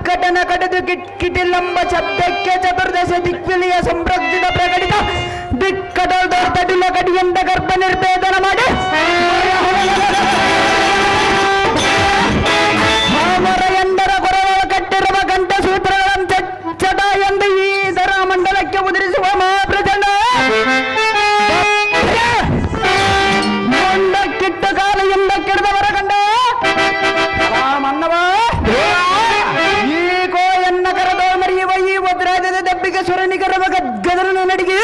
ಕಟನ ಕಡಿದು ಕಿಟಿಲಂಬ ಶಬ್ದಕ್ಕೆ ಚತುರ್ದಶ ದಿಕ್ವಿಲಿಯ ಸಂರಕ್ಷಿತ ಪ್ರಕಟಿತ ದಿಕ್ಕಟದ ತಡಿಲ ಕಡಿಯಿಂದ ಗರ್ಭ ನಿರ್ಭೇದನ ಮಾಡಿ ಮರ ಎಂದರ ಕೊರವ ಕಟ್ಟಿರುವ ಗಂಟ ಸೂತ್ರಗಳನ್ನು ಚಟ ಎಂದು ಈ ದರ ಮಂಡಲಕ್ಕೆ ಉದುರಿಸುವ ಮಹಾಪ್ರಚಂಡ ಮುಂದಕ್ಕಿಟ್ಟು ಕಾಲೆಯಿಂದ ಕೆಡದವರ ಕಂಡ ಮನ್ನವ ಈಗೋ ಎನ್ನ ಕರದೋ ಮರಿಯುವ ಈ ಒದ್ರಾಜದ ದಬ್ಬಿಗೆ ಸುರನಿಗರವ ಗದರನ್ನು ನಡಿಗೆ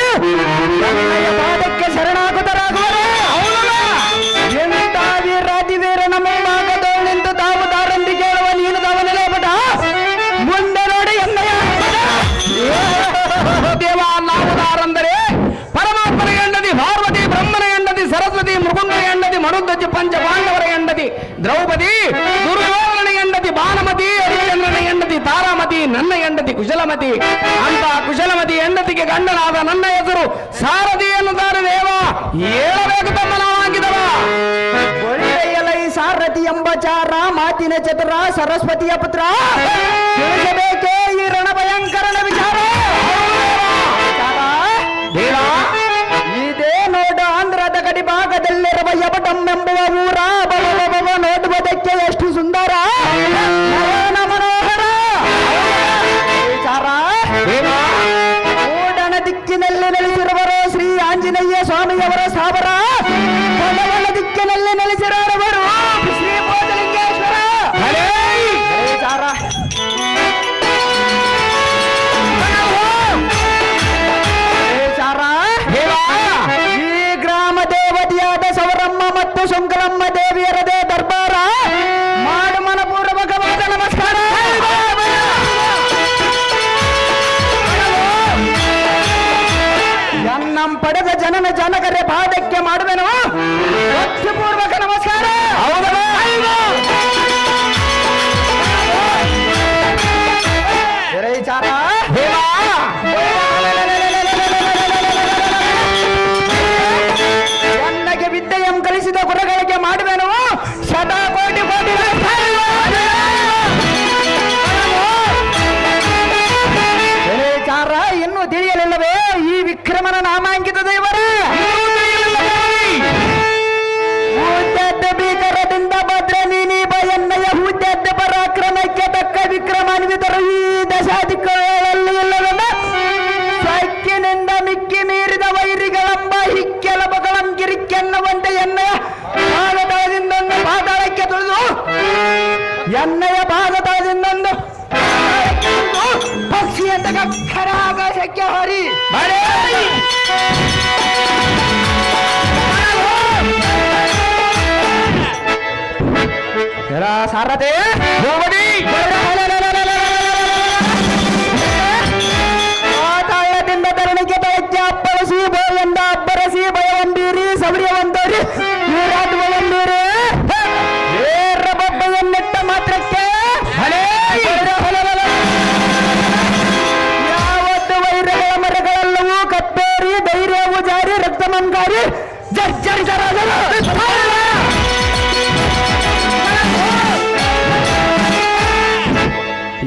ಪಾದಕ್ಕೆ ಶರಣಾಗುತ್ತರಾಗುವರೆ ಎಂತ ವೀರಾದಿವೀರ ನಮ್ಮ ಮಾಗದೋ ನಿಂತು ತಾವು ದಾರಂದಿ ಕೇಳುವ ನೀನು ತಾವನೆಲೆ ಬಟ ಮುಂದೆ ನೋಡಿ ಎನ್ನಯ ದೇವ ನಾವು ದಾರಂದರೆ ಪರಮಾತ್ಮನ ಹೆಂಡತಿ ಪಾರ್ವತಿ ಬ್ರಹ್ಮನ ಹೆಂಡತಿ ಸರಸ್ವತಿ ಮೃಗುಂಡ ಹೆಂಡತಿ ಮನುಧ್ವಜ ಪಂಚ ಪಾಂಡವರ ಹೆಂಡತಿ ದ್ರೌಪದಿ ದುರ್ಯೋಧನ ಹೆಂಡತಿ ಬಾನಮತಿ ಹರಿಚಂದ್ರನ ಹೆಂಡತಿ ತಾರಾಮತಿ ನನ್ನ ಹೆಂಡತಿ ಕುಶಲಮತಿ ಅಂತ ಕುಶಲಮತಿ ಹೆಂಡತಿಗೆ ಗಂಡನಾದ ನನ್ನ ಹೆಸರು ಸಾರಥಿ ಎನ್ನುತ್ತಾರೆ ದೇವ ಹೇಳಬೇಕು ತಮ್ಮ ನಾವಾಗಿದವ ಒಳ್ಳೆಯಲೈ ಸಾರಥಿ ಎಂಬ ಚಾರ ಮಾತಿನ ಚತುರ ಸರಸ್ವತಿಯ ಪುತ್ರ ತಿಳಿಸಬೇಕೇ ಈ ರಣ ಭಯಂಕರನ ವಿಚಾರ ದೇವ ಇದೇ ನೋಡು ಆಂಧ್ರದ ಗಡಿ ಭಾಗದಲ್ಲಿರುವ ಯಬಟಂ ಎಂಬುವ ಊರ ಬಲಬವ ನೋಡುವುದಕ್ಕೆ ಎಷ್ಟು ಸುಂದರ ಮನೋಹರ ವಿಚಾರ ಓಡನ ದಿಕ್ಕಿನಲ್ಲಿ ನೆಲೆಸಿರುವರು ಶ್ರೀ ಆಂಜನೇಯ ಸ್ವಾಮಿಯವರ ಸಾವರ ಬಲವನ ದಿಕ್ಕಿನಲ್ಲಿ ನೆಲೆಸಿರುವವರು ಶ್ರೀ ಭೋಜಲಿಂಗೇಶ್ವರ ವಿಚಾರ ಈ ಗ್ರಾಮ ದೇವತೆಯಾದ ಸವರಮ್ಮ ಮತ್ತು ಶಂಕರಮ್ಮ ದೇವಿಯರದೇ ದರ್ಬಾರ ಮಾಡು ಮನಪೂರ್ವಕವಾದ ನಮಸ್ಕಾರ ಎನ್ನಂ ಪಡೆದ ಜನನ ಜನಕರೇ ಪಾದಕ್ಕೆ ಮಾಡುವೆನು ಭಕ್ತಿಪೂರ್ವಕ ನಮಸ್ಕಾರ ವಿಚಾರ ಎನ್ನಗೆ ವಿದ್ಯೆಯಂ ಕಲಿಸಿದ ಗುರುಗಳಿಗೆ ಮಾಡುವೆನು ಕೆನ್ನವಂತೆ ಎಣ್ಣೆಯ ಪಾದತಳದಿಂದೊಂದು ಪಾತಾಳಕ್ಕೆ ತುಳಿದು ಎಣ್ಣೆಯ ಪಾದತಳದಿಂದೊಂದು ಪಕ್ಷಿಯಂತ ಕಕ್ಷರ ಆಕಾಶಕ್ಕೆ ಹರಿ ಸಾರಥಿ ಪಾತಾಳದಿಂದ ಧರಣಿಗೆ ತಳಕ್ಕೆ ಅಪ್ಪಳಿಸಿ ಭಯಂದ ಅಬ್ಬರಸಿ ಭಯವಂಬೀರಿ ಸೌರ್ಯವಂತರಿ ವಿರಾಟವಂಬೀರಿ ಬೇರ ಬಬ್ಬೆಯನ್ನಿಟ್ಟ ಮಾತ್ರಕ್ಕೆ ಯಾವತ್ತು ವೈರಗಳ ಮರಗಳೆಲ್ಲವೂ ಕಪ್ಪೇರಿ ಧೈರ್ಯವು ಜಾರಿ ರಕ್ತಮಂಗಾರಿ ಜರ್ಜರಿತರಾದರು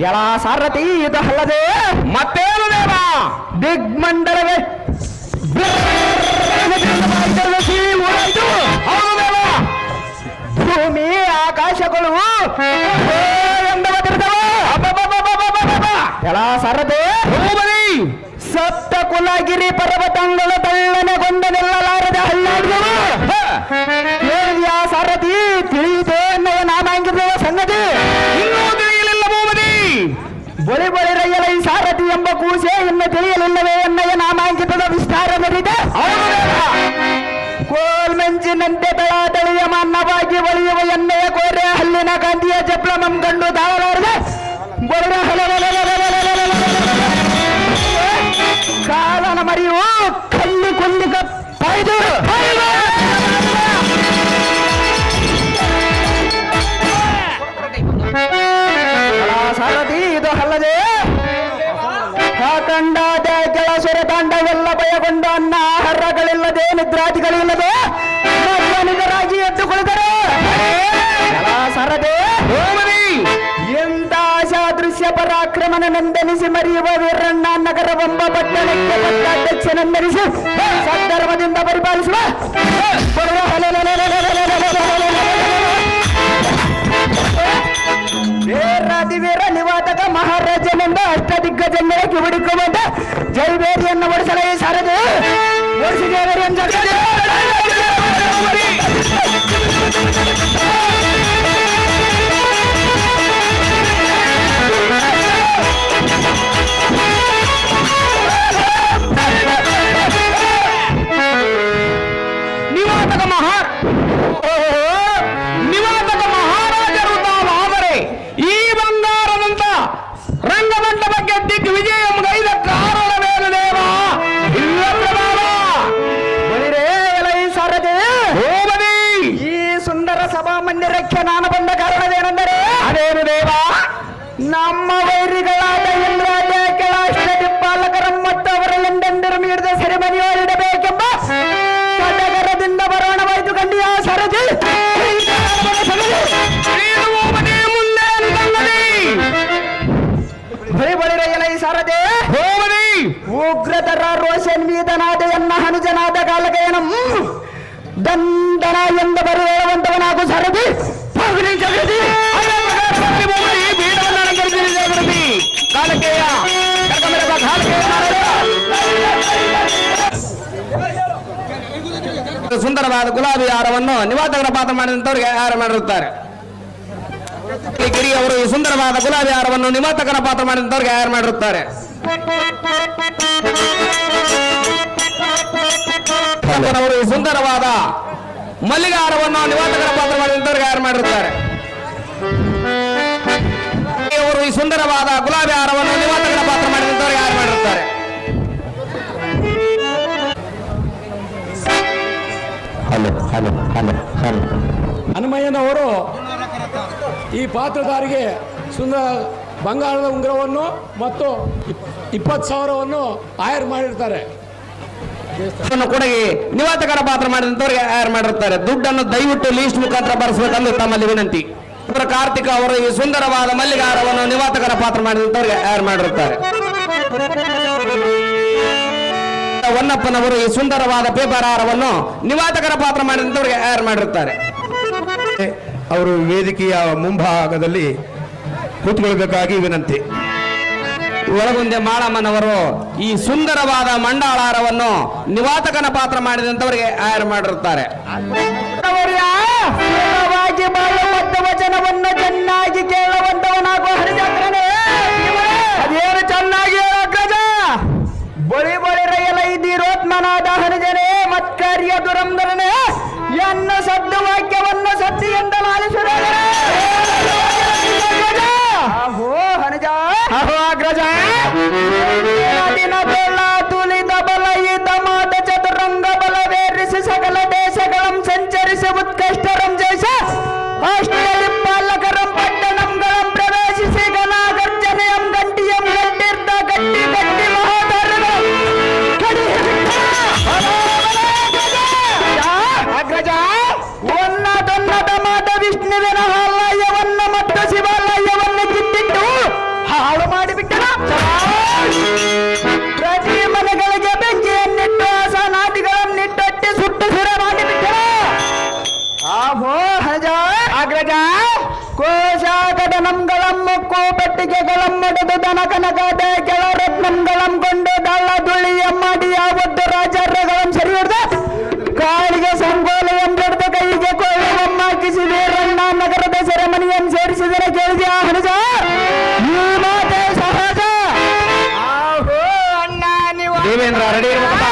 ಎಳ ಸಾರಥಿ ಇದು ಅಲ್ಲದೆ ಮತ್ತೇನು ದೇವ ದಿಗ್ಮಂಡಲವೇ ಭೂಮಿ ಆಕಾಶಗಳು ಎಳ ಸಾರಥಿ ಸಪ್ತ ಕುಲಗಿರಿ ಪರ್ವತಗಳು ತಳ್ಳನೆಗೊಂಡ ನಿಲ್ಲಲಾರದೆ ಹಳ್ಳಾಡಿದವು ಹೇಳಿದ್ಯಾ ಸಾರಥಿ ತಿಳಿಯಿತು ಎನ್ನುವ ನಾಮಾಂಕಿತ ಸಂಗತಿ ಇನ್ನೂ ತಿಳಿಯಲಿಲ್ಲ ಭೂಮನಿ ಬಳಿ ಬಳಿ ರೈಯಲ ಈ ಸಾರಥಿ ಎಂಬ ಕೂಸೆ ಇನ್ನು ತಿಳಿಯಲಿಲ್ಲವೇ ಎನ್ನಯ ನಾಮಾಂಕಿತದ ವಿಸ್ತಾರ ನಡೆದಿದೆ ಕೋಲ್ಮೆಂಚಿನಂತೆ ತಳಾತಳಿಯ ಮಾನವಾಗಿ ಒಳಿಯುವ ಎಣ್ಣೆಯ ಕೋರೆ ಹಲ್ಲಿನ ಕಾಂತಿಯ ಜಪ್ಲಮಂ ಕಂಡು ತಾಳಲಾರದೆ ಕಾಲನ ಮರಿಯು ಕಲ್ಲಿ ಕೊಂಡಿಕ ಪೈದು ಸಾರಥಿ ಇದು ಅಲ್ಲದೆ ಕಂಡಾದ ಕೆಳಸೊರೆ ತಾಂಡವೆಲ್ಲ ಭಯಗೊಂಡು ಅನ್ನ ಆಹಾರಗಳಿಲ್ಲದೆ ನಿದ್ರಾದಿಗಳಿಲ್ಲದೆ ನಿಧರಾಗಿ ಎದ್ದು ಕುಳಿತರೆ ಸಾರಥಿ ಎಂತ ಸಾದೃಶ್ಯ ಪರಾಕ್ರಮನ ನಂದನಿಸಿ ಮರೆಯುವ ವೀರಣ್ಣ ನಗರವೆಂಬ ಪಟ್ಟಣಕ್ಕೆ ಪಟ್ಟಾಧ್ಯಕ್ಷನಂದನಿಸಿ ಸದ್ಧರ್ಮದಿಂದ ಪರಿಪಾಲಿಸುವ ವೀರ ನಿವಾತಕ ಮಹಾರಾಜನಿಂದ ಅಷ್ಟದಿಗ್ಗಜನ್ನೇ ಕಿವಿಡಿಕೊಂಡ ಜೈವೇರಿಯನ್ನು ಓಡಿಸಲ ಈ ಸಾರಥಿ ಓಡಿಸಿ ಜೈವೇರಿಯನ್ನು ನಿವಾತಕ ಮಹಾರಾಜರು ತಾವಾದರೆ ಈ ಬಂಗಾರದಂತ ರಂಗಮಂಟಪಕ್ಕೆ ದಿಗ್ವಿಜಯ ಗೈದ ಕಾರಣವೇನು ದೇವ ಈ ಸಾರಥಿ ಈ ಸುಂದರ ಸಭಾ ಮಂದಿರಕ್ಕೆ ನಾನು ಬಂದ ಕಾರಣವೇನೆಂದರೆ ಅದೇನು ದೇವ ನಮ್ಮ ವೈರಿಗಳಾದ ಇಂದ್ರಾಜ ಕೆಳಾಷ್ಟ ದಿಪ್ಪಾಲಕರ ಮತ್ತು ಅವರ ಎಂದೆಂದಿರು ಮೀರಿದ ಸೆರೆಮನೆಯಲ್ಲಿಡಬೇಕೆಂಬ ಸಡಗರದಿಂದ ಬರೋಣವಾಯಿತು ಕಂಡಿಯ ಸಾರಥಿ ಬಳಿ ಬಳಿ ರೈಲ ಈ ಸಾರಥಿ ಉಗ್ರತರ ರೋಷನ್ವೀತನಾದ ಎನ್ನ ಹನುಜನಾದ ಕಾಲಕೇನ ದಂಡನ ಎಂದು ಬರು ಹೇಳುವಂತವನಾಗು ಸಾರಥಿ ಜಗತಿ ಕಾಲಕೇಯ ಸುಂದರವಾದ ಗುಲಾಬಿ ಹಾರವನ್ನು ನಿವಾತಕರ ಪಾತ್ರ ಮಾಡಿದಂತವರಿಗೆ ಹಾರ ಮಾಡಿರುತ್ತಾರೆ ಗಿರಿ ಅವರು ಈ ಸುಂದರವಾದ ಗುಲಾಬಿ ಹಾರವನ್ನು ನಿವಾತಕರ ಪಾತ್ರ ಮಾಡಿದಂತವರಿಗೆ ಹಾರ ಮಾಡಿರುತ್ತಾರೆ ಅವರು ಈ ಸುಂದರವಾದ ಮಲ್ಲಿಗೆ ಹಾರವನ್ನು ನಿವಾತಕರ ಪಾತ್ರ ಮಾಡಿದಂತವರಿಗೆ ಹಾರ ಮಾಡಿರುತ್ತಾರೆ ಅವರು ಈ ಸುಂದರವಾದ ಗುಲಾಬಿ ಹಾರವನ್ನು ನಿವಾತಕರ ಪಾತ್ರ ಮಾಡಿದಂತವರಿಗೆ ಹಾರ ಮಾಡಿರುತ್ತಾರೆ ಹನುಮಯ್ಯನವರು ಈ ಪಾತ್ರಧಾರಿಗೆ ಸುಂದರ ಬಂಗಾರದ ಉಂಗುರವನ್ನು ಮತ್ತು 20,000 ಆಯರ್ ಮಾಡಿರ್ತಾರೆ. ಕೊಡಗಿ ನಿವಾತಕರ ಪಾತ್ರ ಮಾಡಿದಂತವರಿಗೆ ಆಯರ್ ಮಾಡಿರ್ತಾರೆ. ದುಡ್ಡನ್ನು ದಯವಿಟ್ಟು ಲೀಸ್ಟ್ ಮುಖಾಂತರ ಬರೆಸಬೇಕಂದು ತಮ್ಮಲ್ಲಿ ವಿನಂತಿ. ಕಾರ್ತಿಕ ಅವರು ಈ ಸುಂದರವಾದ ಮಲ್ಲಿಗೆ ಹಾರವನ್ನು ನಿವಾತಕರ ಪಾತ್ರ ಮಾಡಿದಂತವರಿಗೆ ಆಯರ್ ಮಾಡಿರುತ್ತಾರೆ. ಹೊನ್ನಪ್ಪನವರು ಈ ಸುಂದರವಾದ ಪೇಪರ್ ಹಾರವನ್ನು ನಿವಾತಕರ ಪಾತ್ರ ಮಾಡಿದಂತವರಿಗೆ ಆಯರ್ ಮಾಡಿರುತ್ತಾರೆ. ಅವರು ವೇದಿಕೆಯ ಮುಂಭಾಗದಲ್ಲಿ ಕೂತ್ಕೊಳ್ಬೇಕಾಗಿ ವಿನಂತಿ. ಒಳಗುಂದೆ ಮಾಳಮ್ಮನವರು ಈ ಸುಂದರವಾದ ಮಂಡಾಳಾರವನ್ನು ನಿವಾತಕನ ಪಾತ್ರ ಮಾಡಿದಂತವರಿಗೆ ಆಯರ್ ಮಾಡಿರುತ್ತಾರೆ. ಸುಖವಾಗಿ ಬಾಳುವಂತ ವಚನವನ್ನು ಚೆನ್ನಾಗಿ ಕೇಳುವಂತವನಾಗೋ ಹರಿಚಂದ್ರನೇ, ಅದೇನು ಚೆನ್ನಾಗಿ ಹೇಳಕ್ಕಜ ಬಳಿ ಬಳಿ ರೈಲ ಇದಿರೋತ್ಮನಾದ ಹರಿಜನೇ ಮತ್ಕಾರ್ಯ ದುರಂಧರನೇ ಎನ್ನ ಸದ್ದು ವಾಕ್ಯವನ್ನು ಸತ್ತಿಯಿಂದ ಲಾಲಿಸುವುದಾದರೆ ಅಹೋ ಹನಜ ಅಹೋ ಅಗ್ರಜ ದಿನ ಬೆಳ್ಳ ತುಲಿದ ಬಲ ಇದ ಮಾದ ಚತುರಂಗ ಬಲವೇರಿಸಿ ಸಕಲ ದೇಶಗಳಂ ಸಂಚರಿಸಿ ಉತ್ಕೃಷ್ಟರಂ ಜಯಿಸ ಅಷ್ಟಲಿಪ್ಪಾಲಕರಂ ಪಟ್ಟಣಂಗಳಂ ಪ್ರವೇಶಿಸಿ ಗಣಾಗರ್ಜನೆಯಂ ಗಂಟಿಯಂ ಗಂಟಿರ್ದ ಗಟ್ಟಿ ಗಟ್ಟಿ ಮಹೋದರಗಳು ಅಗ್ರಜ ಉನ್ನತೋನ್ನತ ಮಾತ ವಿಷ್ಣುವಿನ ಹಾಲಯವನ್ನು ಮತ್ತು ಶಿವಾಲಯವನ್ನು ಕಿತ್ತಿಟ್ಟು ಹಾಳು ಮಾಡಿಬಿಟ್ಟನ. ಪ್ರತಿ ಮನೆಗಳಿಗೆ ಬೆಂಕಿಯನ್ನಿಟ್ಟು ಆಸನಾದಿಗಳನ್ನಿಟ್ಟಟ್ಟಿ ಸುಟ್ಟು ಸುರ ಮಾಡಿಬಿಟ್ಟನ. ಆಹೋ ಹಜ ಅಗ್ರಜ ಕೋಶ ಕದನಂಗಳಂ ಮುಕ್ಕು ಪಟ್ಟಿಗೆಗಳಂ ಮಡಿದು ದನ ಕನಕದ ಕೆಳರತ್ನಂಗಳಂ ಕೊಂಡು ದಳ್ಳ ದುಳಿಯಂ ಮಾಡಿ ಯಾವತ್ತು ರಾಜರ್ಯಗಳಂ ಸರಿ ಹಿಡ್ದ ಕಾಲಿಗೆ ಸಂಗೋಲ ಎಂಬೆಡ್ದು ಕೈಗೆ ಕೊಳ್ಳವಮ್ಮ ಕಿಸಿ ವೀರಣ್ಣ ನಗರದ ಸೆರೆಮನಿಯನ್ನು ಸೇರಿಸಿದರೆ ಕೇಳಿದ ಹಣಜ ಈ ಮಾತೆ ಸಹಜ. ಆಹೋ ಅಣ್ಣ ನೀವು ದೇವೇಂದ್ರ ರೆಡಿ ಇರ್ಬೇಕಪ್ಪ.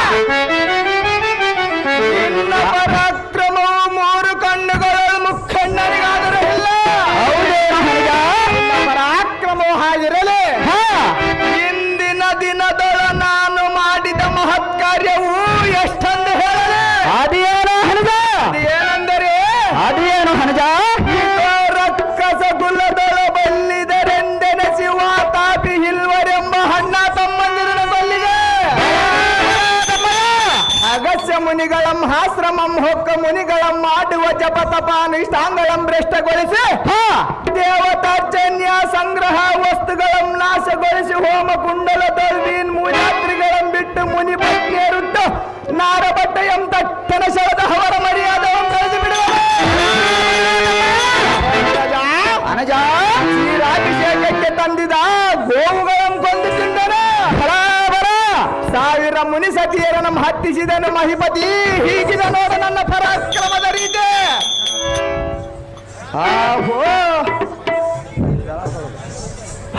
ಪರಾಕ್ರಮವು ಮೂರು ಕಣ್ಣುಗಳು ಮುಖಂಡನಿಗಾದರೂ ಇಲ್ಲ. ಹೌದೇನು ಹಣಜ ಪರಾಕ್ರಮವು ಹಾಗಿರಲಿ. ಇಂದಿನ ದಿನದೊಳ ನಾನು ಮಾಡಿದ ಮಹತ್ ಕಾರ್ಯವು ಎಷ್ಟೊಂದು ಹೇಳಲಿ. ಅದೇನು ಹಣಜ ಏನಂದರೆ ಅದೇನು ಹಣಜ ರಕ್ಕಸ ಕುಲದೊಳ ಬಲ್ಲಿದರೆಂದೆನಸಿ ವಾತಾಪಿ ಹಿಲ್ವರೆಂಬ ಅಣ್ಣ ತಮ್ಮಂದಿರನ್ನು ಬಲ್ಲಿದೆ. ಅಗಸ್ಯ ಮುನಿಗಳಂ ಆಶ್ರಮಂ ಹೊಕ್ಕ ಮುನಿಗಳಂ ಮಾಡುವ ಜಪ ತಪಾನುಷ್ಠಾಂಗಳಂ ಭ್ರಷ್ಟಗೊಳಿಸಿ ದೇವತಾರ್ಚನ್ಯ ಸಂಗ್ರಹ ವಸ್ತುಗಳಂ ನಾಶಗೊಳಿಸಿ ಹೋಮ ಕುಂಡಲ ದೊಲ್ವೀನ್ ಮೂಜಾತ್ರಿಗಳಂ ಬಿಟ್ಟು ಮುನಿ ಪತ್ನಿಯರುಟ್ಟು ನಾರ ಬಟ್ಟೆಯಂ ತಟ್ಟನ ಶರದ ಅವರ ಮರ್ಯಾದವಂ ಕಳೆದು ಬಿಡುವ ಅನಜ ಕ್ಷೀರಾಭಿಷೇಕಕ್ಕೆ ತಂದಿದ ಗೋವುಗಳಂ ಕೊಂದು ತಿಂದನು. ಬರಾಬರ ಸಾವಿರ ಮುನಿ ಸತಿಯರನ್ನು ಹತ್ತಿಸಿದನು ಮಹಿಪತಿ. ಹೀಗಿದ ನೋಡ ನನ್ನ ಪರಾಕ್ರಮದ ರೀತಿ. ಆಹೋ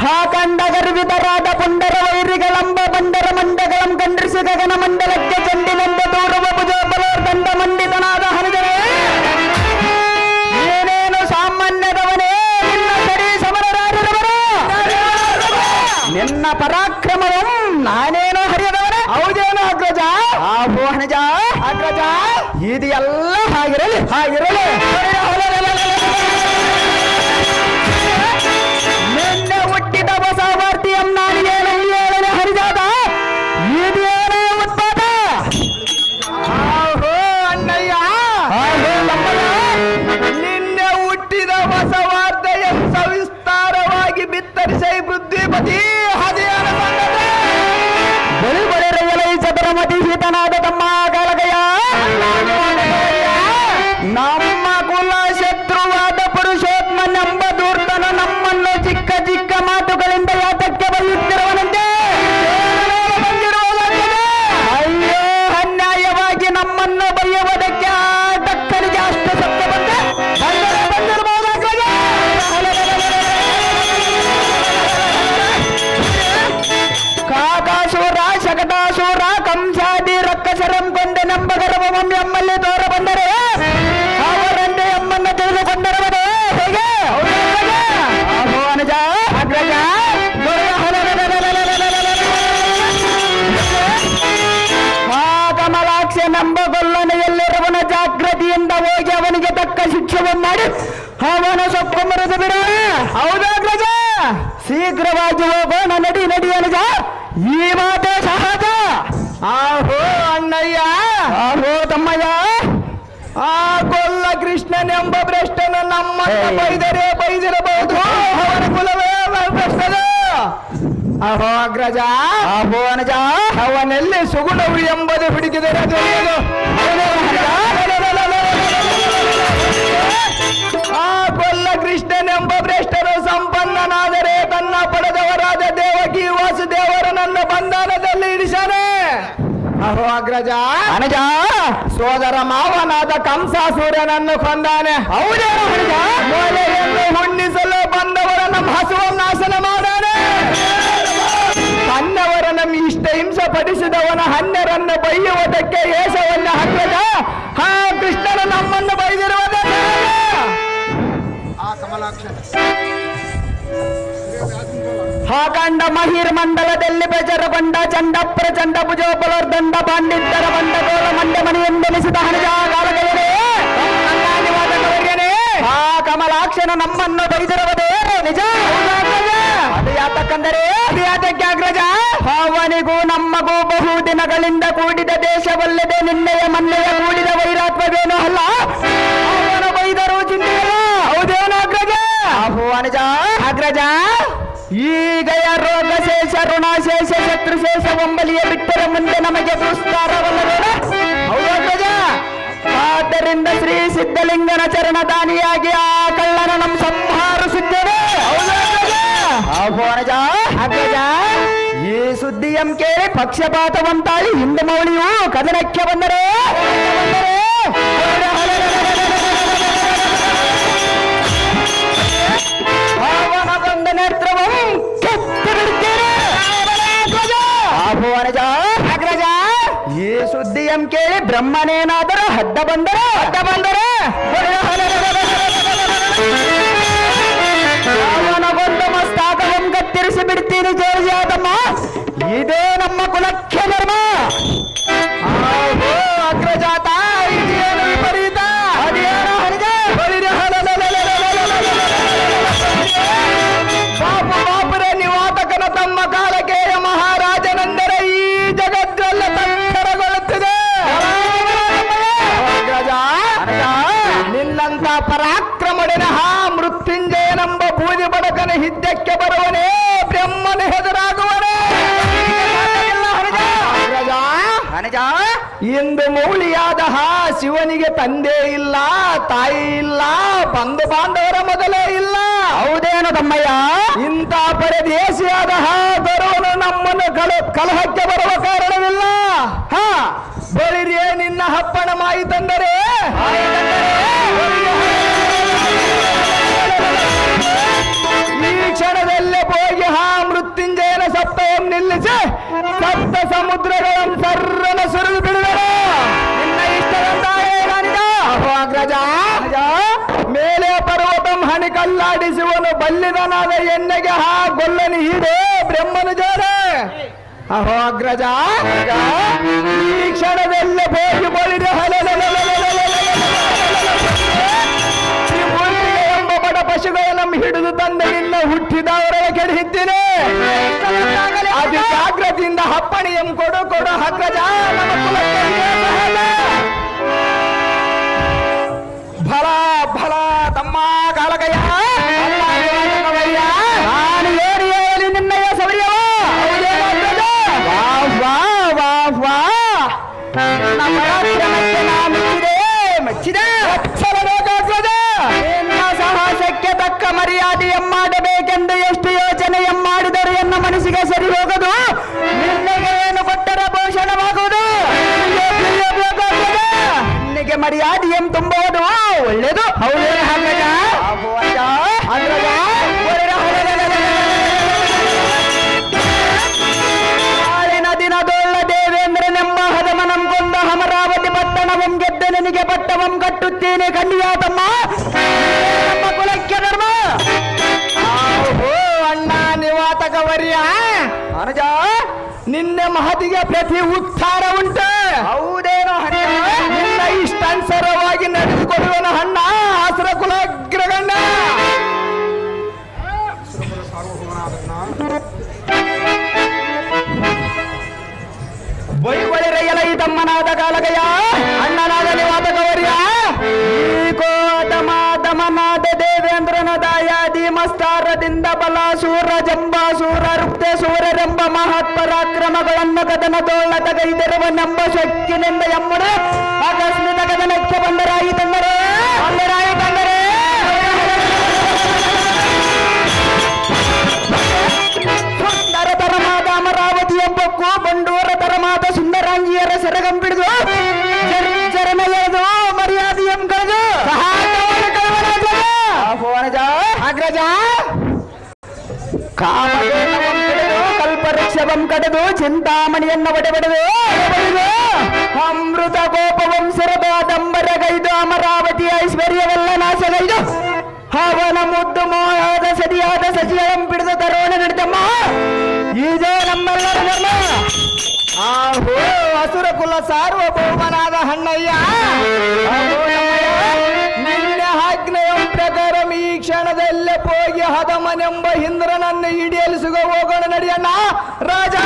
ಹಾಕಂಡ ಗರ್ವಿತರಾದ ಪುಂಡರ ವೈರಿಗಳಂಬ ಬಂಡರ ಮಂಡಗಳಂ ಕಂಡ್ರಿಸಿ ಗಗನ ಮಂಡಲಕ್ಕೆ ಚಂಡಿನೆಂದ ದೂರುವ ಭುಜೋಬಲೋರ್ ದಂಡ ಮಂಡಿತನಾದ ಹರಿಜನೇ ಏನೇನು ಸಾಮಾನ್ಯದವನೇ ನಿನ್ನ ಸರಿ ಸಮರರಾರಿರುವರು. ನಿನ್ನ ಪರಾಕ್ರಮವಂ ನಾನೇನೋ ಹರಿಯದವನೇ. ಹೌದೇನೋ ಅಗ್ರಜ. ಆಹೋ ಹಣಜ ಅಗ್ರಜ ಇದು ಎಲ್ಲ ಹಾಗಿರಲಿ ಹಾಗಿರಲಿ. ನಿನ್ನೆ ಹುಟ್ಟಿದ ಹೊಸ ವಾರ್ತೆಯಂ ನಾನಿಗೇನು ಹೇಳನೆ ಹರಿಜಾದ ಇದೇನೋ ಉತ್ಪಾದ. ಆಹೋ ಅಣ್ಣಯ್ಯ ಆಹೋ ತಮ್ಮಯ್ಯ ನಿನ್ನೆ ಹುಟ್ಟಿದ ಹೊಸ ವಾರ್ತೆಯಂ ಸವಿಸ್ತಾರವಾಗಿ ಬಿತ್ತರಿಸಿ ಬುದ್ಧಿಪತಿ ಹದಿಯಾನ ಸಂಗತಿ ಬಳಿ ಬಳಿ ರೈಲೈ ಚತುರಮತಿ ಶೀತನಾದ ತಮ್ಮ ಕಾಲಗಯ ನಮ್ಮ ಕುಲ ಶತ್ರುವಾದ ಪುರುಷೋತ್ಮನೆಂಬ ದೂರ್ತನ ನಮ್ಮನ್ನು ಚಿಕ್ಕ ಚಿಕ್ಕ ಮಾತುಗಳಿಂದ ಯಾತಕ್ಕೆ ಬೈಯುತ್ತಿರುವನಂತೆ ಅಯ್ಯೋ ಅನ್ಯಾಯವಾಗಿ ನಮ್ಮನ್ನು ಬೈಯುವುದಕ್ಕೆ ಆಟಕ್ಕನಿಗೆ ಅಷ್ಟು ಸತ್ಯ ಬಂದಿರಬಹುದಾಗ್ಲದೆ. ಕಾಕಾಸುರ ಶಕಟಾಸುರ ಕಂಸಾದಿ ರಕ್ಕಸರಂ ಕೊಂಡೆ ನಂಬ ಗರ್ವಮಂ ಎಮ್ಮಲ್ಲಿ ತೋರ ಬಂದರೆ ಅವರಂತೆ ಎಮ್ಮನ್ನು ತಿಳಿದುಕೊಂಡರವರೇ ಹೇಗೆ ಅಹೋ ಅನುಜ ಅಗ್ರಜ ಕಮಲಾಕ್ಷ ನಂಬ ಗೊಲ್ಲನೆಯಲ್ಲಿರುವನ ಜಾಗೃತಿಯಿಂದ ಹೋಗಿ ಅವನಿಗೆ ತಕ್ಕ ಶಿಕ್ಷೆಯನ್ನು ಮಾಡಿ ಅವನ ಸೊಪ್ಪು ಮರೆದು ಬಿಡ. ಹೌದಾಗ್ರಜ ಶೀಘ್ರವಾಗಿ ಹೋಗೋಣ ನಡಿ ನಡಿ ಅನುಜ ಈ ಮಾತೆ ಸಹಜ. ಆಹೋ ಅಣ್ಣಯ್ಯ ಆಹೋ ತಮ್ಮಯ್ಯ ಆ ಗೊಲ್ಲ ಕೃಷ್ಣನೆಂಬ ಭ್ರಷ್ಟನ ನಮ್ಮನ್ನು ಬೈದರೆ ಬೈದಿರಬಹುದು. ಅವನ ಕುಲವೇ ಭ್ರಷ್ಟದ. ಅಹೋ ಅಗ್ರಜ ಅಹೋ ಅನುಜ ಅವನೆಲ್ಲಿ ಸುಗುಣವು ಎಂಬುದು ಹುಡುಕಿದರೆ ತಿಳಿಯದು. ಆ ಗೊಲ್ಲ ಕೃಷ್ಣನೆಂಬ ಭ್ರಷ್ಟರು ಸಂಪನ್ನನಾದರೆ ತನ್ನ ಪಡೆದವರಾದ ದೇವಕಿ ವಾಸುದೇವ ಅಗ್ರಜ ಅನಜ ಸೋದರ ಮಾವನಾದ ಕಂಸಾಸೂರ್ಯನನ್ನು ಕೊಂದಾನೆ. ಹೌದೇನು ಅನಜ? ಮೊಲೆಯನ್ನು ಹುಣ್ಣಿಸಲು ಬಂದವರನ್ನು ಹಸುವ ನಾಶನ ಮಾಡಾನೆ. ತನ್ನವರನ್ನು ಇಷ್ಟ ಹಿಂಸೆ ಪಡಿಸಿದವನ ಹನ್ನೆರನ್ನು ಬೈಯುವುದಕ್ಕೆ ಏಷವನ್ನ ಅಗ್ರಜ. ಹಾ, ಕೃಷ್ಣನು ನಮ್ಮನ್ನು ಬೈದಿರುವುದೇ ಹಾಗಂಡ ಮಹಿರ್ ಮಂಡಲದಲ್ಲಿ ಪ್ರಚರಗೊಂಡ ಚಂಡ ಪ್ರಚಂಡ ಭುಜೋಪಲರ್ ದಂಡ ಪಾಂಡಿತ್ಯರ ಬಂಡ ಗೋಲ ಮಂಡ್ಯ ಮನೆಯೆಂದೆನಿಸಿದ ಹಣಜ ಕಾಲಗಳೇ ಆ ಕಮಲಾಕ್ಷನ ನಮ್ಮನ್ನು ಬೈದಿರುವುದೇ ನಿಜ. ಅದು ಯಾತಕ್ಕಂದರೆ ಯಾತಕ್ಕೆ ಅಗ್ರಜ? ಅವನಿಗೂ ನಮ್ಮಗೂ ಬಹು ದಿನಗಳಿಂದ ಕೂಡಿದ ದೇಶವಲ್ಲದೆ ನಿನ್ನೆಯ ಮೊನ್ನೆಯ ಕೂಡಿದ ವೈರಾತ್ಮವೇನೂ ಅಲ್ಲ. ಅವನು ಬೈದರೂ ಚಿಂತೆಯಲ್ಲ. ಹೌದೇನು ಅಗ್ರಜ? ಅಹೋ ಅನಜ ಅಗ್ರಜ, ಈಗ ರೋಗ ಶೇಷ ಋಣಶೇಷ ಶತ್ರುಶೇಷ ಒಂಬಲಿಯ ಬಿಟ್ಟರೆ ಮುಂದೆ ನಮಗೆ ದುಸ್ತಾರವಲ್ಲವೇನ? ಹೌದು ಅಗ್ರಜ. ಆದ್ದರಿಂದ ಶ್ರೀ ಸಿದ್ಧಲಿಂಗನ ಚರಣದಾನಿಯಾಗಿ ಆ ಕಳ್ಳನ ನಮ್ಮ ಸಂಹಾರಿಸುತ್ತೇವೆ. ಅಹೋ ಅನಜ ಅಗ್ರಜ, ಈ ಸುದ್ದಿಯಂ ಕೇಳಿ ಪಕ್ಷಪಾತವಂತಾಳಿ ಹಿಂದೆ ಮೌಳಿಯು ಕದನಕ್ಕೆ ಬಂದರೆ ಅವನ ಬಂದ ನೇತ್ರವಂ ಕೆತ್ತಿಬಿಡುತ್ತೇನೆ. ಅಹೋ ಅನಜ ಅಗ್ರಜ, ಈ ಸುದ್ದಿಯಂ ಕೇಳಿ ಬ್ರಹ್ಮನೇನಾದರೂ ಅಡ್ಡ ಬಂದರೆ ಅವನಗೊಂದು ಮಸ್ತಾಕವಂ ಕತ್ತರಿಸಿ ಬಿಡ್ತೀನಿ ಜೋಜಿಯಾದಮ್ಮ. ಇದೇ ನಮ್ಮ ಕುಲಕ್ಕೆ ಧರ್ಮ. ಓ ಅಗ್ರಜಾತ, ಇದೇನು ವಿಪರೀತ? ಅದೇನೋ ಹರಿದ ಬಾಪು ಬಾಪುರೇ, ನಿವಾತಕನ ತಮ್ಮ ಕಾಲಕೇಯ ಮಹಾರಾಜನೆಂದರೆ ಈ ಜಗತ್ತೆಲ್ಲ ತತ್ತರಗೊಳ್ಳುತ್ತಿದೆ. ಅಗ್ರಜ, ನಿನ್ನಂತ ಪರಾಕ್ರಮಡಿನ ಮೃತ್ಯುಂಜಯನೆಂಬ ಬೂದಿ ಬಡಕನ ಹಿದ್ದಕ್ಕೆ ಬರುವನೇ ಬ್ರಹ್ಮನ ಹೆದರಾಗುವನೇ. ಅಗ್ರಜ, ಅನಜ ಇಂದು ಮೌಳಿಯಾದ ಶಿವನಿಗೆ ತಂದೆ ಇಲ್ಲ, ತಾಯಿ ಇಲ್ಲ, ಬಂಧು ಬಾಂಧವರ ಮೊದಲೇ ಇಲ್ಲ. ಹೌದೇನು ತಮ್ಮಯ್ಯ? ಇಂಥ ಪರದೇಶಿಯಾದ ಗರುವನು ನಮ್ಮನ್ನು ಕಲಹಕ್ಕೆ ಬರುವ ಕಾರಣವಿಲ್ಲ. ಹಾ, ಬಳಿರಿಯೇ ನಿನ್ನ ಹಪ್ಪಣ ಮಾಯಿತಂದರೆ ಈ ಕ್ಷಣದಲ್ಲೇ ಹೋಗಿ ಮೃತ್ಯುಂಜಯನ ಸಪ್ತವನ್ನು ನಿಲ್ಲಿಸಿ ಸಪ್ತ ಸಮುದ್ರಗಳನ್ನು ಸರ್ರನ ಸುರಿದು ಬಿಡುವರು. ನಿನ್ನ ಇಷ್ಟದಂತ ಅಗ್ರಜ, ಮೇಲೆ ಪರ್ವತಂ ಹಣಿ ಕಲ್ಲಾಡಿಸುವನು ಬಲ್ಲಿದನಾದ ಎಣ್ಣೆಗೆ ಗೊಲ್ಲನಿ ಹೀಡೆ ಬ್ರಹ್ಮನು ಜೋರೆ. ಅಹೋ ಅಗ್ರಜ, ಈ ಕ್ಷಣದಲ್ಲೇ ಹೋಗಿ ಬಳಿದ ಎಂಬ ಬಡ ಪಶುಗಳನ್ನು ಹಿಡಿದು ತಂದು ನಿನ್ನ ಹುಟ್ಟಿದವರ ಕೆಡಿಹಿದ್ದೇನೆ. ಅದು ಜಾಗ್ರತೆಯಿಂದ ಹಪ್ಪಣಿಯಂ ಕೊಡು ಅಗ್ರಜ. ನಮ್ಮ ಕುಲಕ್ಕೆ ಸಹಜ. ಫಲ ಫಲ ತಮ್ಮ ಕಾಲಕಯ್ಯ, ನಾನು ಏನು ಹೇಳಿ ನಿನ್ನಯ್ಯ ಸೌರ್ಯವ? ವಾ ವಾ ವಾ ವಾ ನನ್ನ ಪರಾಕ್ರಮಕ್ಕೆ ನಾ ಮೆಚ್ಚಿದೆ. ನಿನ್ನ ಸಾಹಸಕ್ಕೆ ತಕ್ಕ ಮರ್ಯಾದೆಯಂ ಮಾಡಬೇಕೆಂದು ಎಷ್ಟು ಯೋಚನೆಯಂ ಮಾಡಿದರು ಎನ್ನ ಮನಸ್ಸಿಗೆ ಸರಿ ಹೋಗದು. ನಿನ್ನೆಗೆ ಏನು ಕೊಟ್ಟರೆ ಭೂಷಣವಾಗುವುದು. ನಿನ್ನೆಗೆ ಮರ್ಯಾದೆಯಂ ತುಂಬುವುದು ಒಳ್ಳೆಯದು. ಹೌದೇನು ಅಗ್ರಜ? ಅಗ್ರಜ, ನಾಳಿನ ದಿನದೊಳ್ಳ ದೇವೇಂದ್ರನೆಂಬ ಹದಮನಂ ಕೊಂದ ಅಮರಾವತಿ ಪಟ್ಟಣವಂ ಗೆದ್ದ ನಿನಗೆ ಪಟ್ಟವಂ ಕಟ್ಟುತ್ತೇನೆ ಕಣ್ಣಿಯಾತಮ್ಮ. ನಮ್ಮ ಕುಲಕ್ಕೆ ಧರ್ಮ. ಓ ಅಣ್ಣ ನಿವಾತಕ ವರ್ಯ, ಅನಜ ನಿನ್ನ ಮಹತಿಗೆ ಪ್ರತಿ ಉತ್ಥಾನ ಉಂಟು. ಹೌದೇನೋ ಹರಿಯ? ನಿನ್ನ ಇಷ್ಟಾನುಸಾರವಾಗಿ ನಡೆದುಕೊಳ್ಳುವನ ಅಣ್ಣ ಆಸರ ಕುಲಗ್ರಗಣ್ಣ. ಬೈಗೊಳಿರಯ್ಯಲ ಈ ತಮ್ಮನಾದ ಕಾಲಗಯ ಅಣ್ಣನಾದ ನಿವಾತಕವರ್ಯ. ಈ ಕೋತಮಾತಮನಾದ ದೇವೇಂದ್ರನ ದಾಯಾದಿ ಮಸ್ತಾರದಿಂದ ಬಲ ಸೂರ ಜಂಬಾಸೂರ ರುಕ್ತೆ ಸೂರರೆಂಬ ಮಹತ್ ಪರಾಕ್ರಮಗಳನ್ನು ಕದನ ತೋಳದ ಗೈದರವನೆಂಬ ಶಕ್ತಿನಿಂದ ಎಮ್ಮುಡೆ ಆಕಸ್ಮಿಕ ಕದನಕ್ಕೆ ಬಂದರಾಯಿತಂದರೆ ಸುಂದರ ತರಮಾದ ಅಮರಾವತಿ ಎಂಬಕ್ಕೂ ಬಂಡೂರ ತರಮಾದ ಸುಂದರಾಂಗಿಯರ ಸೆರಗಂಬಿಡ ಕಾಮಧೇನವಂ ಕಡಿದು ಕಲ್ಪವೃಕ್ಷವಂ ಕಡಿದು ಚಿಂತಾಮಣಿಯನ್ನು ಒಡೆಬಡಿದು ಅಮೃತ ಗೋಪವಂ ಸುರದಾದಂಬರಗೈದು ಅಮರಾವತಿ ಐಶ್ವರ್ಯವೆಲ್ಲ ನಾಶಗೈದು ಅವನ ಮುದ್ದು ಮೋಹದ ಸದಿಯಾದ ಸಚಿಯಂ ಬಿಡಿದು ತರೋಣ ನಡಿತಮ್ಮ ಇದೇ ನಮ್ಮೆಲ್ಲರ ಧರ್ಮ. ಆಹೋ ಅಸುರ ಕುಲ ಸಾರ್ವಭೌಮನಾದ ಹಣ್ಣಯ್ಯ, ನಿನ್ನ ಆಜ್ಞೆಯ ಪ್ರಕಾರ ಈ ಕ್ಷಣದಲ್ಲೇ ಹೋಗಿ ಹದಮನೆಂಬ ಇಂದ್ರನನ್ನು ಈಡೇರಿಸುವ ಹೋಗೋಣ ನಡಿಯಣ್ಣ ರಾಜ.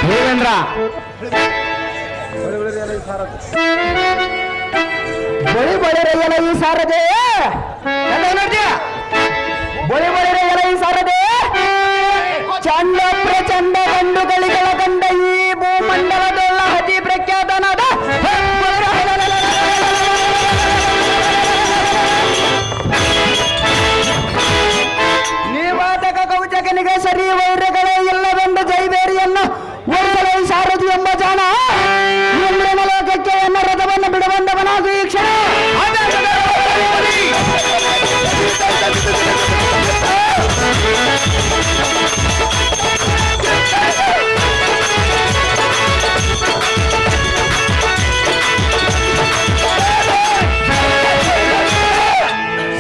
ದೇವೇಂದ್ರ ಬಳಿ ಬಳಿರೆಯಲ ಈ ಸಾರದೆ, ಬಳಿ ಬಳಿರೆಯಲ ಈ ಸಾರದೆ, ಚಂಡ ಪ್ರಚಂಡ ಗಂಡುಗಳಿಗಳ ಗಂಡ ಈ ಭೂಮಂಡಲದೊಳ್ಳ ಅತಿ ಪ್ರಖ್ಯಾತನಾದ ನೀವಾತಕ ಕೌಚಕನಿಗೆ ಸರಿ ವೈರ್ಯಗಳೇ ಇಲ್ಲವೆಂದು ಜೈಬೇರಿಯನ್ನು ಒಳಗಡೆ ಸಾರಥಿ ಎಂಬ ಜಾಣ ಇಂದ್ರನ ಲೋಕಕ್ಕೆ ಎನ್ನ ರಥವನ್ನು ಬಿಡಬಂದವನಾಗು ಈ ಕ್ಷಣ.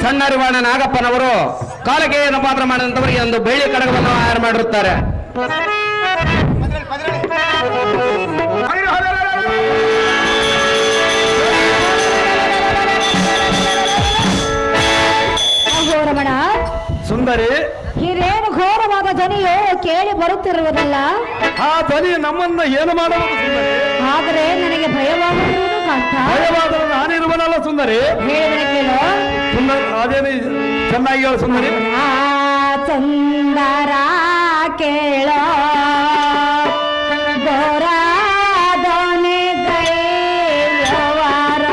ಸಣ್ಣರಿವಾಣ ನಾಗಪ್ಪನವರು ಕಾಲಕೇಯನ್ನು ಪಾತ್ರ ಮಾಡಿದಂತವರಿಗೆ ಒಂದು ಬೆಳ್ಳಿ ಕಡಗವನ್ನು ತಯಾರು ಮಾಡಿರುತ್ತಾರೆ. ರಮಣ, ಸುಂದರಿ, ಹಿರೇನು ಘೋರವಾದ ಧ್ವನಿಯು ಕೇಳಿ ಬರುತ್ತಿರುವುದಲ್ಲ. ಆ ಧ್ವನಿ ನಮ್ಮನ್ನ ಏನು ಮಾಡಬಹುದು ಸುಂದರಿ? ಆದರೆ ನನಗೆ ಭಯವಾಗುವುದು ಕಾಂತ. ಭಯವಾದರೂ ನಾನಿರುವನಲ್ಲ ಸುಂದರಿ. ಹೇಳಿದರೆ ಕೇಳು. ಸುಂದರಿ ಅದೇನು ಚೆನ್ನಾಗಿ ಹೇಳು ಸುಂದರಿ. ಆ ಚಂದರ ಕೇಳೋ ಘೋರಾದನೆ ಗೈಯವಾರ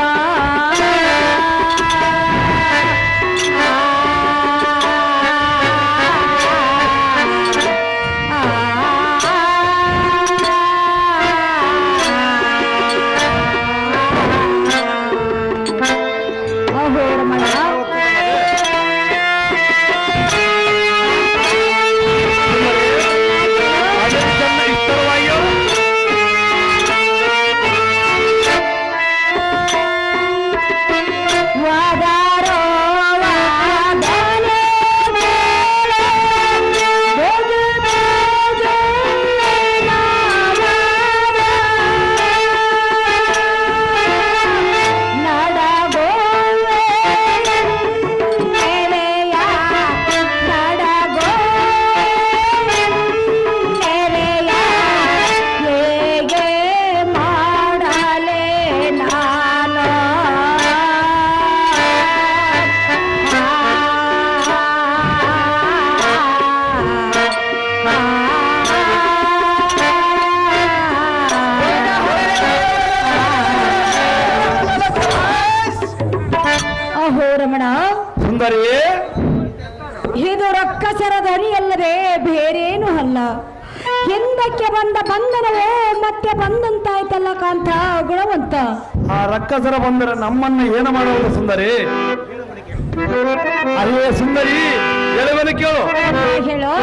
ಸುಂದರಿ, ಇದು ರಕ್ಕಸರ ಧ್ವನಿಯಲ್ಲದೆ ಬೇರೇನು ಅಲ್ಲ. ಹಿಂದಕ್ಕೆ ಬಂದ ಬಂಧನವೇ ಮತ್ತೆ ಬಂದಂತಾಯ್ತಲ್ಲ ಕಾಂತ ಗುಣವಂತ. ಆ ರಕ್ಕಸರ ಬಂದರೆ ನಮ್ಮನ್ನ ಏನು ಮಾಡುವುದು ಸುಂದರಿ? ಅಯ್ಯೇ ಸುಂದರಿ, ಎಳವನು ಕೇಳು. ಹೇಳೋ.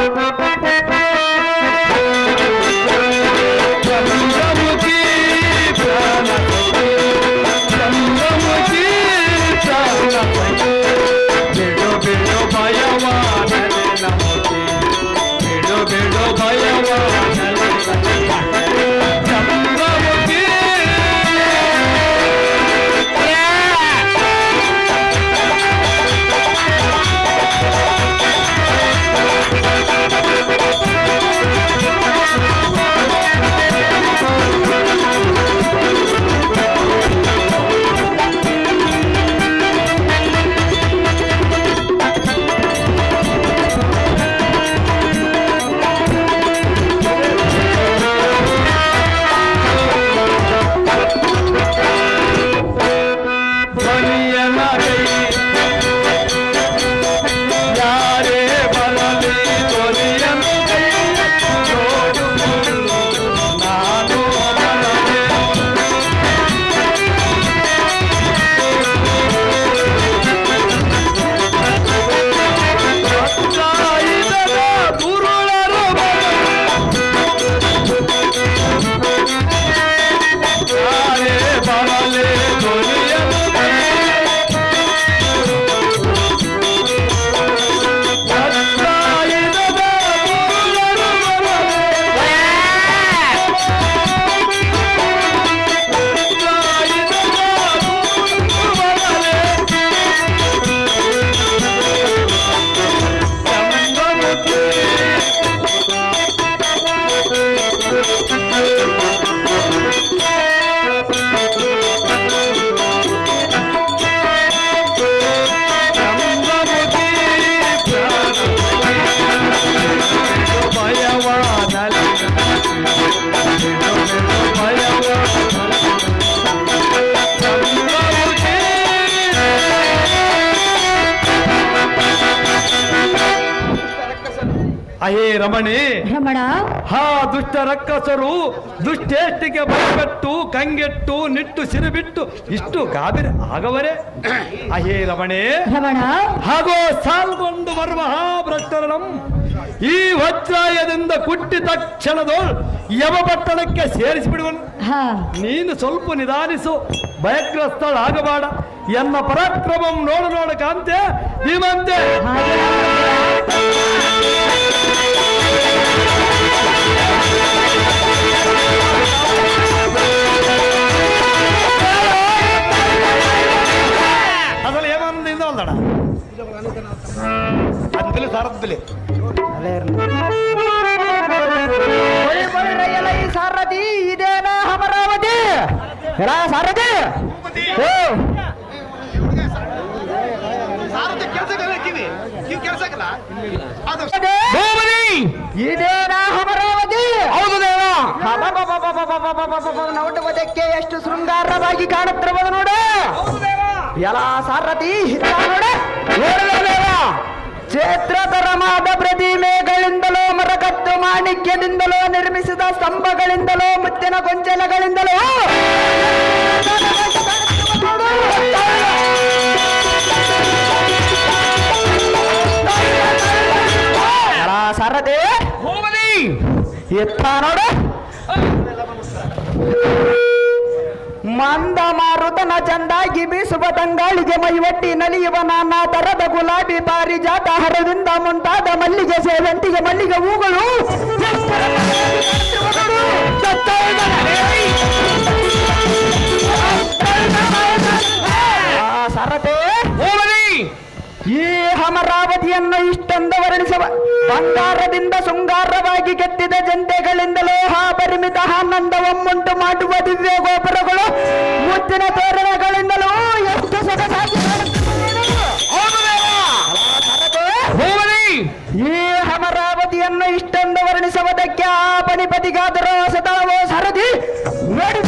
ಅಹೇ ರಮಣಿ, ರಮಣ, ಹಾ ದುಷ್ಟ ರಕ್ಕಸರು ದುಷ್ಟೇಷ್ಟಿಗೆ ಭಯಪಟ್ಟು ಕಂಗೆಟ್ಟು ನಿಟ್ಟು ಸಿರುಬಿಟ್ಟು ಇಷ್ಟು ಗಾಬರಿ ಆಗವರೇ. ಅಹೇ ರಮಣೆ, ರಮಣ, ಹಾಗೂ ಸಾಲ್ಗೊಂಡು ಬರುವ ಮಹಾಭ್ರಷ್ಟರಂ ಈ ವಜ್ರಾಯದಿಂದ ಕುಟ್ಟಿ ತಕ್ಷಣದೋಳ್ ಯಮಪಟ್ಟಣಕ್ಕೆ ಸೇರಿಸಿಬಿಡುವನು. ಹಾ, ನೀನು ಸ್ವಲ್ಪ ನಿಧಾನಿಸು, ಭಯಗ್ರಸ್ತಳಾಗಬೇಡ. ಎನ್ನ ಪರಾಕ್ರಮಂ ನೋಡು ಕಾಂತೆ ಧೀಮಂತೆ. అసలు ఏమన్నది వాళ్ళడా అందులో సారథులే ಸಾರಥಿ ಇದೇನಾ ಅಮರಾವತಿ? ಸಾರಥಿ ಇದೇನಾ ಅಮರಾವತಿ? ಹೌದು ದೇವ. ನೋಡುವುದಕ್ಕೆ ಎಷ್ಟು ಶೃಂಗಾರವಾಗಿ ಕಾಣುತ್ತಿರುವುದು ನೋಡು. ಎಲ್ಲ ಸಾರಥಿ ನೋಡ ಕ್ಷೇತ್ರತರವಾದ ಪ್ರತಿಮೆಗಳಿಂದಲೋ ಮರಕತ್ತು ಮಾಣಿಕ್ಯದಿಂದಲೋ ನಿರ್ಮಿಸಿದ ಸ್ತಂಭಗಳಿಂದಲೋ ಮುತ್ತಿನ ಗೊಂಚಲಗಳಿಂದಲೋ ಸಾರಥಿ ಎತ್ತ ನೋಡು. ಮಂದ ಮಾರುತನ ಚಂದಾಗಿ ಬೀಸುವ ತಂಗಾಳಿಗೆ ಮೈವಟ್ಟಿ ನಲಿಯುವ ನಾನಾ ತರದ ಗುಲಾಬಿ ಪಾರಿಜಾತ ಹರದಿಂದ ಮುಂತಾದ ಮಲ್ಲಿಗೆ ಸೇವಂತಿಗೆ ಮಲ್ಲಿಗೆ ಹೂಗಳು ಸಾರಥಿ ಈ ಅಮರಾವತಿಯನ್ನು ಇಷ್ಟೊಂದು ವರ್ಣಿಸುವ ಬಂಗಾರದಿಂದ ಶೃಂಗಾರವಾಗಿ ಕೆತ್ತಿದ ಜಂತೆಗಳಿಂದಲೋ ಪರಿಮಿತ ಆನಂದವನ್ನುಂಟು ಮಾಡುವ ದಿವ್ಯ ಗೋಪುರಗಳು ಮುತ್ತಿನ ತೋರಣಗಳಿಂದಲೂ ಎಷ್ಟು ಸೊಗಸಾಗಿ ಈ ಅಮರಾವತಿಯನ್ನು ಇಷ್ಟೊಂದು ವರ್ಣಿಸುವುದಕ್ಕೆ ಆ ಪಣಿಪತಿಗಾದರೂ ಸದವೋ ಸಾರಥಿ ನೋಡಿ.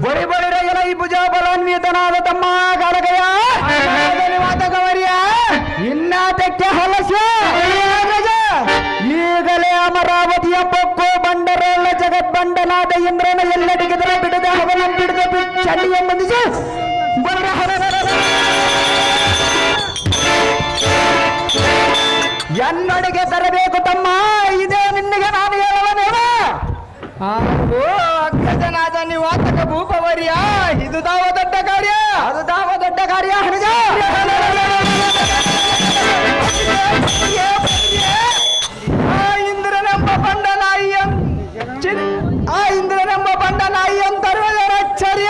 ಬಳಿ ಬಳಿರಗಲ ಈ ಭುಜ ಬಲಾನ್ವಿತನಾದ ತಮ್ಮ ಕಾಲಗಯ ಮಾತಕವರಿಯ ಇನ್ನಾತಕ್ಕೆ ಹಲಸ್ಯ ಈಗಲೇ ಅಮರಾವತಿಯ ಪೊಕ್ಕು ಬಂಡರೋಳ ಜಗದ್ಬಂಡನಾದ ಇಂದ್ರನ ಎಲ್ಲಡಿಗೆ ಬಿಡದ ಹವನ ಬಿಡದ ಚಳಿಯ ಬಂದಿಸು ಎನ್ನೊಳಗೆ ತರಬೇಕು ತಮ್ಮ. ಇದೇ ನಿನ್ನಿಗೆ ನಾನು ಹೇಳುವನೇವ ಅಗ್ಗಜನಾದ ನಿವಾತಕ ಭೂಪವರ್ಯ. ಇದು ತಾವ ದೊಡ್ಡ ಕಾರ್ಯ, ಅದು ತಾವ ದೊಡ್ಡ ಕಾರ್ಯ. ಹಣಜ ಇಂದ್ರನೆಂಬ ಬಂಡ ನಾಯಿ ಆ ಇಂದ್ರನೆಂಬ ಬಂಡ ನಾಯಿ ಅಂತರ್ವಚರ್ಯ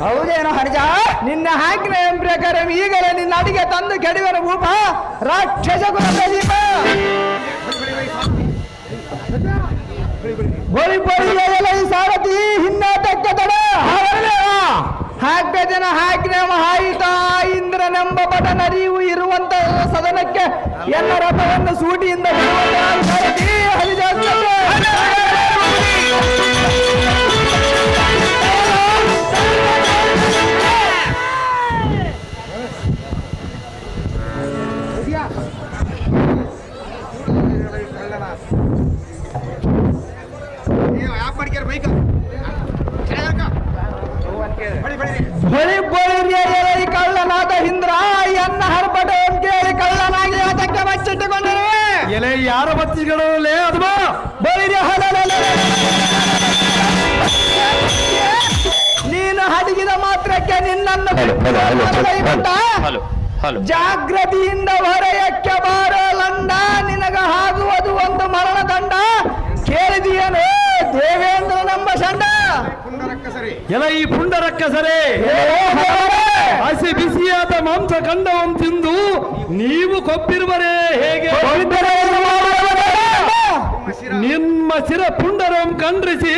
ಹೌದೇನೋ ಹಣಜ? ನಿನ್ನ ಹಾಕಿನ ಪ್ರಕಾರ ಈಗಲೇ ನಿನ್ನ ಅಡಿಗೆ ತಂದು ಕೆಡುವನ ಭೂಪ ರಾಕ್ಷಸ ಕುಲದೀಪ. ಬಳಿ ಬಳಿಯಲ್ಲ ಈ ಸಾರಥಿ ಹಿನ್ನಾಟಕ್ಕೆ ತಡ ಹಾಕ ಜನ ಹಾಕಿನ ಮಹಾಯಿತ ಇಂದ್ರನೆಂಬ ಬಟನರಿವು ಇರುವಂತ ಸದನಕ್ಕೆ ಎಲ್ಲ ರಥವನ್ನು ಸೂಟಿಯಿಂದ ಸಾರಥಿ ಬಳಿ ಬಳಿ ಕಳ್ಳನಾದ ಇಂದ್ರ ಎನ್ನ ಹರ್ಬಟ ಅಂತೇಳಿ ಕಳ್ಳನಾಗಿ ಅದಕ್ಕೆ ಬಚ್ಚಿಟ್ಟುಕೊಂಡಿರುವೆ. ಎಲೆ ಯಾರ ಬಚ್ಚಿಗಳು ಲೇ ಅದು ಬಳಿ ನೀನು ಹಡಗಿದ ಮಾತ್ರಕ್ಕೆ ನಿನ್ನನ್ನು ಜಾಗೃತಿಯಿಂದ ಹೊರೆಯಕ್ಕೆ ಬಾರೋ ಲಂಡ, ನಿನಗ ಆಗುವುದು ಒಂದು ಮರಣದಂಡ. ಕೇಳಿದೆಯೇನು ದೇವೇಂದ್ರನೆಂಬ ಸಂಡ? ಎಲ ಈ ಪುಂಡರಕ್ಕಸರೇ, ಹಸಿ ಬಿಸಿಯಾದ ಮಾಂಸ ಕಂಡವನ್ನು ತಿಂದು ನೀವು ಕೊಪ್ಪಿರುವರೇ ಹೇಗೆ? ನಿಮ್ಮ ಸಿರ ಪುಂಡರಂ ಖಂಡ್ರಿಸಿ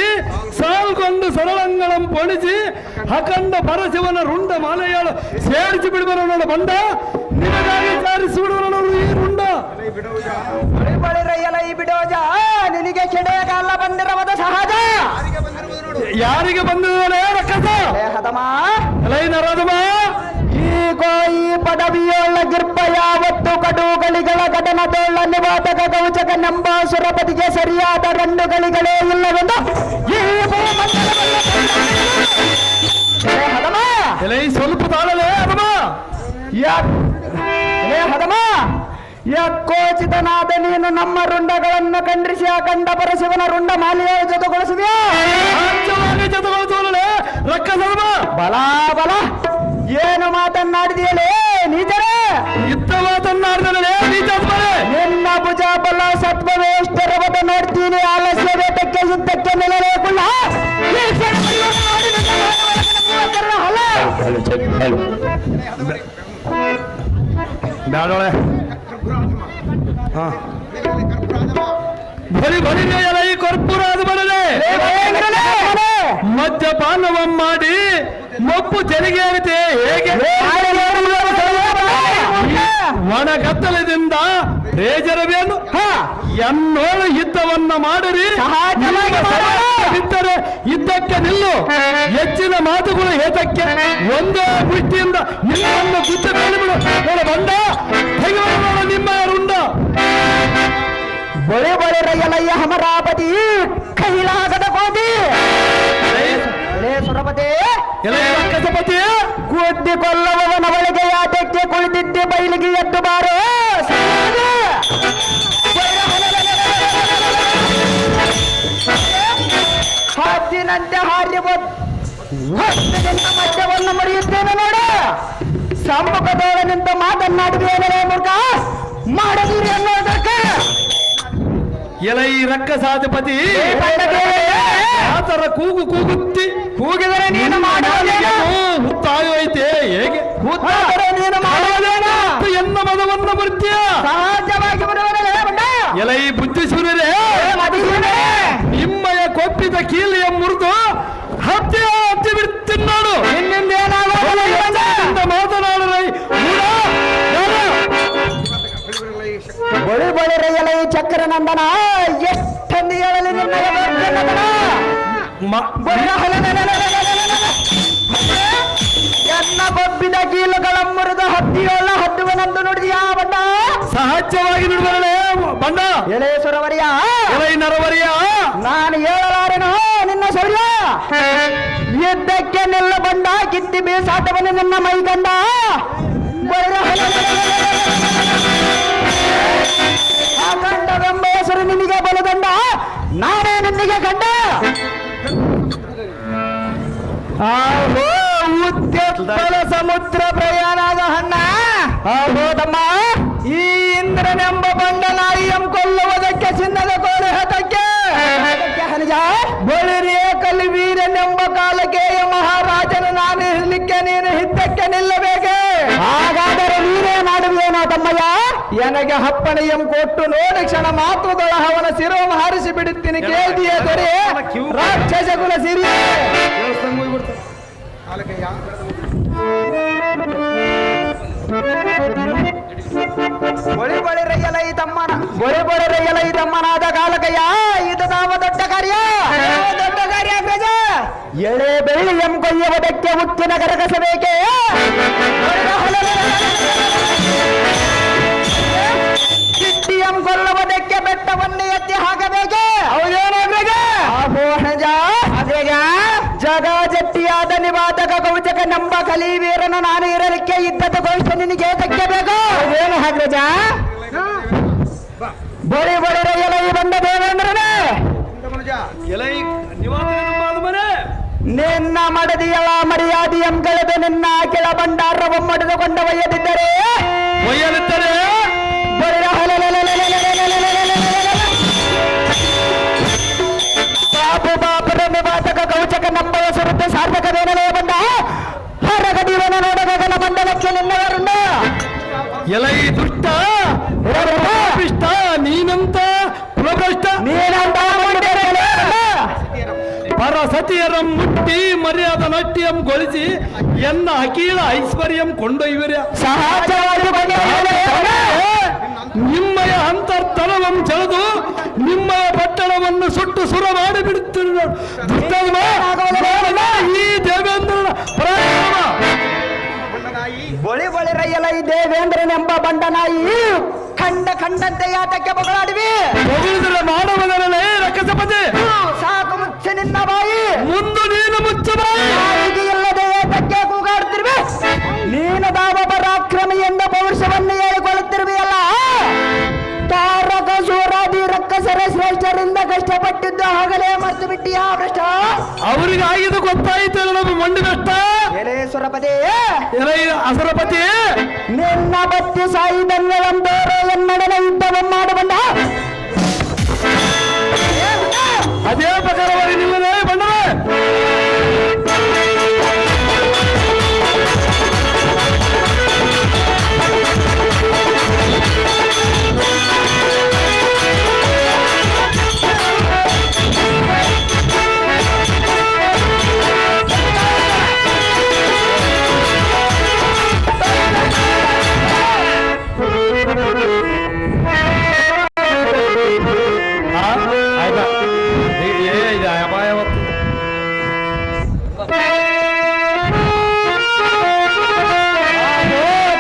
ಸಾಲ್ಗೊಂಡು ಸರಳಂಗಳಂ ಪೊಣಿಸಿ ಅಖಂಡ ಪರಶಿವನ ರುಂಡ ಮಾಲೆಯಾಳು ಸೇರಿಸಿ ಬಿಡುವನು ನೋಡ ಬಂದ, ನಿನಗಾಗಿ ಸಾರಿಸಿ ಬಿಡುವನು ಈ ರುಂಡ. ಬಳಿರಯ್ಯಲ ಈ ಬಿಡೋಜ, ನಿನಗೆ ಕೆಡೆಯಗಾಲ ಬಂದಿರುವುದು ಸಹಜ. ಯಾರಿಗೆ ಬಂದಿರುವೇ ರಕ್ಕಸ? ಹದಮ ನರದಮ, ಈ ಕೋಯಿ ಪದವಿಯೊಳ್ಳ ಗಿರ್ಪ ಯಾವತ್ತು ಕಡುಗಳಿಗಳ ಘಟನದೊಳ್ಳ ನಿವಾದಕ ಗೌಚಕ ನಂಬ ಸುರಪತಿಗೆ ಸರಿಯಾದ ರಂಡು ಗಳಿಗಳೇ ಇಲ್ಲವೆಂದು ಈ ಹದಮ ಎಲೆ ಸ್ವಲ್ಪ ತಾಳಲೇ ಹದಮ ಹದಮ ಯಕ್ಕೋಚಿತನಾದ ನೀನು ನಮ್ಮ ರುಂಡಗಳನ್ನು ಖಂಡಿಸಿ ಆ ಕಂಡ ಪರಶಿವನ ರುಂಡ ಮಾಲಿಯ ಜೊತೆಗೊಳಿಸಿದ್ಯಾ ಜೊತೆಗೊಳಿಸೋಲೇ ರೊಕ್ಕ ಹದಮ ಬಲ ಬಲ ಏನು ಮಾತನ್ನಾಡಿದೆಯಲೇ ನೀಚರೇ ಇತ್ತ ಮಾತನ್ನಾಡಿದಲೇ ನೀಚ ನಿನ್ನ ಭುಜ ಬಲ ಸತ್ವವೇಷ್ಟರವದ ನೋಡ್ತೀನಿ ಆಲಸ್ಯ ವೇಟಕ್ಕೆ ಯುದ್ಧಕ್ಕೆ ನಿಲ್ಲಲೇಕುಳ್ಳ ಬ್ಯಾಡೋಳೆ ಬರಿ ಬರಿನೇ ಎಲ್ಲ ಈ ಕರ್ಪೂರ ಅದು ಬರದೆ ಮದ್ಯಪಾನವ ಮಾಡಿ ಮಬ್ಬು ತೆರಿಗೆಯಾಗುತ್ತೆ ಹೇಗೆ ಒಣಗತ್ತಲದಿಂದ ಬೇಜರವೇನು ಎನ್ನೋಳು ಯುದ್ಧವನ್ನ ಮಾಡಿರಿ ಇದ್ದರೆ ಯುದ್ಧಕ್ಕೆ ನಿಲ್ಲು ಹೆಚ್ಚಿನ ಮಾತುಗಳು ಹೇತಕ್ಕೆ ಒಂದೇ ಮುಷ್ಟಿಯಿಂದ ನಿನ್ನನ್ನು ಗುದ್ದ ಬೇಡಿಬಿಡು ಬಂದ ತೆಗೆದು ನಿಮ್ಮ ರುಂಡ ಬಳೆ ಬಳೆ ರಯ್ಯಲಯ್ಯ ಹಮರಾಪತಿ ಕೈಲಾಗದ ಕೋತಿ ಸುರಪತಿ ಕಸಪತಿ ಗುದ್ದಿ ಕೊಲ್ಲವನ ಒಳಗೆ ಯಾತಕ್ಕೆ ಕುಳಿತಿದ್ದೆ ಬಯಲಿಗೆ ಎದ್ದು ಬಾರೋ ಹದ್ದಿನಂತೆ ಹಾರಿ ಮಧ್ಯವನ್ನು ಮರೆಯುತ್ತೇನೆ ನೋಡ ಸಮ್ಮುಖದೊಳ ನಿಂತ ಮಾತನ್ನಾಡಿದೇನೇ ಮೂರ್ಖ ಮಾಡದಿರಿ ಅನ್ನೋದಕ್ಕೆ ಎಲೈ ರಕ್ಕಸಾಧಿಪತಿ ಆತರ ಕೂಗು ಕೂಗುತ್ತಿ ಕೂಗಿದರೆ ನೀನು ಮಾಡೋದೇನು ಹುತ್ತಾಯೋಯ್ತೆ ಹೇಗೆ ಕೂತಾದರೆ ನೀನು ಮಾಡೋದೇನು ಎನ್ನ ಮದವನ್ನ ಬರ್ತೀಯ ಸಹಜವಾಗಿ ಬರುವರೇ ಎಲೈ ಬುದ್ಧಿ ಸೂರ್ಯರೇ ನಿಮ್ಮಯ ಕೊಪ್ಪಿದ ಕೀಲಿಯ ಮುರಿದು ಹತ್ತಿ ಬಿಡ್ತೀನಿ ನೋಡು ಮಾತನಾಡಲೈ ಬಳಿ ಬಳಿ ರೈಯಲ ಈ ಚಕ್ರ ನಂದನ ಎಷ್ಟೊಂದು ಹೇಳಲಿ ಎನ್ನ ಬಬ್ಬಿದ ಕೀಲುಗಳ ಮುರಿದ ಹತ್ತಿಯೋಳ ಹದ್ದುವನಂದು ನುಡಿದಿಯಾ ಬಣ್ಣ ಸಹಜವಾಗಿ ನುಡಿಬರಲೇ ಬಣ್ಣ ಎಳೆಸುರವರಿಯ ಎಲೈ ನರವರಿಯ ನಾನು ಹೇಳಲಾರೆನೋ ನಿನ್ನ ಸೌರ್ಯ ಯುದ್ಧಕ್ಕೆ ನಿಲ್ಲ ಬಂಡ ಕಿತ್ತಿ ಬೇಸಾಟವನು ನಿನ್ನ ಮೈಗಂಡ ಆ ಕಂಡವೆಂಬ ಹೆಸರು ನಿನಗೆ ಬಲದಂಡ ನಾನೇ ನಿನ್ನಿಗೆ ಕಂಡ ಉದ್ಯೋಗ ಸಮುದ್ರ ಪ್ರಯಾಣದ ಹಣ್ಣ ಹೌದಮ್ಮ ಈ ಇಂದ್ರನೆಂಬ ಬಂಡನಾಯಿಯಂ ಕೊಲ್ಲುವುದಕ್ಕೆ ಚಿನ್ನದ ಕೋಲೆ ಹತಕ್ಕೆ ಹನಿಜ ಬಳಿರಿಯ ಕಲಿವೀರನೆಂಬ ಕಾಲಕೇಯ ಮಹಾರಾಜನು ನಾನು ಇರಲಿಕ್ಕೆ ನೀನು ಹಿದ್ದಕ್ಕೆ ನಿಲ್ಲಬೇಕೆ ಹಾಗಾದರೆ ನೀನೇ ಮಾಡುವೇನೋ ತಮ್ಮಯ್ಯ ನನಗೆ ಹಪ್ಪಣೆಯಂ ಕೊಟ್ಟು ನೋಡಿ ಕ್ಷಣ ಮಾತ್ರದೊಳ ಅವನ ಶಿರವನ್ನು ಹಾರಿಸಿ ಬಿಡುತ್ತೀನಿ ಕೇಳಿದೆಯೇ ದೊರೆ ರಾಕ್ಷಸ ಕುಲ ಸಿರಿ ಬಳಿ ಬಳಿ ರೈಯಲ ಈ ತಮ್ಮನ ಬಳಿ ಬಳಿ ರೈಯಲ ಈ ತಮ್ಮನಾದ ಕಾಲಕಯ್ಯ ಇದು ನಾಮ ದೊಡ್ಡ ಕಾರ್ಯ ದೊಡ್ಡ ಕಾರ್ಯ ಪ್ರಜ ಎಳೆ ಬೆಳ್ಳಿ ಎಂ ಕೊಯ್ಯುವುದಕ್ಕೆ ಉಕ್ಕಿನ ಕರಗಸಬೇಕೆ ಕಿಟ್ಟಿಯಂ ಕೊಲ್ಲುವುದಕ್ಕೆ ಬೆಟ್ಟವನ್ನು ಎತ್ತಿ ಹಾಕಬೇಕೆ ಹೌದೇನೋ ಜಗ ಜಟ್ಟಿಯಾದ ನಿವಾದಕ ಕೌಚಕ ನಂಬ ಕಲಿವೀರನ ನಾನು ಇರಲಿಕ್ಕೆ ಇದ್ದದ ಗೋಷ್ಠ ನಿನಗೆ ತೆಗೆಯಬೇಕು ಏನು ಹಾಗ್ರಜ ಬಳಿ ಬಳಿ ರೈಯಲ ಈ ಬಂದ ದೇವೇಂದ್ರನೇ ನಿನ್ನ ಮಡದಿಯಳ ಮರ್ಯಾದೆಯಂ ಕಳೆದು ನಿನ್ನ ಕೆಳ ಭಂಡಾರವ ಮಡಿದುಕೊಂಡ ಒಯ್ಯದಿದ್ದರೆ ಬಾಪು ಬಾಪರ ನಿವಾಸಕ ಕೌಚಕ ನಂಬವ ಸುರುತ್ತ ಸಾರ್ಥಕವೇನಲೇ ಬಂದ ಹೊರಗಡಿವನ ನೋಡಗನ ಮಂಡಲಕ್ಕೆ ನಿನ್ನವರುಂಡ ಎಲೈ ದುಷ್ಟ ನೀನಂತ ಕುಲಭ್ರಷ್ಟ ನೀನಂತ ಪರಸತಿಯರ ಮುಟ್ಟಿ ಮರ್ಯಾದ ನಟ್ಟಿಯಂ ಗೊಳಿಸಿ ಎನ್ನ ಅಖಿಲ ಐಶ್ವರ್ಯಂ ಕೊಂಡೊಯ್ವರ್ಯ ಸಹಜವಾಗಿ ನಿಮ್ಮಯ ಅಂತರ್ತನವಂ ಚೆಳೆದು ನಿಮ್ಮಯ ಪಟ್ಟಣವನ್ನು ಸುಟ್ಟು ಸುರ ಮಾಡಿ ಬಿಡುತ್ತಿರುವ ಈ ದೇವೇಂದ್ರನ ಪ್ರಾಣ ಬಳಿ ಎಳಿರಯ್ಯಲೈ ದೇವೇಂದ್ರನೆಂಬ ಬಂಡನಾಯಿ ಕಂಡಂತೆ ಯಾತಕ್ಕೆ ಬಗಳಾಡಿವಿ? ಹೊಗಳಿದ್ರೆ ಮಾಡುವುದರಲ್ಲೇ ರಕ್ಕಸಪತಿ. ಸಾಕು ಮುಚ್ಚೆ ನಿನ್ನ ಬಾಯಿ. ಮುಂದೆ ನೀನು ಮುಚ್ಚ ಬಾಯಿ. ಬಾಯಿಗೆ ಇಲ್ಲದೆ ಏತಕ್ಕೆ ಕೂಗಾಡ್ತಿರ್ವಿ? ನೀನು ದಾವ ಪರಾಕ್ರಮಿ ಎಂದ ಪೌರುಷವನ್ನು ಹೇಳಿಕೊಳ್ಳುತ್ತಿರುವೆಯಲ್ಲ. ತಾರಕ ಸೂರಾದಿ ರಕ್ಕಸರ ಶ್ರೇಷ್ಠರಿಂದ ಕಷ್ಟಪಟ್ಟಿದ್ದು ಆಗಲೇ ಮರ್ತು ಬಿಟ್ಟಿಯಾ ಭ್ರಷ್ಟ? ಅವರಿಗೆ ಆಗಿದ್ದು ಗೊತ್ತಾಯಿತು ನಮ್ಮ ಮಂಡಿ ನಷ್ಟ. ಎಲೆ ಸುರಪತಿ, ಎಲೈ ಅಸರಪತಿ, ನಿನ್ನ ಬತ್ತಿ ಸಾಯಿದಂಗಳಂಬೇರೆ ಎನ್ನಡನ ಯುದ್ಧವನ್ನು ಮಾಡಬಂದ. ಅದೇ ಪ್ರಕಾರವಾಗಿ ನಿಲ್ಲದೆ ಬಂಡರೆ.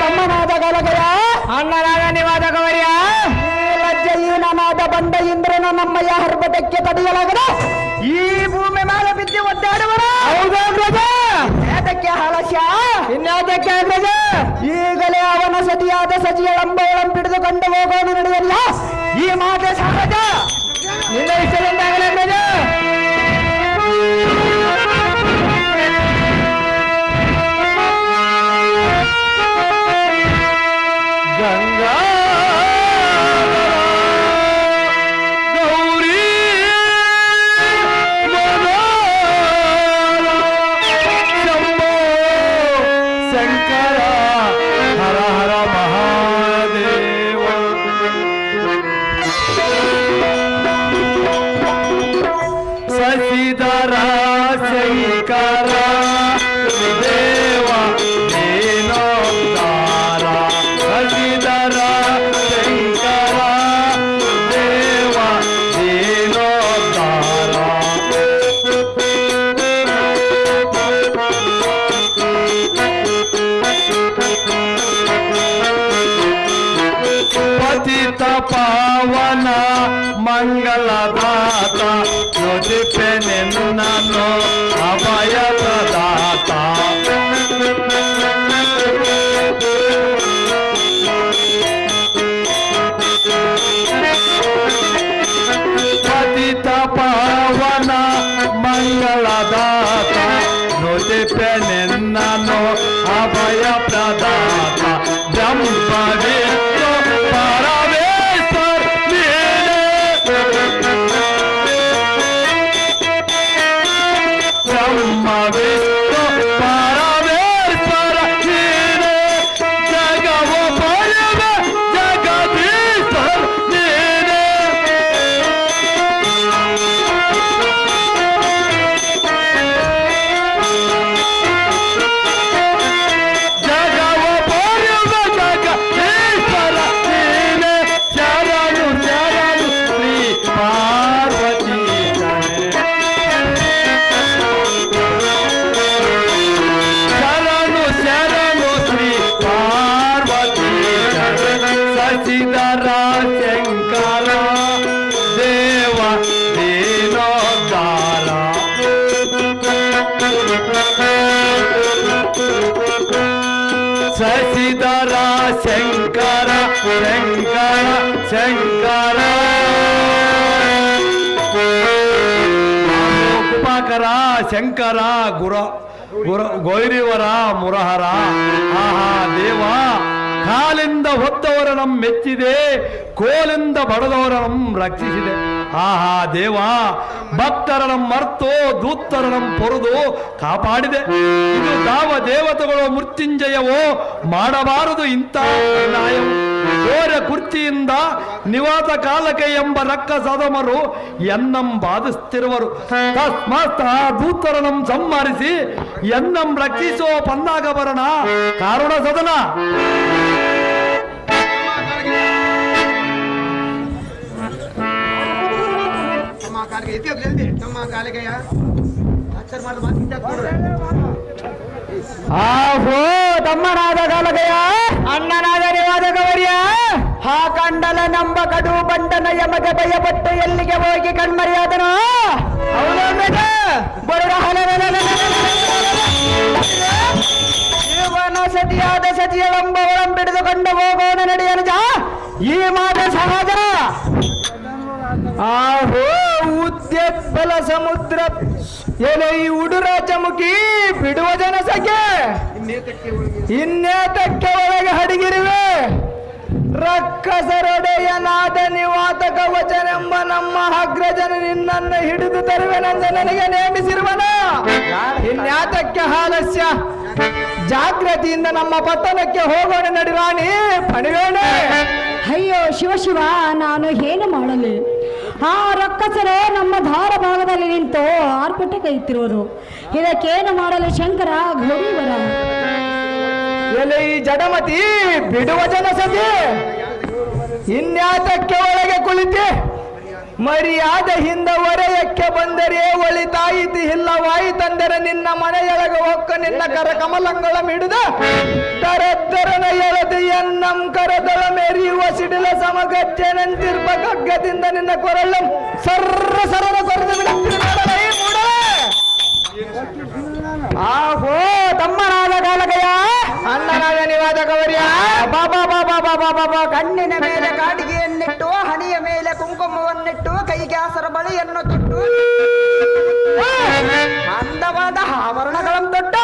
ತಮ್ಮನಾದ ಗಲಗಯ, ಅಣ್ಣನಾದ ನಿವಾದ ಗವರ್ಯ, ಲಜ್ಜೆಯೀನನಾದ ಬಂಡ ಇಂದ್ರನ ನಮ್ಮಯ್ಯ ಹರ್ಬಟಕ್ಕೆ ತಡೆಯಲಾಗದ ಈ ಭೂಮಿ ಮೇಲೆ ಬಿದ್ದು ಒದ್ದಾಡುವರು. ಏತಕ್ಕೆ ಹಾಲಸ್ಯ? ಇನ್ಯಾತಕ್ಕೆ ಅಗ್ರಜ? ಈಗಲೇ ಅವನ ಸತಿಯಾದ ಸಜಿಯಳಂಬಳಂ ಹಿಡಿದುಕೊಂಡು ಹೋಗೋಣ ನಡೆಯಲ್ಲ. ಈ ಮಾತೆ ಸಹಜ. ನಿನ್ನ ಇಷ್ಟದಿಂದಾಗಲೇ ಅಗ್ರಜ. ಗಂಗಾ ಗೌರಿ ಶಂಭೋ ಶಂಕರ ಹರ ಹರ ಮಹಾದೇವ. ಶಶಿಧರ ಶಂಕರ ದೇವ ದೀನೋದ್ಧಾರ. ಶಶಿಧರ ಶಂಕರ ದೇವ ದೀನೋದ್ಧಾರ. ಪತಿತ ಪಾವನ ಮಂಗಲದಾತ ನುಡಿಪೆ ನಿನ್ನನು ಅಭಯದ ದಾತ. ಪತಿತ ಪಾವನ ಮಂಗಳದಾತ ನುಡಿಪೆ ನಿನ್ನನು ಅಭಯ ಪ್ರದಾತ. ಬ್ರಹ್ಮವಿತ್ತು ಪರಮೇಶ್ವರ ನೀನೇ. ಬ್ರಹ್ಮವಿತ್ತು ಪರಮೇಶ್ವರ ನೀನೇ. ಜಗವು ಪರಮ ಜಗದೀಶ್ವರ ನೀನೇ. ಜಗವ ಪರಮ ಜಗದೀಶ್ವರ ನೀನೇ. ಶರಣು ಶರಣು ಶ್ರೀ ಪಾರ್ವತಿ ಶರಣೆ. ಶರಣು ಶರಣು ಶ್ರೀ ಪಾರ್ವತಿ ಶರಣೆ. ಶಶಿಧರ ಶಂಕರ ದೇವ ದೀನೋದ್ಧಾರ. ಶಶಿಧರ ಶಂಕರ ಶಂಕರ ಶಂಕರ. ಕೃಪಾಕರ ಶಂಕರ ಗುರ ಗುರ ಗೌರಿವರ ಮುರಹರ. ಆಹಾ ದೇವ, ಕಾಲಿಂದ ಹೊತ್ತವರ ನಮ್ ಮೆಚ್ಚಿದೆ, ಕೋಲಿಂದ ಬಡದವರ ನಮ್ ರಕ್ಷಿಸಿದೆ. ಆಹಾ ದೇವ, ಭಕ್ತರ ನಮ್ ಮರ್ತು ದೂತರ ನಮ್ ಪೊರೆದು ಕಾಪಾಡಿದೆ. ಇದು ದಾವ ದೇವತೆಗಳು ಮೃತ್ಯುಂಜಯವೋ ಮಾಡಬಾರದು ಇಂಥ ನ್ಯಾಯವು. ಓರ ಕುರ್ಚಿಯಿಂದ ನಿವಾಸ ಕಾಲಕ್ಕೆ ಎಂಬ ರಕ್ಕ ಸದಮರು ಎನ್ನಂ ಬಾಧಿಸ್ತಿರುವರು. ತಸ್ಮಾತ್ ಆ ದೂತರನಂ ಸಂಹರಿಸಿ ಎನ್ನಂ ರಕ್ಷಿಸುವ ಪನ್ನಾಗ ಬರಣ ಕಾರಣ ಸದನ. ಆಹೋ ತಮ್ಮನಾದ ಕಾಲಗಯ ಅಣ್ಣನಾದ ನಿವಾದ ಗೌರಿಯ ಹಾ ಕಂಡಲ ನಂಬ ಕಡು ಬಂಡನ ಯಮಗೆ ಭಯಪಟ್ಟು ಎಲ್ಲಿಗೆ ಹೋಗಿ ಕಣ್ಮರಿಯಾದನು ಇವನ ಸತಿಯಾದ ಸತಿಯಳಂಬವಳಂ ಬಿಡಿದುಕೊಂಡು ಹೋಗೋಣ ನಡೆಯನುಜ ಈ ಮಾತ ಸಹಜ ಆಹೋ ಉದ್ಯತ್ಬಲ ಸಮುದ್ರ ಎಲೆ ಈ ಉಡುರ ಚಮುಕಿ ಬಿಡುವ ಜನಸಂಖ್ಯೆ ಇನ್ನೇತಕ್ಕೆ ಒಳಗೆ ಹಡಗಿರುವೆ ರಕ್ಕಸರೊಡೆಯನಾದ ನಿವಾತಕ ವಚನೆಂಬ ನಮ್ಮ ಅಗ್ರಜನ ನಿನ್ನನ್ನು ಹಿಡಿದು ತರುವೆನೆಂದು ನನಗೆ ನೇಮಿಸಿರುವನ ಇನ್ಯಾತಕ್ಕೆ ಹಾಲಸ್ಯ ಜಾಗೃತಿಯಿಂದ ನಮ್ಮ ಪಟ್ಟಣಕ್ಕೆ ಹೋಗೋಣ ನಡಿರಾಣಿ ಪಣಿವೇಣ ಅಯ್ಯೋ ಶಿವ ನಾನು ಏನು ಮಾಡಲಿ ಆ ರಕ್ಕಸರು ನಮ್ಮ ಧಾರ ಭಾಗದಲ್ಲಿ ನಿಂತು ಆರ್ಭಟ ಕೈತಿರುವರು ಇದಕ್ಕೇನು ಮಾಡಲು ಶಂಕರ ಗೌರಿವರ ಎಲೆ ಈ ಜಡಮತಿ ಬಿಡುವ ಜನಸತಿ ಇನ್ಯಾತಕ್ಕೆ ಒಳಗೆ ಕುಳಿತೆ ಮರಿಯಾದ ಹಿಂದ ಹೊರೆಯಕ್ಕೆ ಬಂದರೆ ಒಳಿತಾಯಿತು ಇಲ್ಲವಾಯಿತಂದರೆ ನಿನ್ನ ಮನೆಯೊಳಗೆ ಹೊಕ್ಕ ನಿನ್ನ ಕರ ಕಮಲಂಗಳ ಮಿಡಿದ ತರದ್ದರನ ಎಳೆದು ಎನ್ನಂ ಕರದಳ ಮೆರಿಯುವ ಸಿಡಿಲ ಸಮಗಜ್ಜೆನಂತಿರ್ಪ ಕಗ್ಗದಿಂದ ನಿನ್ನ ಕೊರಳಂ ಸರ್ರ ಸರರ ಕೊರೆದು ಬಿಡುತ್ತಿರುತ್ತಾಳೆ ಆಹೋ ತಮ್ಮನಾದ ಕಾಲಕಯ ಅಣ್ಣನಾದ ನಿವಾದ ಗೌರಿಯ ಬಾಬಾ ಬಾಬಾ ಬಾಬಾ ಬಾಬಾ ಕಣ್ಣಿನ ಮೇಲೆ ಕಾಡಿಗೆಯನ್ನಿಟ್ಟು ಹಣಿಯ ಮೇಲೆ ಕುಂಕುಮವನ್ನಿಟ್ಟು ಕೈಗೆ ಆಸರ ಬಳಿಯನ್ನು ತೊಟ್ಟು ಅಂದವಾದ ಆಭರಣಗಳನ್ನು ತೊಟ್ಟು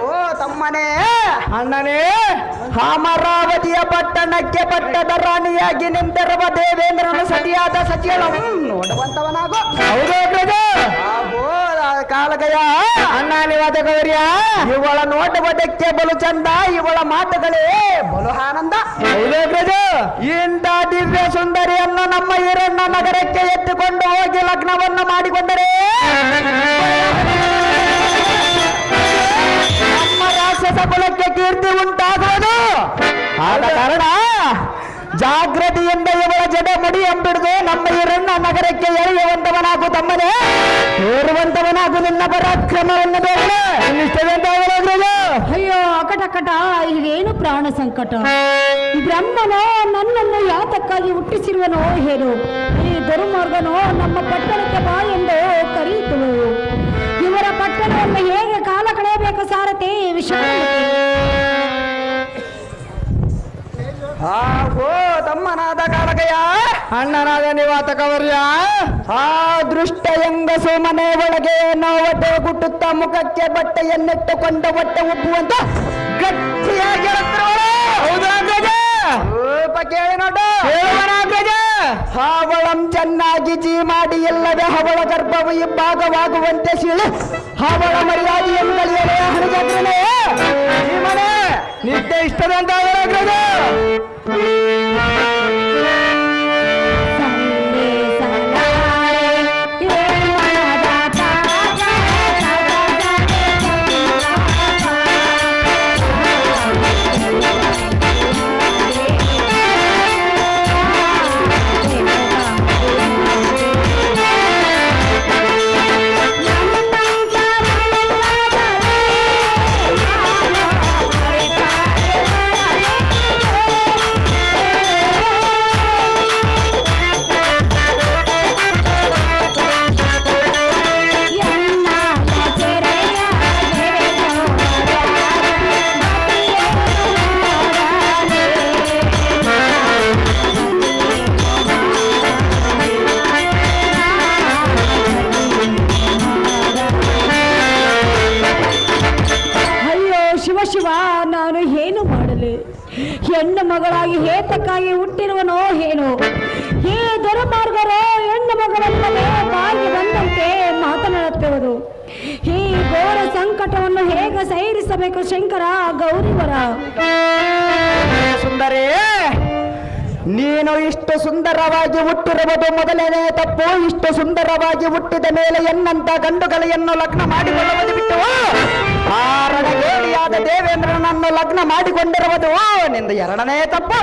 ಓ ತಮ್ಮನೇ ಅಣ್ಣನೇ ಅಮರಾವತಿಯ ಪಟ್ಟಣಕ್ಕೆ ಪಟ್ಟದ ರಾಣಿಯಾಗಿ ನಿಂತಿರುವ ದೇವೇಂದ್ರನ ಸತಿಯಾದ ಸಚಿವಳು ನೋಡುವಂತವನಾಗೋ ಹೌದು ಕಾಲಗಯ ಅಣ್ಣ ನಿವಾದ ಗೌರಿಯ ಇವಳ ನೋಟವದಕ್ಕೆ ಬಲು ಚಂದ ಇವಳ ಮಾತುಗಳೇ ಬಲು ಆನಂದ ಇಂಥ ದಿವ್ಯ ಸುಂದರಿಯನ್ನು ನಮ್ಮ ಹಿರಣ್ಣ ನಗರಕ್ಕೆ ಎತ್ತಿಕೊಂಡು ಹೋಗಿ ಲಗ್ನವನ್ನು ಮಾಡಿಕೊಂಡರೆ ನಮ್ಮ ರಾಕ್ಷಸ ಕುಲಕ್ಕೆ ಕೀರ್ತಿ ಉಂಟಾಗುವುದು ಆದ ಕಾರಣ ಜಾಗೃತಿಯಿಂದ ಇವಳ ಜಡೆ ಮುಡಿ ಎಂಬಿಡಿದು ನಮ್ಮ ಹಿರಣ್ಣ ನಗರಕ್ಕೆ ಎಳೆಯುವಂತವನಾಗು ತಮ್ಮನೇ ಹೇರುವಂತವನಾಗು ನಿನ್ನ ಪರಾಕ್ರಮವನ್ನು ಬೇರೆ ಅಯ್ಯೋ ಅಕಟಕಟ ಇದೇನು ಪ್ರಾಣ ಸಂಕಟ ಬ್ರಹ್ಮನೋ ನನ್ನನ್ನು ಯಾತಕ್ಕಾಗಿ ಹುಟ್ಟಿಸಿರುವನೋ ಹೇಳು ಈ ದುರ್ಮಾರ್ಗನೋ ನಮ್ಮ ಪಟ್ಟಣಕ್ಕೆ ಬಾ ಎಂದು ಕರೆಯುತ್ತಳು ಇವರ ಪಟ್ಟಣವನ್ನು ಹೇಗೆ ಕಾಲ ಕಳೆಯಬೇಕು ಸಾರಥಿ ವಿಷಯ ಆಹೋ ತಮ್ಮನಾದ ಕಾಲಕಯ ಅಣ್ಣನಾದ ನಿವಾತಕವರ್ಯ ಆ ದೃಷ್ಟ ಹೆಂಗಸು ಮನೆ ಒಳಗೆ ನೋವಟ್ಟೆ ಗುಟ್ಟುತ್ತಾ ಮುಖಕ್ಕೆ ಬಟ್ಟೆಯನ್ನಿಟ್ಟುಕೊಂಡ ಹೊಟ್ಟೆ ಉಬ್ಬುವಂತ ಗಟ್ಟಿಯಾಗಿ ಕೇಳಿ ನೋಡು ಅವಳಂ ಚೆನ್ನಾಗಿ ಜೀ ಮಾಡಿ ಇಲ್ಲವೇ ಅವಳ ಗರ್ಭವು ಇಬ್ಬಾಗವಾಗುವಂತೆ ಸೀಳು ಅವಳ ಮರ್ಯಾದೆಯನ್ನು ಕಲಿಯಲೇ ಹಣಜಾತ್ರೆ ಈ ಮನೆ ನಿತ್ಯ ಇಷ್ಟದಂತ ನಾನು ಏನು ಮಾಡಲಿ ಹೆಣ್ಣು ಮಗಳಾಗಿ ಹೇತಕ್ಕಾಗಿ ಹುಟ್ಟಿರುವನೋ ಏನು ಈ ದುರ್ಮಾರ್ಗರೋ ಹೆಣ್ಣು ಮಗಳಲ್ಲವೇ ಬಾಗಿ ಬಂದಂತೆ ಮಾತನಾಡುತ್ತಿರುವುದು ಈ ಘೋರ ಸಂಕಟವನ್ನು ಹೇಗೆ ಸೈರಿಸಬೇಕು ಶಂಕರ ಗೌರಿವರ ಸುಂದರೇ ನೀನು ಇಷ್ಟು ಸುಂದರವಾಗಿ ಹುಟ್ಟಿರುವುದು ಮೊದಲನೇ ತಪ್ಪು ಇಷ್ಟು ಸುಂದರವಾಗಿ ಹುಟ್ಟಿದ ಮೇಲೆ ಎನ್ನಂತ ಗಂಡುಗಳೆಯನ್ನು ಲಗ್ನ ಮಾಡಿಕೊಳ್ಳುವುದು ಬಿಟ್ಟು ಆರಣಗೇಡಿಯಾದ ದೇವೇಂದ್ರನನ್ನು ಲಗ್ನ ಮಾಡಿಕೊಂಡಿರುವುದು ನಿಂದ ಎರಡನೇ ತಪ್ಪು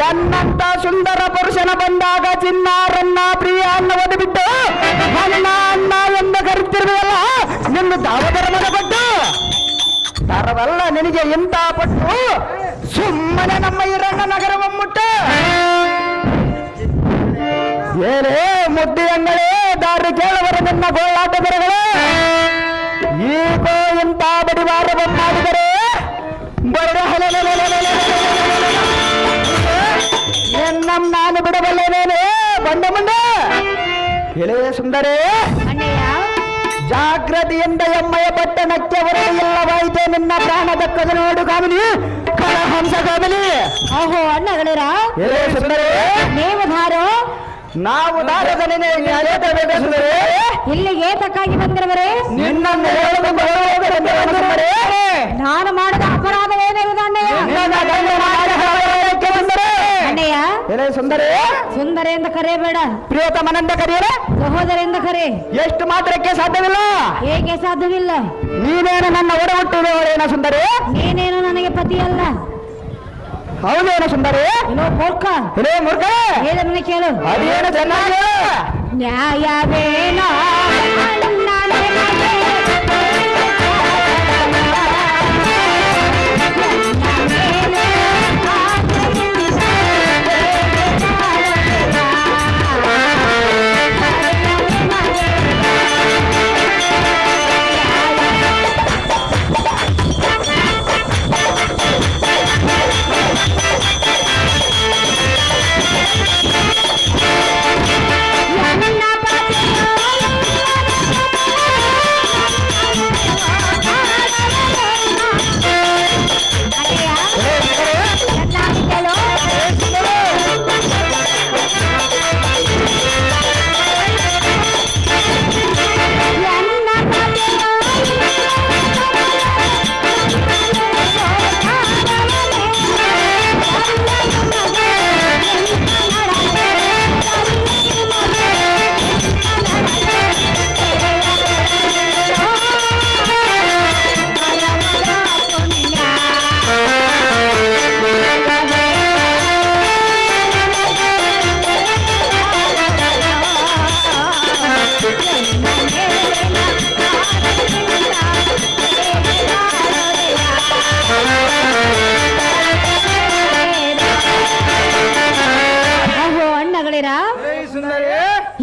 ಎನ್ನಂತ ಸುಂದರ ಪುರುಷನ ಬಂದಾಗ ಚಿನ್ನಾರನ್ನ ಪ್ರಿಯ ಅನ್ನುವುದು ಬಿಟ್ಟು ಅಣ್ಣ ಅಣ್ಣ ಎಂದು ಕರೆತಿರುವಲ್ಲ ನಿಂದು ದಾವಧರ್ಮದ ಬಟ್ಟು ಭಾರವಲ್ಲ ನಿನಗೆ ಇಂಥ ಪಟ್ಟು ಸುಮ್ಮನೆ ನಮ್ಮ ಈರಣ್ಣ ನಗರವ ಮುಟ್ಟ ಏನೇ ಮುದ್ದಿ ಅಂಗಳೇ ದಾರಿ ಕೇಳುವರು ನಿನ್ನ ಗೋಳಾಟ ಬರಗಳೇ ಈಗ ಇಂಥ ಬಡಿವಾರವನ್ನು ಮಾಡಿದರೆ ಎನ್ನಮ್ಮ ನಾನು ಬಿಡಬಲ್ಲೇನೇನೆ ಬಂಡ ಮುಂಡ ಎಳೆ ಸುಂದರೇ ಜಾಗ್ರತೆಯಿಂದ ಎಮ್ಮಯ ಪಟ್ಟಣಕ್ಕೆ ಹೊರಡಿಲ್ಲವಾಯಿತೆ ನಿನ್ನ ಪ್ರಾಣ ದಕ್ಕದ ನೋಡು ಕಾಮಿನಿ ಕಳಹಂಸ ಕಾಮಿನಿ ಓಹೋ ಅಣ್ಣಗಳಿರ ಎಳೆ ಸುಂದರೇ ನೀವು ಧಾರೋ ನಾವು ದಾರದ ಇಲ್ಲಿಗೆ ತಕ್ಕಾಗಿ ಬಂದಿರುವರೆ ನಿನ್ನನ್ನು ಹೇಳಲು ಬರುವುದರೆಂದರೆ ನಾನು ಮಾಡಿದ ಅಪರಾಧವೇನಿರುವುದು ಅಣ್ಣಯ್ಯ ಎಲೆ ಸುಂದರೇ ಸುಂದರ ಎಂದು ಕರೆಯಬೇಡ ಪ್ರಿಯತಮನಂದ ಕರೆಯರೆ ಸಹೋದರ ಎಂದು ಕರೆ ಎಷ್ಟು ಮಾತ್ರಕ್ಕೆ ಸಾಧ್ಯವಿಲ್ಲ ಹೇಗೆ ಸಾಧ್ಯವಿಲ್ಲ ನೀನೇನು ನನ್ನ ಒಡ ಹುಟ್ಟಿದವಳೇನ ಸುಂದರೇ ನೀನೇನು ನನಗೆ ಪತಿಯಲ್ಲ ಹೌದೇನು ಸುಂದರೇ ಏನೋ ಮೂರ್ಖ ಎಲೆ ಮೂರ್ಖ ಹೇಳನ್ನು ಕೇಳು ಅದೇನು ಚೆನ್ನಾಗಿ ನ್ಯಾಯವೇನೋ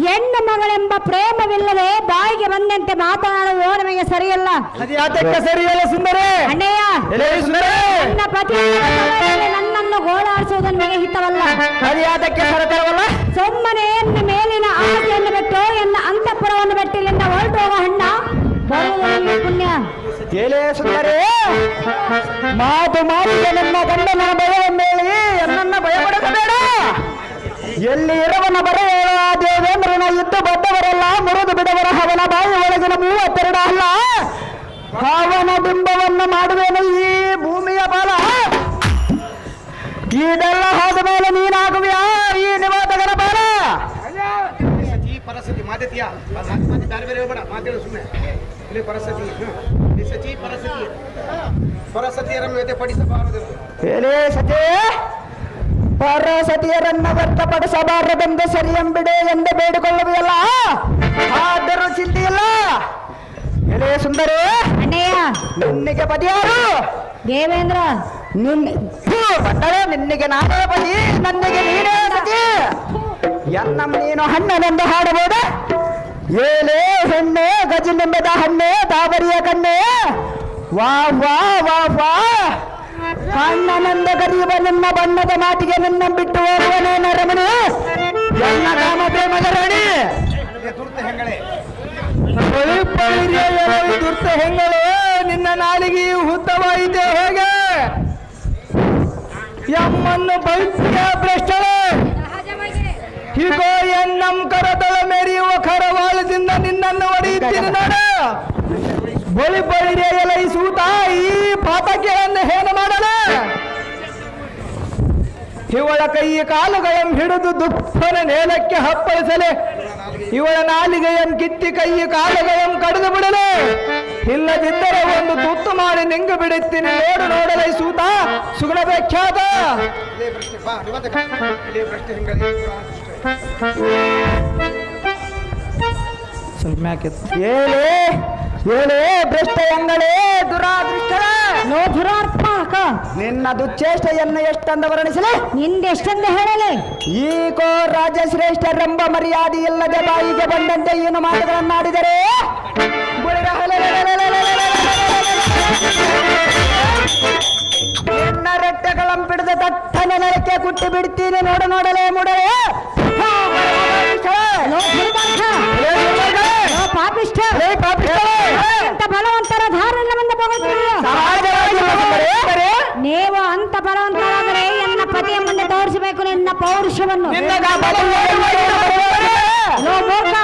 ಹೆಣ್ಣು ಮಗಳೆಂಬ ಪ್ರೇಮವಿಲ್ಲದೆ ಬಾಯಿಗೆ ಬಂದಂತೆ ಮಾತನಾಡುವುದು ನಮಗೆ ಸರಿಯಲ್ಲ ಅದ್ಯಾತಕ್ಕೆ ಸರಿಯಲ್ಲ ಸುಂದರೇ ಅಣ್ಣಯ್ಯ ಎಲೆ ಸುಂದರೇ ನನ್ನ ಪತಿ ನನ್ನನ್ನು ಗೋಳಾಡಿಸುವುದು ನಿಮಗೆ ಹಿತವಲ್ಲ ಅದ್ಯಾತಕ್ಕೆ ಸರಕಾರವಲ್ಲ ಸುಮ್ಮನೆ ಎನ್ನ ಮೇಲಿನ ಆಸೆಯನ್ನು ಬಿಟ್ಟು ಎನ್ನ ಅಂತಃಪುರವನ್ನು ಬಿಟ್ಟಿಲ್ಲಿಂದ ಹೊರಟು ಹೋಗೋ ಹಣ್ಣ ಬರುವುದು ಪುಣ್ಯ ಎಲೆ ಸುಂದರೇ ಮಾತು ಮಾತಿಗೆ ನನ್ನ ಗಂಡನ ಭಯವನ್ನು ಹೇಳಿ ಎನ್ನನ್ನ ಭಯಪಡಿಸಬೇಡ ಎಲ್ಲಿ ಇರವನ ಬರ ಹೇಳ ದೇವೇಂದ್ರನ ಇದ್ದು ಬದ್ದವರಲ್ಲ ಮುರಿದು ಬಿಡವರ ಅವನ ಬಾಯಿ ಒಳಗಿನ 32 ಅಲ್ಲ ಅವನ ಬಿಂಬವನ್ನು ಮಾಡುವೇನು ಈ ಭೂಮಿಯ ಬಾಲ ಇದೆಲ್ಲ ಹೋದ ಮೇಲೆ ನೀನಾಗುವಿಯಾ ಈ ನಿವಾದಕನ ಬಾಲ ಪರಿಸ್ಥಿತಿ ಮಾತೇತಿಯ ಬೇರೆ ಬೇರೆ ಬೇಡ ಮಾತೇಳು ಸುಮ್ಮನೆ ಇಲ್ಲಿ ಪರಿಸ್ಥಿತಿ ಸಚಿ ಪರಿಸ್ಥಿತಿ ಪರಿಸ್ಥಿತಿಯರನ್ನು ವ್ಯತ್ಯಪಡಿಸಬಾರದು ಹೇಳೇ ಸತಿ ಪರಸತಿಯರನ್ನ ವ್ಯಕ್ತಪಡಿಸಬಾರದೆಂದು ಸರಿಯಂಬಿಡೆ ಎಂದು ಬೇಡಿಕೊಳ್ಳುವುದಲ್ಲ ಆದರೂ ಚಿಂತೆಯಿಲ್ಲ ಎಲೆ ಸುಂದರೇ ಅಣ್ಣಯ್ಯ ನಿನ್ನಿಗೆ ಪತಿಯಾರು ದೇವೇಂದ್ರ ನಿನ್ನಿಗೆ ನಾನೇ ಪತಿ ನನ್ನಿಗೆ ನೀನೇ ಸತಿ ಎನ್ನಮ್ಮ ನೀನು ಹಣ್ಣನೆಂದು ಹಾಡಬಹುದ ಏಲೇ ಹೆಣ್ಣೆ ಗಜನೆಂಬದ ಹಣ್ಣೆ ತಾವರಿಯ ಕಣ್ಣೆ ವಾ ವಾ ವಾ ವಾ ಅಣ್ಣನೆಂದ ಕರೆಯುವ ನಿನ್ನ ಬಣ್ಣದ ಮಾತಿಗೆ ನಿನ್ನ ಬಿಟ್ಟು ಹೋಗುವನೇನ ರಮಣಿ ಎಲ್ಲ ಕಾಮ ಪ್ರೇಮದ ರಾಣಿ ದುರ್ತ ಹೆಂಗಳೆ ದುರ್ತ ಹೆಂಗಳೆ ನಿನ್ನ ನಾಲಿಗೆಯು ಹುತ್ತವಾಯಿತೆ ಹೇಗೆ ಎಮ್ಮನ್ನು ಪವಿತ್ರ ಭ್ರಷ್ಟಳೆ ಹೀಗೋ ಎನ್ನಂ ಕರದಳ ಮೆರೆಯುವ ಕರವಾಳದಿಂದ ನಿನ್ನನ್ನು ಒಡೆಯುತ್ತೀನಿ ನೋಡ ಬಳಿ ಬಳಿರೆ ಎಲೈಸೂತ ಈ ಪಾತಕಿಯನ್ನು ಹೇನ ಮಾಡಲು ಇವಳ ಕೈ ಕಾಲುಗಳನ್ನು ಹಿಡಿದು ದುಪ್ಪನ ನೇಲಕ್ಕೆ ಹಪ್ಪಳಿಸಲೆ ಇವಳ ನಾಲಿಗೆಯನ್ನು ಕಿತ್ತಿ ಕೈ ಕಾಲುಗಳನ್ನು ಕಡಿದು ಬಿಡಲು ಇಲ್ಲದಿದ್ದರೆ ಒಂದು ತುತ್ತು ಮಾಡಿ ನಿಂಗು ಬಿಡುತ್ತೀನಿ ನೋಡು ನೋಡಲೈ ಸೂತ ಸುಗುಣ ವ್ಯಾಖ್ಯಾತ ಏಳೇ ಏಳೇ ಭ್ರಷ್ಟ ಎಂಗಳೇ ದುರಾದೃಷ್ಟ ಲೋ ದುರಾತ್ಮಕ, ನಿನ್ನ ದುಶ್ಚೇಷ್ಟೆಯನ್ನು ಎಷ್ಟೆಂದು ವರ್ಣಿಸಲಿ? ನಿಂದೆಷ್ಟೆಂದು ಹೇಳಲಿ? ಈಗೋ ರಾಜಶ್ರೇಷ್ಠರೆಂಬ ಮರ್ಯಾದೆ ಇಲ್ಲದೆ ಬಾಯಿಗೆ ಬಂದಂತೆ ಏನು ಮಾತುಗಳನ್ನಾಡಿದರೆ ನಿನ್ನ ರೆಟ್ಟೆಗಳಂಪಿಡಿದ ದಟ್ಟನೆ ನೆಲಕ್ಕೆ ಕುಟ್ಟಿ ಬಿಡ್ತೀನಿ, ನೋಡಲೇ ಮೂಡಲೇ. ಲೋ ದುರ್ಮಾರ್ಗ, ಲೋ ಪಾಪಿಷ್ಠ, ಅಂತ ಬಲವಂತರ ಧಾರಣ ನೀವು ಅಂತ ಬಲವಂತರಾದರೆ ಎನ್ನ ಪತಿಯ ಮುಂದೆ ತೋರಿಸಬೇಕು ನಿನ್ನ ಪೌರುಷವನ್ನು. ಲೋ ಮೂರ್ಖ,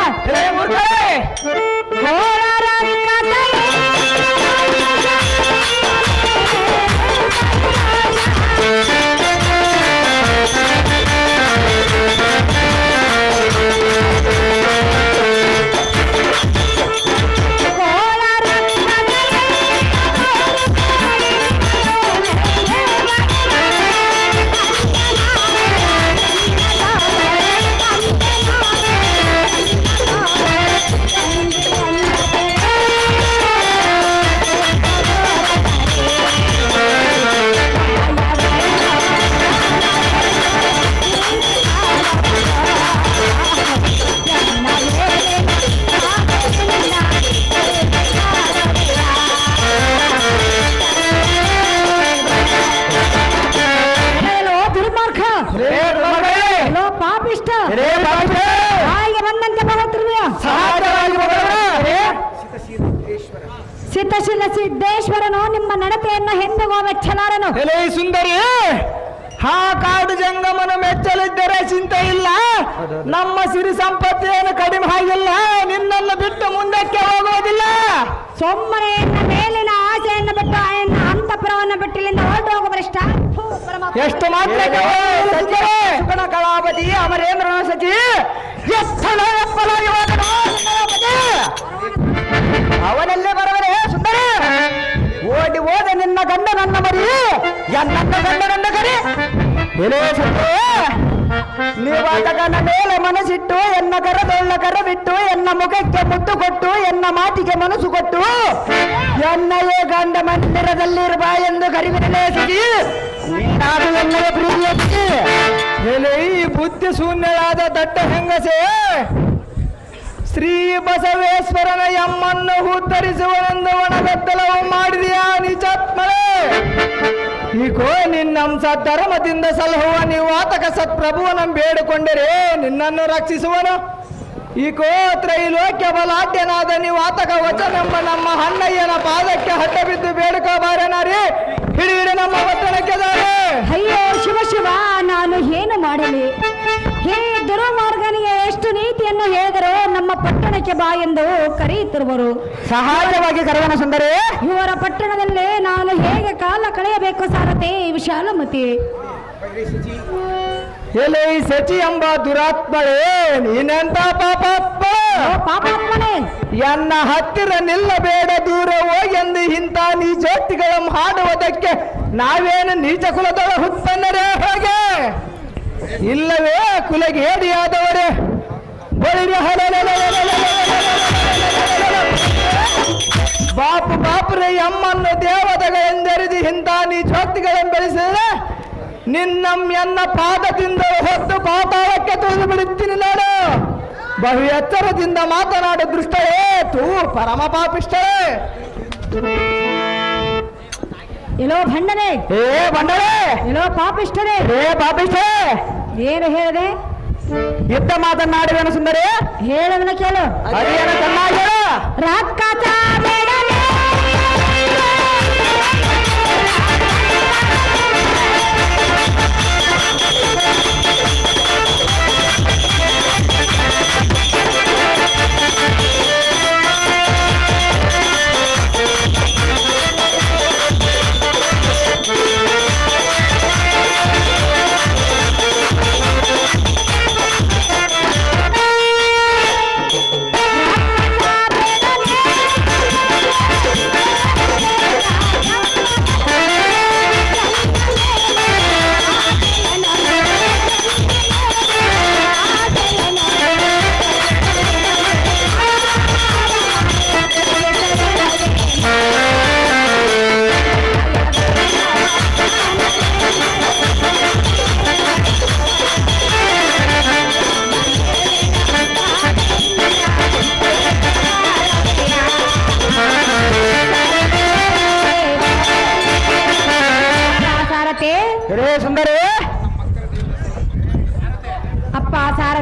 ಸಿದ್ಧಶೀಲ ಸಿದ್ದೇಶ್ವರನು ನಿಮ್ಮ ನಡತೆಯನ್ನು ಹೆಂದಿಗೋ ಮೆಚ್ಚಲಾರನು. ಸುಂದರಿ, ಹಾ ಕಾಡು ಜಂಗಮನ ಮೆಚ್ಚಲಿದ್ದರೆ ಚಿಂತೆ ಇಲ್ಲ, ನಮ್ಮ ಸಿರಿ ಸಂಪತ್ತೇನು ಕಡಿಮೆ ಆಗಿಲ್ಲ, ನಿನ್ನನ್ನು ಬಿಟ್ಟು ಮುಂದಕ್ಕೆ ಹೋಗುವುದಿಲ್ಲ. ಸೊಮ್ಮನೆ ಮೇಲಿನ ಆಸೆಯನ್ನು ಬಿಟ್ಟು ಆಯನ್ನ ಅಂತಃಪುರವನ್ನು ಬಿಟ್ಟಿಲ್ಲಿಂದ ಹೊರಟು ಹೋಗಬರಿಷ್ಠ. ಎಷ್ಟು ಮಾತ್ರ ಸುಗಣ ಕಲಾಪತಿ ಅಮರೇಂದ್ರನ ಸಚಿ ಅವನಲ್ಲೇ ಬರವರೇ ಸುಂದರಿ. ಓಡಿ ಹೋದ ನಿನ್ನ ಗಂಡ ನನ್ನ ಮರಿ, ನನ್ನ ಗಂಡ ನನ್ನ ಕರಿ. ನೀವಾತಕನ ಮೇಲೆ ಮನಸ್ಸಿಟ್ಟು ಎನ್ನ ಕರದೊಳ್ಳ ಕರ ಬಿಟ್ಟು ಎನ್ನ ಮುಖಕ್ಕೆ ಮುತ್ತು ಕೊಟ್ಟು ಎನ್ನ ಮಾತಿಗೆ ಮನಸ್ಸು ಕೊಟ್ಟು ಎನ್ನಯೇ ಗಂಡ ಮಂದಿರದಲ್ಲಿರುವ ಎಂದು ಕರಿವಿರಲೇ ಸಿಗಿ ನೀನಾದು ಎನ್ನಯ ಪ್ರೀತಿಯ ಈ ಬುದ್ಧಿ ಶೂನ್ಯರಾದ ದಟ್ಟ ಹೆಂಗಸೆ, ಶ್ರೀ ಬಸವೇಶ್ವರನ ಎಮ್ಮನ್ನು ಉತ್ತರಿಸುವನೆಂದು ಒಣಗದ್ದಲವು ಮಾಡಿದೆಯಾ ನಿಜಾತ್ಮಳೆ? ಈಗೋ ನಿನ್ನಂಶ ಧರ್ಮದಿಂದ ಸಲಹುವ ನೀವಾತಕ ಸತ್ಪ್ರಭುವನ ಬೇಡಿಕೊಂಡರೆ ನಿನ್ನನ್ನು ರಕ್ಷಿಸುವನು. ಈಗೋ ತ್ರೈಲೋಕ್ಯ ಬಲಾಢ್ಯನಾದ ನೀವಾತಕ ವಚನೆಂಬ ನಮ್ಮ ಅಣ್ಣಯ್ಯನ ಪಾದಕ್ಕೆ ಹಟ್ಟ ಬಿದ್ದು ಬೇಡಿಕೋಬಾರನಾರಿ, ಹಿಡಿ ನಮ್ಮ ವಚನಕ್ಕೆ ದಾರೆ. ಅಯ್ಯೋ ಶಿವ ಶಿವ, ನಾನು ಏನು ಮಾಡಲಿ? ಹೇ ದುರ್ಮಾರ್ಗನಿಗೆ ಎಷ್ಟು ನೀತಿಯನ್ನು ಹೇಳಿದರೂ ನಮ್ಮ ಪಟ್ಟಣಕ್ಕೆ ಬಾ ಎಂದು ಕರೆಯುತ್ತಿರುವರು. ಸಹಜವಾಗಿ ಕರೆವನ ಸುಂದರಿ. ಇವರ ಪಟ್ಟಣದಲ್ಲೇ ನಾನು ಹೇಗೆ ಕಾಲ ಕಳೆಯಬೇಕು ಸಾರಥಿ ವಿಶಾಲಮತಿ? ಎಲೆ ಸಚಿ ಎಂಬ ದುರಾತ್ಮಳೇ, ನೀನೆಂತ ಪಾಪಾತ್ಮ? ಪಾಪಾತ್ಮನೇ, ಎನ್ನ ಹತ್ತಿರ ನಿಲ್ಲಬೇಡ, ದೂರ ಹೋಗೆಂದು ಇಂಥ ನೀಚೋಕ್ತಿಗಳ ಮಾಡುವುದಕ್ಕೆ ನಾವೇನು ನೀಚ ಕುಲದೊಳ ಹುತ್ತನ್ನರೇ ಹಾಗೆ? ಇಲ್ಲವೇ ಕುಲಗೇಡಿಯಾದವರೇ? ಬಾಪುರೇ ಅಮ್ಮನ್ನು ದೇವತೆಗಳೆಂದೆರಿದು ಇಂಥ ನೀಚೋಕ್ತಿಗಳನ್ನು ಬೆಳೆಸಿದರೆ ನಿನ್ನ ಪಾದದಿಂದ ಹೊತ್ತು ಪಾತಾಳಕ್ಕೆ ತುಳಿದು ಬಿಡುತ್ತೀನಿ ನಾನು. ಬಹು ಎಚ್ಚರದಿಂದ ಮಾತನಾಡು ದೃಷ್ಟವೇ, ತೂ ಪರಮ ಪಾಪಿಷ್ಟವೇ. ಎಲ್ಲೋ ಭಂಡನೆ, ಏ ಬಂಡರೆ, ಎಲ್ಲೋ ಪಾಪಿಷ್ಟನೇ, ಏ ಪಾಪಿಷ್ಟೇ, ಏನು ಹೇಳಿದೆ? ಯುದ್ಧ ಮಾತನಾಡುವೇನು ಸುಂದರಿ? ಹೇಳವನ ಕೇಳು. ಅದೇನು ಚೆನ್ನಾಗಿ ರಾಕ್ಷಸ ಬೇಡನೆ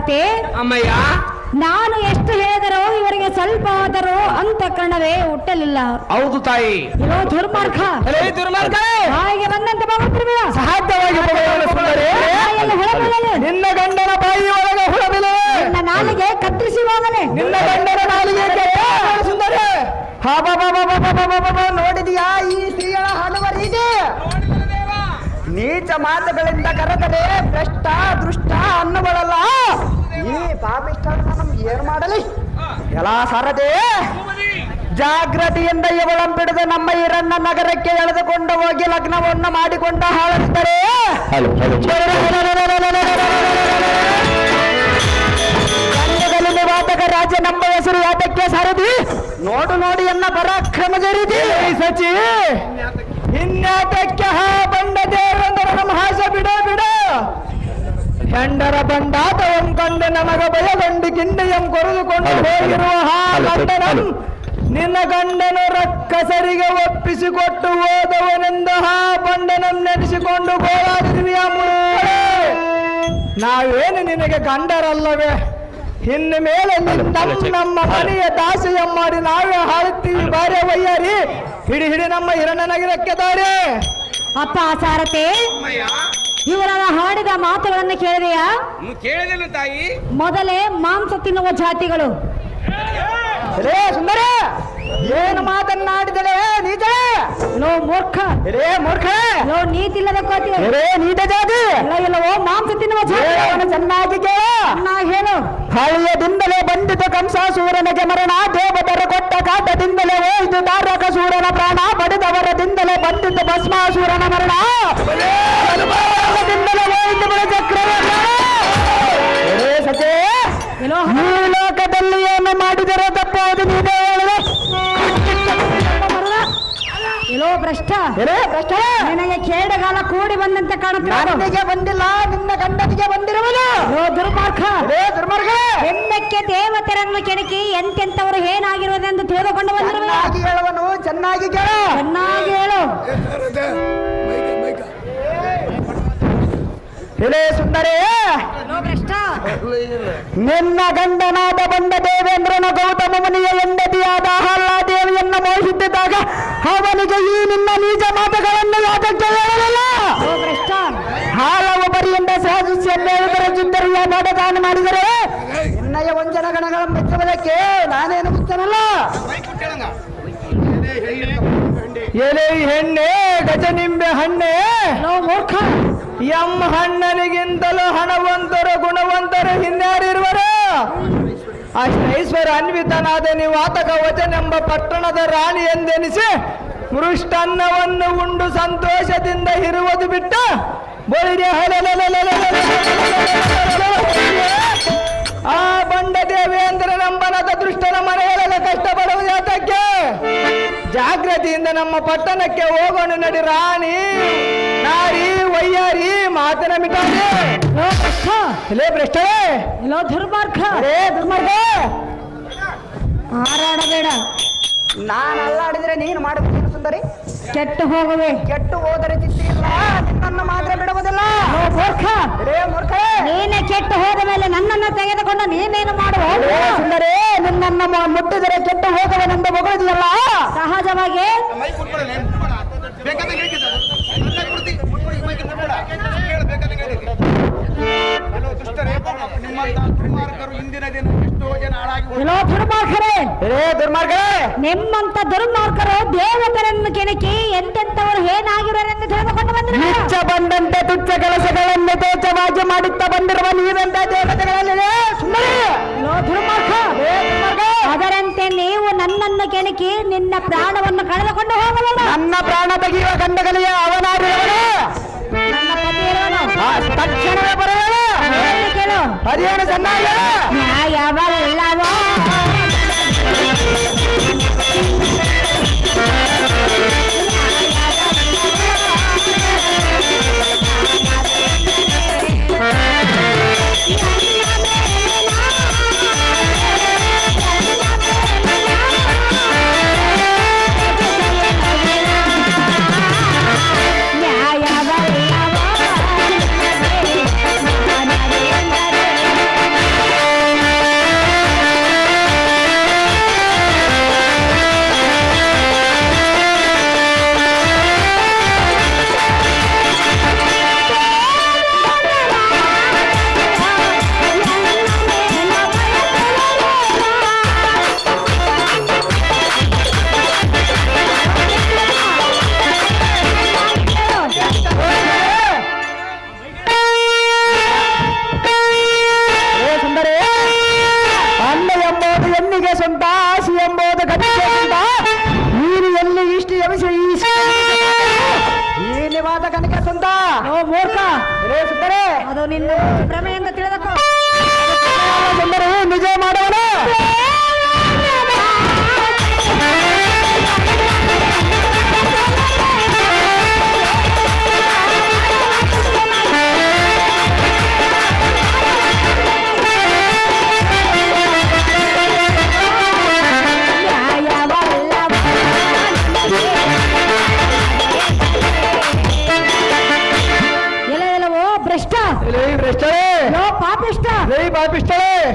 ಸಾರಥಿ, ಅಮ್ಮಯ್ಯ, ನಾನು ಎಷ್ಟು ಹೇಳಿದರೂ ಇವರಿಗೆ ಸ್ವಲ್ಪ ಆದರೂ ಅಂತಃಕರಣವೇ ಹುಟ್ಟಲಿಲ್ಲ. ಹೌದು ತಾಯಿ. ಇರೋ ದುರ್ಮಾರ್ಗ, ಹಾಗೆ ಬಂದಂತೆ ಬಾಗುತ್ತಿರುವೆಯಾ? ಸಾಧ್ಯವಾಗಿ ಬಾಯಲ್ಲಿ ಹುಳಬೀಳಲಿ. ನಿನ್ನ ಗಂಡನ ಬಾಯಿ ಒಳಗೆ ಹುಳಬಿಲೆ. ನಿನ್ನ ನಾಲಿಗೆ ಕತ್ತರಿಸಿ ಹೋಗಲಿ. ನಿನ್ನ ಗಂಡನ ನಾಲಿಗೆ ಸುಂದರ. ನೋಡಿದೀಯಾ ಈ ಸ್ತ್ರೀಗಳ ಹಾಡುವ ರೀತಿ? ನೀಚ ಮಾತುಗಳಿಂದ ಕರೆದರೆ ಭ್ರಷ್ಟ ದೃಷ್ಟ ಅನ್ನುಗಳಲ್ಲ. ಈ ಪಾಪಿಷ್ಟ ನಮ್ಗೆ ಏನ್ ಮಾಡಲಿ? ಎಲ್ಲ ಸಾರದೆ ಜಾಗೃತಿಯಿಂದ ಇವಳಂಬಿಡಿದು ನಮ್ಮ ಈರಣ್ಣ ನಗರಕ್ಕೆ ಎಳೆದುಕೊಂಡು ಹೋಗಿ ಲಗ್ನವನ್ನು ಮಾಡಿಕೊಂಡು ಹಾಳಾಗುತ್ತಾರೆ. ವಾತಕ ರಾಜ ನಮ್ಮ ಹೆಸರು ಯಾತಕ್ಕೆ ಸಾರದಿ? ನೋಡು ನೋಡಿ ಎನ್ನ ಪರಾಕ್ರಮ ಜರಿದಿ ಸಚಿ ಇನ್ಯಾತಕ್ಕೆ ಹಾ ಬಂಡ ದೇವರಂದರ ನಮ್ಮ ಹಾಸ ಬಿಡ ಬಿಡ. ಹೆಂಡರ ಬಂಡಾಟವಂ ಕಂಡು ನಮಗ ಭಯಗೊಂಡು ಕಿಂಡಿಯಂ ಕೊರೆದುಕೊಂಡು ಹೋಗಿರುವ ಹಾ ಗಂಡನಂ ನಿನ್ನ ಗಂಡನು ರಕ್ಕಸರಿಗೆ ಒಪ್ಪಿಸಿಕೊಟ್ಟು ಹೋದವನೆಂದು ಹಾ ಬಂಡನಂ ನೆನೆಸಿಕೊಂಡು ಗೋಳಾಡಿರುವಿಯ ಮುರುಳೆ. ನಾವೇನು ನಿನಗೆ ಗಂಡರಲ್ಲವೇ? ಇನ್ನು ಮೇಲೆ ನಮ್ಮ ಮನೆಯ ದಾಸೆಯ ಮಾಡಿ ನಾವೇ ಹಾಳುತ್ತೀವಿ. ಬಾರೆ ವಯ್ಯಾರಿ ಹಿಡಿ ಹಿಡಿ ನಮ್ಮ ಹಿರಣ್ಣ ನಗರಕ್ಕೆ ದಾರೆ. ಅಪ್ಪ ಸಾರಥಿ, ಇವರ ಹಾಡಿದ ಮಾತುಗಳನ್ನು ಕೇಳಿದೆಯಾ? ಕೇಳಿದೆನು ತಾಯಿ. ಮೊದಲೇ ಮಾಂಸ ತಿನ್ನುವ ಜಾತಿಗಳು. ರೇ ಸುಂದರ, ಏನು ಮಾತನ್ನಾಡಿದಳೆ ನೀತಳೆ? ಲೋ ಮೂರ್ಖ, ರೇ ಮೂರ್ಖ, ಲೋ ನೀತಿಲ್ಲದ ಕೋತಿ, ರೇ ನೀತ ಜಾತಿ ಇಲ್ಲವೋ ಮಾಂಸ ತಿನ್ನುವ ಜಾತಿ. ಚೆನ್ನಾಗಿ ಕೇಳ. ಹೇಳು. ಹಳೆಯದಿಂದಲೇ ಬಂದಿತು ಕಂಸಾಸೂರನಿಗೆ ಮರಣ, ದೇವತರ ಕೊಟ್ಟ ಕಾಟದಿಂದಲೇ ಹೋಯಿತು ತಾರಕಾಸೂರನ ಪ್ರಾಣ, ಬಡಿದವರದಿಂದಲೇ ಬಂದಿತು ಭಸ್ಮಾಸೂರನ ಮರಣ, ದಿಂದಲೇ ಹೋಯಿತು ಬಲಚಕ್ರವರ್ಣ. ಸಚೇ, ಈ ಲೋಕದಲ್ಲಿ ಏನು ಮಾಡಿದರೆ ತಪ್ಪೋದು ನೀನೇ ಹೇಳಿದೆ. ಎಲ್ಲೋ ಭ್ರಷ್ಟ, ಭ್ರಷ್ಟ, ನಿನಗೆ ಕೇಡಗಾಲ ಕೂಡಿ ಬಂದಂತೆ ಕಾಣುತ್ತೆ. ನನಗೆ ಬಂದಿಲ್ಲ, ನಿನ್ನ ಗಂಡನಿಗೆ ಬಂದಿರುವುದು. ದುರ್ಮಾರ್ಗ, ದುರ್ಮಾರ್ಗ, ಹೆಣ್ಣಕ್ಕೆ ದೇವತೆರನ್ನು ಕೆಣಕಿ ಎಂತೆಂತವರು ಏನಾಗಿರುವುದೆಂದು ತಿಳಿದುಕೊಂಡು ಬಂದಿರುವೆ. ಚೆನ್ನಾಗಿ ಹೇಳುವನು, ಚೆನ್ನಾಗಿ ಕೇಳ. ಚೆನ್ನಾಗಿ ಹೇಳು. ಹೇಳೇ ಸುಂದರೇ, ಭ್ರಷ್ಟ, ನಿನ್ನ ಗಂಡನಾದ ಬಂಡ ದೇವೇಂದ್ರನ ಗೌತಮ ಮುನಿಯ ಹೆಂಡತಿಯಾದ ದೇವಿಯನ್ನು ಮೋಹಿಸಿದ್ದಾಗ ಅವನಿಗೆ ಈ ನಿನ್ನ ನೀಚ ಮಾತುಗಳನ್ನು ಯಾತಕ್ಕೆ ಹೇಳಲಿಲ್ಲ? ಭ್ರಷ್ಟ, ಹಾಲವು ಬರಿಯಿಂದ ಸಾಧಿಸಿದ್ದರ ಚಿತ್ತರಿಯ ಮಾಡದಾನ ಮಾಡಿದರೆ ನಿನ್ನಯ ವಂಚನ ಗಣಗಳ ಮೆಚ್ಚುವುದಕ್ಕೆ ನಾನೇನು ಮುಚ್ಚನಲ್ಲ. ಎಲೆ ಹೆಣ್ಣೆ ಗಜನಿಂಬೆ ಹಣ್ಣೆ, ಮೂರ್ಖ, ಎಂ ಹಣ್ಣನಿಗಿಂತಲೂ ಹಣವಂತರು ಗುಣವಂತರು ಇನ್ಯಾರಿರುವರು? ಅಷ್ಟೈಶ್ವರ ಅನ್ವಿತನಾದ ನಿವಾತಕ ವಚನೆಂಬ ಪಟ್ಟಣದ ರಾಣಿ ಎಂದೆನಿಸಿ ಮೃಷ್ಟನ್ನವನ್ನು ಉಂಡು ಸಂತೋಷದಿಂದ ಇರುವುದು ಬಿಟ್ಟು ಬಳಿಗೆ ಆ ಬಂಡ ದೇವೇಂದ್ರ ನಂಬನದ ದೃಷ್ಟನ ಮನೆಯಲ್ಲ ಕಷ್ಟಪಡುವುದು ಯಾತಕ್ಕೆ? ಜಾಗೃತಿಯಿಂದ ನಮ್ಮ ಪಟ್ಟಣಕ್ಕೆ ಹೋಗೋಣ ನಡಿ ರಾಣಿ ನಾರಿ ವಯ್ಯಾರಿ ಮಾತನ ಮಿಟಾರಿ. ಇಲ್ಲೇ ಭ್ರಷ್ಟರೇ, ಎಲ್ಲೋ ದುರ್ಮಾರ್ಗ, ದುರ್ಮಾರ್ಗ, ಹಾರಾಡಬೇಡ. ನಾನು ಅಲ್ಲಾಡಿದ್ರೆ ನೀನು ಮಾಡಬೇಕು ಸುಂದರಿ. ಕೆಟ್ಟು ಹೋಗುವೆ. ಕೆಟ್ಟು ಹೋದರೆ ಚಿತ್ತ ಇಲ್ಲ, ನಿನ್ನನ್ನು ಮಾತ್ರ ಬಿಡುವುದಿಲ್ಲ. ಮೂರ್ಖ, ಮೂರ್ಖ, ನೀನೇ ಕೆಟ್ಟು ಹೋದ ಮೇಲೆ ನನ್ನನ್ನು ತೆಗೆದುಕೊಂಡು ನೀನೇನು ಮಾಡುವ? ಸುಂದರೇ, ನಿನ್ನನ್ನು ಮುಟ್ಟಿದರೆ ಕೆಟ್ಟು ಹೋಗುವನೆಂದು ಮಗಳಿದೆಯಲ್ಲ. ಸಹಜವಾಗಿ ಮೈ ಕೊಟ್ಬಿಡಲ್ಲ, ಬೇಕಾದಂಗೆ ಹೇಳ್ತಿದ್ದ ನಿಮ್ಮಂತ ದುರ್ಮಾರ್ಗರು ಇಂದಿನ ದಿನ ಎಷ್ಟೋ ಜನ ಹಾಳಾಗಿ ಎಲ್ಲೋ ದುರ್ಮಾರ್ಗರೇ, ದುರ್ಮಾರ್ಗರೇ, ನಿಮ್ಮಂತ ದುರ್ಮಾರ್ಗರು ದೇವತೆರನ್ನು ಕೆಣಕಿ ಎಂತೆಂತವರು ಏನಾಗಿರೋರೆಂದು ತಿಳಿದುಕೊಂಡು ಬಂದಿರುವ. ನಿಚ್ಚ ಬಂದಂತೆ ತುಚ್ಚ ಕೆಲಸಗಳನ್ನು ತೇಜವಾಗಿ ಮಾಡುತ್ತಾ ಬಂದಿರುವ ನೀವೆಂತ ದೇವತೆಗಳಲ್ಲಿ ಸುಂದರಿ. ಎಲ್ಲೋ ದುರ್ಮಾರ್ಗ, ಅದರಂತೆ ನೀವು ನನ್ನನ್ನು ಕೆಣಕಿ ನಿನ್ನ ಪ್ರಾಣವನ್ನು ಕಳೆದುಕೊಂಡು ಹೋಗಬೇಡ. ನನ್ನ ಪ್ರಾಣ ತೆಗೆಯುವ ಗಂಡಗಳಿಗೆ ಅವನಾಗಿರುವನು, ನನ್ನ ಪತಿಯಿರುವನು. ತಕ್ಷಣವೇ ಬರುವನು. ಕೇಳು, ಅದೇನು ಚೆನ್ನಾಗಿ ನ್ಯಾಯವಲ್ಲವೋ ನ್ಯಾಯವಲ್ಲವೋ ನಿನ್ನ ಭ್ರಮೆಯಿಂದ ತಿಳಿದಕೋ. ನಿಜ ಮಾಡೋಣ.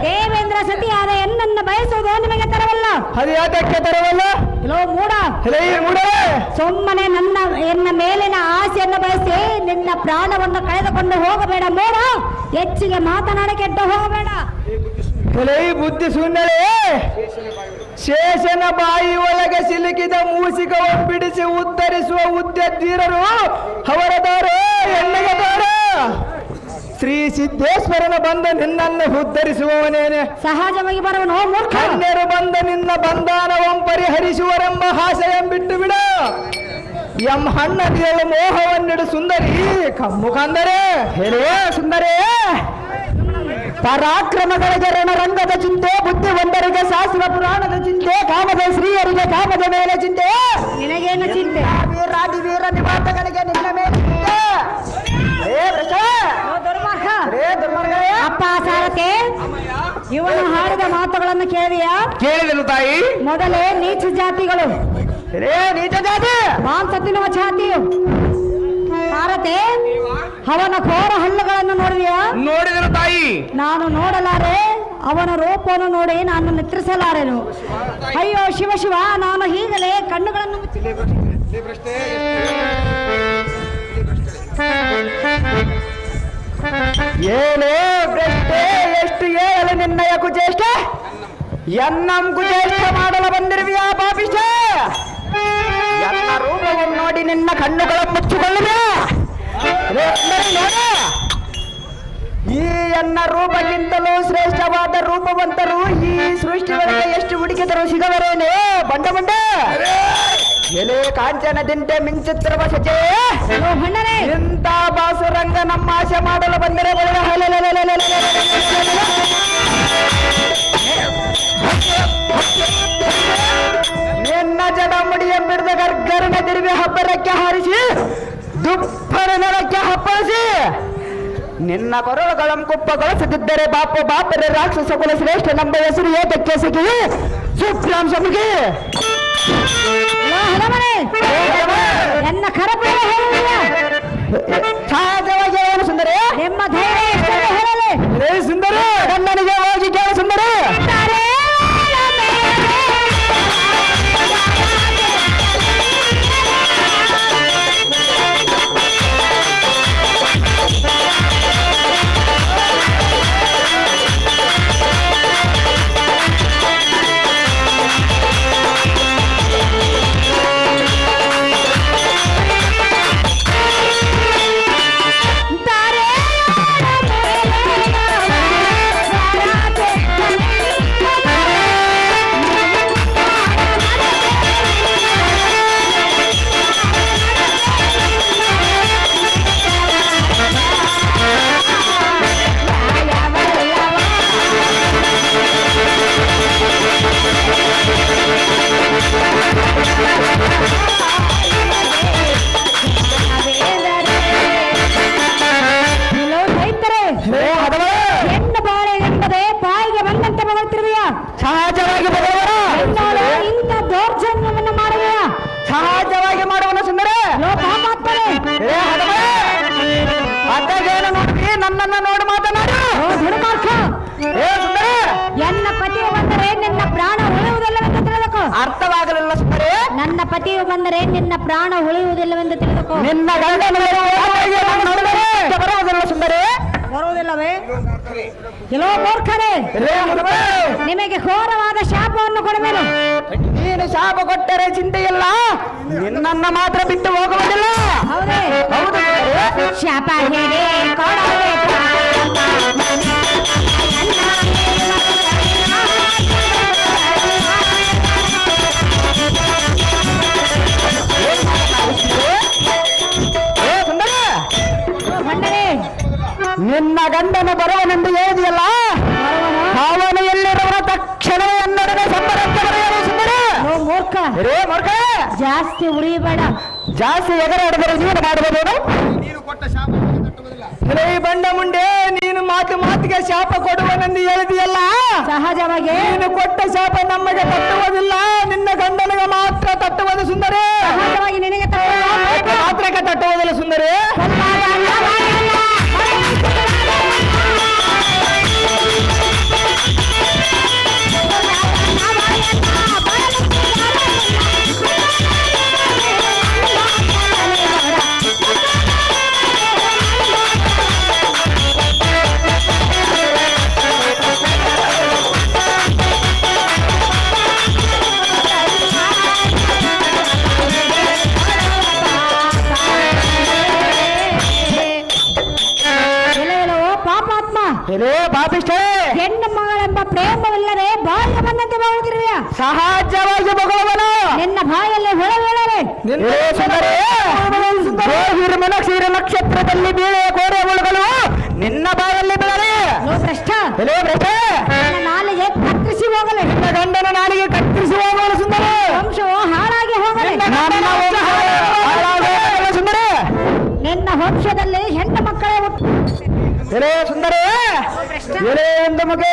ದೇವೇಂದ್ರ ಸತಿಯಾದ ಎನ್ನನ್ನು ಬಯಸುವುದು ನಿಮಗೆ ತರವಲ್ಲ. ಅದು ಯಾತಕ್ಕೆ ತರವಲ್ಲ? ಮೂಡ ಸುಮ್ಮನೆ ಎನ್ನ ಮೇಲಿನ ಆಸೆಯನ್ನು ಬಯಸಿ ನಿನ್ನ ಪ್ರಾಣವನ್ನು ಕಳೆದುಕೊಂಡು ಹೋಗಬೇಡ. ಮೂಡ ಹೆಚ್ಚಿಗೆ ಮಾತನಾಡಿ ಕೆಟ್ಟ ಹೋಗಬೇಡ. ಬುದ್ಧಿ ಶೂನ್ಯರೇ, ಶೇಷನ ಬಾಯಿ ಒಳಗೆ ಸಿಲುಕಿದ ಮೂಸಿಕವನ್ನು ಬಿಡಿಸಿ ಉತ್ತರಿಸುವ ಉದ್ಯಧೀರರು ಅವರದಾರು ಎಣ್ಣೆಗದಾರ. ಶ್ರೀ ಸಿದ್ದೇಶ್ವರನ ಬಂದ ನಿನ್ನನ್ನು ಉದ್ಧರಿಸುವವನೇನೆ ಸಹಜವಾಗಿ ಬರುವನು ಮೂರ್ಖ. ಕನ್ಯರು ಬಂದ ನಿನ್ನ ಬಂಧನವಂ ಪರಿಹರಿಸುವರೆಂಬ ಹಾಸೆಯಂ ಬಿಟ್ಟು ಬಿಡ. ಎಂ ಹಣ್ಣದಿಯಳು ಮೋಹವನ್ನಿಡು ಸುಂದರಿ ಕಮ್ಮುಖಂದರೆ ಹೇಳೇ ಸುಂದರೇ. ಪರಾಕ್ರಮಗಳಿಗೆ ರಣರಂಗದ ಚಿಂತೆ, ಬುದ್ಧಿವಂತರಿಗೆ ಶಾಸ್ತ್ರ ಪುರಾಣದ ಚಿಂತೆ, ಕಾಮದ ಸ್ತ್ರೀಯರಿಗೆ ಕಾಮದ ಮೇಲೆ ಚಿಂತೆ, ನಿನಗೇನು ಚಿಂತೆ? ವೀರಾದಿ ವೀರ ನಿವಾಸಗಳಿಗೆ ನಿನ್ನ ಮೇಲೆ ಚಿಂತೆ. ಅಪ್ಪ ಸಾರಥಿ, ಇವನು ಹಾಡಿದ ಮಾತುಗಳನ್ನು ಕೇಳಿಯಾ? ಕೇಳಿದನು ತಾಯಿ. ಮೊದಲೇ ನೀಚ ಜಾತಿಗಳು, ನೀಚ ಜಾತಿ ಮಾಂಸ ತಿನ್ನುವ ಜಾತಿಯು. ಸಾರಥಿ, ಅವನ ಘೋರ ಹಲ್ಲುಗಳನ್ನು ನೋಡಿದೆಯಾ? ನೋಡಿದನು ತಾಯಿ. ನಾನು ನೋಡಲಾರೆ, ಅವನ ರೂಪವನ್ನು ನೋಡಿ ನಾನು ನಿದ್ರಿಸಲಾರೆನು. ಅಯ್ಯೋ ಶಿವ ಶಿವ, ನಾನು ಈಗಲೇ ಕಣ್ಣುಗಳನ್ನು ಏನೇ ಭ್ರಷ್ಟೆ, ಎಷ್ಟು ಹೇಳಲು ನಿನ್ನಯ ಕುಚೇಷ್ಟ? ಎನ್ನಂ ಕುಚೇಷ್ಟ ಮಾಡಲು ಬಂದಿರುವಿಯಾ ಪಾಪಿಷ್ಟ? ಎನ್ನ ರೂಪವನ್ನು ನೋಡಿ ನಿನ್ನ ಕಣ್ಣುಗಳನ್ನು ಮುಚ್ಚಿಕೊಳ್ಳುವೆ. ನೋಡ, ಈ ಎನ್ನ ರೂಪಕ್ಕಿಂತಲೂ ಶ್ರೇಷ್ಠವಾದ ರೂಪವಂತರು ಈ ಸೃಷ್ಟಿಯೊಳಗೆ ಎಷ್ಟು ಹುಡುಕಿದರೂ ಸಿಗವರೇನೆ ಬಂಡ ಬಂಡ. ಎಲೆ ಕಾಂಚನದಿಂತೆ ಮಿಂಚುತ್ತಿರುವ ಸಚೆ ಇಂಥ ಬಾಸುರಂಗ ನಮ್ಮ ಆಶೆ ಮಾಡಲು ಬಂದರೆ ನಿನ್ನ ಜಡ ಮುಡಿಯ ಬಿಡದ ಗರ್ಗರನ ತಿರುವಿ ಹಬ್ಬರಕ್ಕೆ ಹಾರಿಸಿ ದುಪ್ಪರ ನೆಲಕ್ಕೆ ಹಪ್ಪಳಿಸಿ ನಿನ್ನ ಕೊರಳುಗಳಂ ಕುಪ್ಪಗೊಳಿಸುತ್ತಿದ್ದರೆ ಬಾಪ ಬಾಪರ ರಾಕ್ಷಸ ಕುಲ ಶ್ರೇಷ್ಠ ನಮ್ಮ ಹೆಸರು ಏತಕ್ಕೆ ಸಿಗಿ ಸುಪ್ರಾಂಶಮಿಗೆ ನನ್ನ ಕರಪುರ ಸಹಜವಾಗಿ ಏನು ಸುಂದರಿ? ನಿಮ್ಮ ಧೈರ್ಯ ಎಷ್ಟೆಂದು ಹೇಳಲಿ? ಸುಂದರಿ, ಗಂಡನಿಗೆ ಹೋಗಿ ಕೇಳು ಸುಂದರಿ. ಹೆಣ್ಣು ಬಾಳೆ ಎಂಬುದೇ ಬಾಯಿಗೆ ಬಂದಂತೆ ಮಗಳ್ತಿರುವೆಯ? ಸಹಜವಾಗಿ ಇಂಥ ದೌರ್ಜನ್ಯವನ್ನು ಮಾಡುವೆಯ? ಸಹಜವಾಗಿ ಮಾಡುವನ ಸುಂದರ. ಅದ್ದಾಗೇನು ನೋಡಿ ನನ್ನನ್ನು ನೋಡಿ ಮಾತನಾಡು. ನನ್ನ ಪತಿಯು ಬಂದರೆ ನಿನ್ನ ಪ್ರಾಣ ಉಳಿಯುವುದಿಲ್ಲವೆಂದು ತಿಳಿದುಕೋ. ಅರ್ಥವಾಗಲಿಲ್ಲ ಸುಂದರಿ. ನನ್ನ ಪತಿಯು ಬಂದರೆ ನಿನ್ನ ಪ್ರಾಣ ಉಳಿಯುವುದಿಲ್ಲವೆಂದು ತಿಳಿದುಕೋ. ನಿನ್ನ ಗಂಡ ಬರುವುದಿಲ್ಲ ಸುಂದರಿ. ಬರುವುದಿಲ್ಲವೇ? ಕೆಲವು ಮೂರ್ಖರೇ, ನಿಮಗೆ ಘೋರವಾದ ಶಾಪವನ್ನು ಕೊಡಬೇನು. ನೀನು ಶಾಪ ಕೊಟ್ಟರೆ ಚಿಂತೆಯಿಲ್ಲ, ನಿನ್ನನ್ನ ಮಾತ್ರ ಬಿಟ್ಟು ಹೋಗುವುದಿಲ್ಲ. ಹೌದೇ? ಹೌದು. ಶಾಪ ಹೇಗೆ ಕೊಡಬೇಕು? ನಿನ್ನ ಗಂಡನ ಬರುವನೆಂದು ಹೇಳಿದೆಯಲ್ಲ, ಅವನು ಎಲ್ಲಿರುವ ತಕ್ಷಣವೇ ಎನ್ನಡನೆ ಸಂಬರಕ್ಕೆ ಬರೆಯಲು ಸುಂದರಿ. ಓ ಮೂರ್ಖ, ರೇ ಮೂರ್ಖ, ಜಾಸ್ತಿ ಉರಿಬೇಡ. ಜಾಸ್ತಿ ಎಗರಾಡಿದರೆ ನೀನು ಮಾಡಬಹುದು. ನೀನು ಕೊಟ್ಟ ಶಾಪವನ್ನು ತಟ್ಟುವುದಿಲ್ಲ. ರೇ ಬಂಡ ಮುಂಡೆ, ನೀನು ಮಾತಿಗೆ ಶಾಪ ಕೊಡುವನೆಂದು ಹೇಳಿದೆಯಲ್ಲ, ಸಹಜವಾಗಿ ನೀನು ಕೊಟ್ಟ ಶಾಪ ನಮಗೆ ತಟ್ಟುವುದಿಲ್ಲ, ನಿನ್ನ ಗಂಡನಿಗೆ ಮಾತ್ರ ತಟ್ಟುವುದು ಸುಂದರಿ. ಸಹಜವಾಗಿ ನಿನಗೆ ಮಾತ್ರಕ್ಕೆ ತಟ್ಟುವುದಿಲ್ಲ ಸುಂದರಿ. ಎಲ್ಲೋ ಪಾಪಿಷ್ಟೇ, ಹೆಣ್ಣು ಮಗಳೆಂಬ ಪ್ರೇಮವಿಲ್ಲದೆ ಬಾಯಿಗೆ ಬಂದಂತೆ ಬಾಳುತ್ತಿರುವೆಯ. ಸಹಜವಾಗಿ ಮಗುವನು ನಿನ್ನ ಬಾಯಲ್ಲಿ ಹೊಳವಳರೆ ಕ್ಷೀರ ನಕ್ಷತ್ರದಲ್ಲಿ ಬೀಳುವ ಕೋರೆಗಳು ನಿನ್ನ ಬಾಯಲ್ಲಿ ಬೀಳರೆ. ಭ್ರಷ್ಟ, ನನ್ನ ನಾಲಿಗೆ ಕತ್ತರಿಸಿ ಹೋಗಲಿ. ನಿನ್ನ ಗಂಡನ ನಾಲಿಗೆ ಕತ್ತರಿಸಿ ಹೋಗಲು ಸುಂದರ. ವಂಶವು ಹಾಳಾಗಿ ಹೋಗಲಿ. ಸುಂದರ, ನಿನ್ನ ವಂಶದಲ್ಲಿ ಹೆಣ್ಣು ಮಕ್ಕಳೇ ಹುಟ್ಟು. ಸುಂದರ, ಒಂದು ಮಗ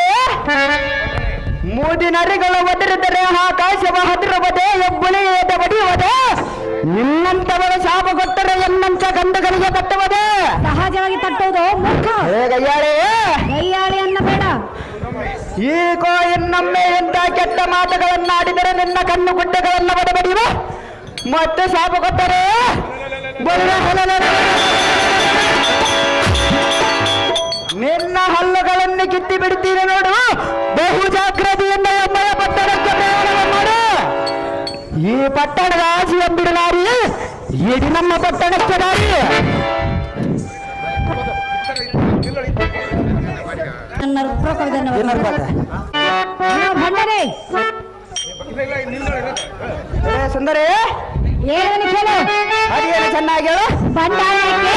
ಮೂದಿನರಿಗಳು ಒದರಿದರೆ ಆಕಾಶವ ಹದಿರುವುದೇ, ಎಬ್ಬುಳಿಯದ ಬಡಿಯುವುದೇ, ನಿನ್ನಂತವರ ಶಾಪ ಕೊಟ್ಟರೆ ಎನ್ನಂತ ಗಂಡುಗಳಿಗೆ ತಟ್ಟುವುದೇ. ಸಹಜವಾಗಿ ತಟ್ಟುವುದು ಮೂರ್ಖ. ಗಯ್ಯಾಳಿ ಅನ್ನಬೇಡ. ಈಗೋ ಇನ್ನೊಮ್ಮೆ ಎಂತ ಕೆಟ್ಟ ಮಾತುಗಳನ್ನಾಡಿದರೆ ನಿನ್ನ ಕಣ್ಣು ಗುಡ್ಡೆಗಳನ್ನು ಬಡಬಡಿಯುವ, ಮತ್ತೆ ಶಾಪ ಕೊಟ್ಟರೆ ನಿನ್ನ ಹಲ್ಲುಗಳನ್ನು ಕಿತ್ತಿ ಬಿಡ್ತೀರಿ ನೋಡು. ಬಹು ಜಾಗ್ರತೆಯಿಂದ ಎಮ್ಮಯ ಪಟ್ಟಣಕ್ಕೆ ಪ್ರಯಾಣ ಮಾಡು. ಈ ಪಟ್ಟಣದ ಆಸೆ ಎಂಬಿಡಲಾರಿ, ಇಡೀ ನಮ್ಮ ಪಟ್ಟಣಕ್ಕೆ ದಾರಿ. ಭಂಡರೆ ಸುಂದರಿ, ಏನು ಕೇಳು. ಅದೇನು ಚೆನ್ನಾಗಿ ಹೇಳು. ಭಂಡಾರಕ್ಕೆ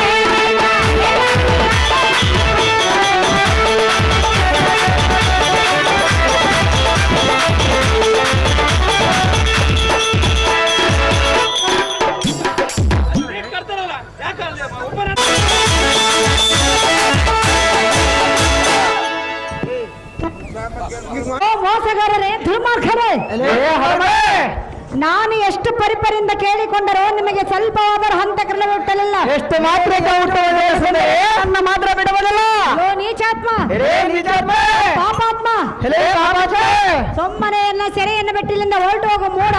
ಮೋಸಗಾರರೇ, ದುರ್ಮಾರ್ಗರೇ, ನಾನು ಎಷ್ಟು ಪರಿಪರಿಂದ ಕೇಳಿಕೊಂಡರೋ ನಿಮಗೆ ಸ್ವಲ್ಪವಾದರೂ ಹಂತಕರಣ ಹುಟ್ಟಲಿಲ್ಲ. ಎಷ್ಟು ಮಾತ್ರ ನನ್ನ ಮಾತ್ರ ಬಿಡುವುದಿಲ್ಲ. ನೀಚಾತ್ಮ, ಪಾಪಾತ್ಮ, ಸುಮ್ಮನೆ ಎಲ್ಲ ಸೆರೆಯನ್ನು ಬಿಟ್ಟಿಲ್ಲಿಂದ ಹೊರಟು ಹೋಗು ಮೂಡ.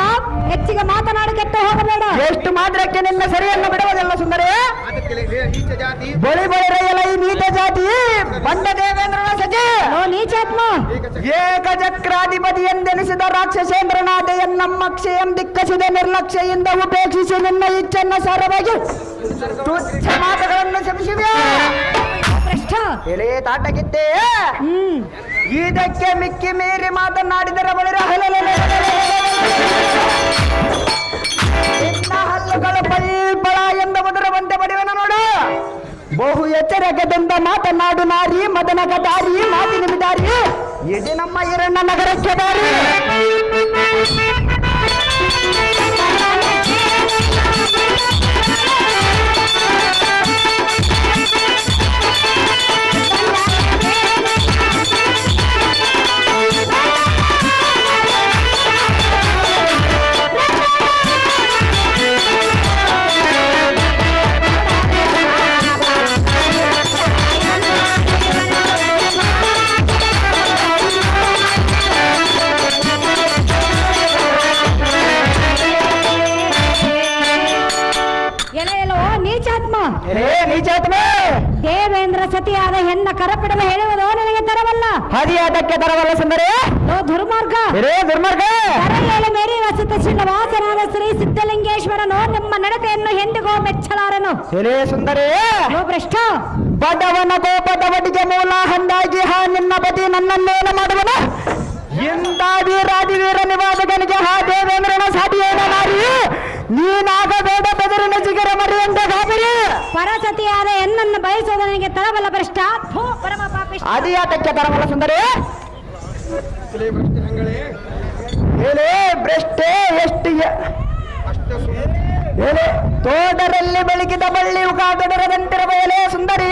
ಹೆಚ್ಚಿಗೆ ಮಾತನಾಡಕ್ಕೆ ಹೋಗಬೇಡ. ಎಷ್ಟು ಮಾತ್ರಕ್ಕೆ ನಿನ್ನ ಸರಿಯನ್ನು ಬಿಡುವುದಿಲ್ಲ ಸುಂದರಿ. ನೀಚ ಜಾತಿ ಬಳಿ ಬಳಿರೆಯಲ್ಲ ಈ ನೀಚ ಜಾತಿ ಬಂಡ ದೇವೇಂದ್ರನ ಸಜೆ. ನೀಚಾತ್ಮ, ಏಕಚಕ್ರಾಧಿಪತಿ ಎಂದೆನಿಸಿದ ರಾಕ್ಷಸೇಂದ್ರನಾಥ ಎನ್ನಮ್ಮ ಕ್ಷಯ ದಿಕ್ಕಸಿದ ನಿರ್ಲಕ್ಷ್ಯದಿಂದ ಉಪೇಕ್ಷಿಸಿ ನಿನ್ನ ಇಚ್ಛೆನ್ನ ಸಾರವಾಗಿ ತುಚ್ಛ ಮಾತುಗಳನ್ನು ಶಮಿಸಿವೆ. ಎಳೆ ತಾಟಗಿದ್ದೆ ಇದಕ್ಕೆ ಮಿಕ್ಕಿ ಮೀರಿ ಮಾತನಾಡಿದರೆ ಬಳಿರ ನಿನ್ನ ಹಲ್ಲುಗಳು ಬಲ್ಬಳ ಎಂದ ಮಧುರವಂತೆ ಬಡಿವನ ನೋಡು. ಬಹು ಎಚ್ಚರಿಕೆಯಿಂದ ಮಾತನಾಡು ನಾರಿ, ಮದನಗ ದಾರಿ, ಮಾತಿನ ದಾರಿ, ಇಡೀ ನಮ್ಮ ಹಿರಣ್ಣ ನಗರಕ್ಕೆ ದಾರಿ. ದೇವೇಂದ್ರ ಸತಿಯಾದ ಹೆಣ್ಣ ಕರಪಿಡಲು ಹೇಳುವುದು ನನಗೆ ತರವಲ್ಲ. ಅದಕ್ಕೆ ತರವಲ್ಲ ಸುಂದರಿ. ದುರ್ಮಾರ್ಗ, ದುರ್ಮಾರ್ಗ, ಮೇರಿ ವಸತ ವಾಸನಾದ ಶ್ರೀ ಸಿದ್ಧಲಿಂಗೇಶ್ವರನು ನಿಮ್ಮ ನಡತೆಯನ್ನು ಎಂದಿಗೂ ಮೆಚ್ಚಲಾರನು. ಸುಂದರಿ, ಭ್ರಷ್ಟ, ಬಡವನ ಕೋಪದ ಬಡಿಗೆ ಮೂಲ ಹಂದಾಗಿ ನಿನ್ನ ಪತಿ ನನ್ನನ್ನೇನು ಮಾಡುವನು. ಇಂಥ ವೀರಾದಿವೀರ ನಿವಾದಕನಿಗೆ ದೇವೇಂದ್ರನ ಸಾಟಿಯೇನ ನಾರಿ, ನೀನಾಗಬೇಡ ಬೆದರಿನ ಜಿಗರ ಮರಿಯಂತ ಗಾಬರಿ. ಪರಸತಿಯಾದ ಎನ್ನನ್ನು ಬಯಸೋದು ನನಗೆ ತರಬಲ್ಲ ಭ್ರಷ್ಟ ಥೂ, ಪರಮ ಪಾಪಿಷ್ಠ. ಅದಿಯಾತಕ್ಕೆ ತರಬಲ್ಲ ಸುಂದರಿ ಇಲ್ಲೇ ಭ್ರಷ್ಟರಂಗಳೇ ಏನೇ ಭ್ರಷ್ಟೆ ಎಷ್ಟು ಅಷ್ಟ ಸುಂದರ ಏನೇ ತೋಟದಲ್ಲಿ ಬೆಳಗಿದ ಬಳ್ಳಿಯು ಕಾದೊಡರದಂತಿರಬಯಲೇ ಸುಂದರಿ,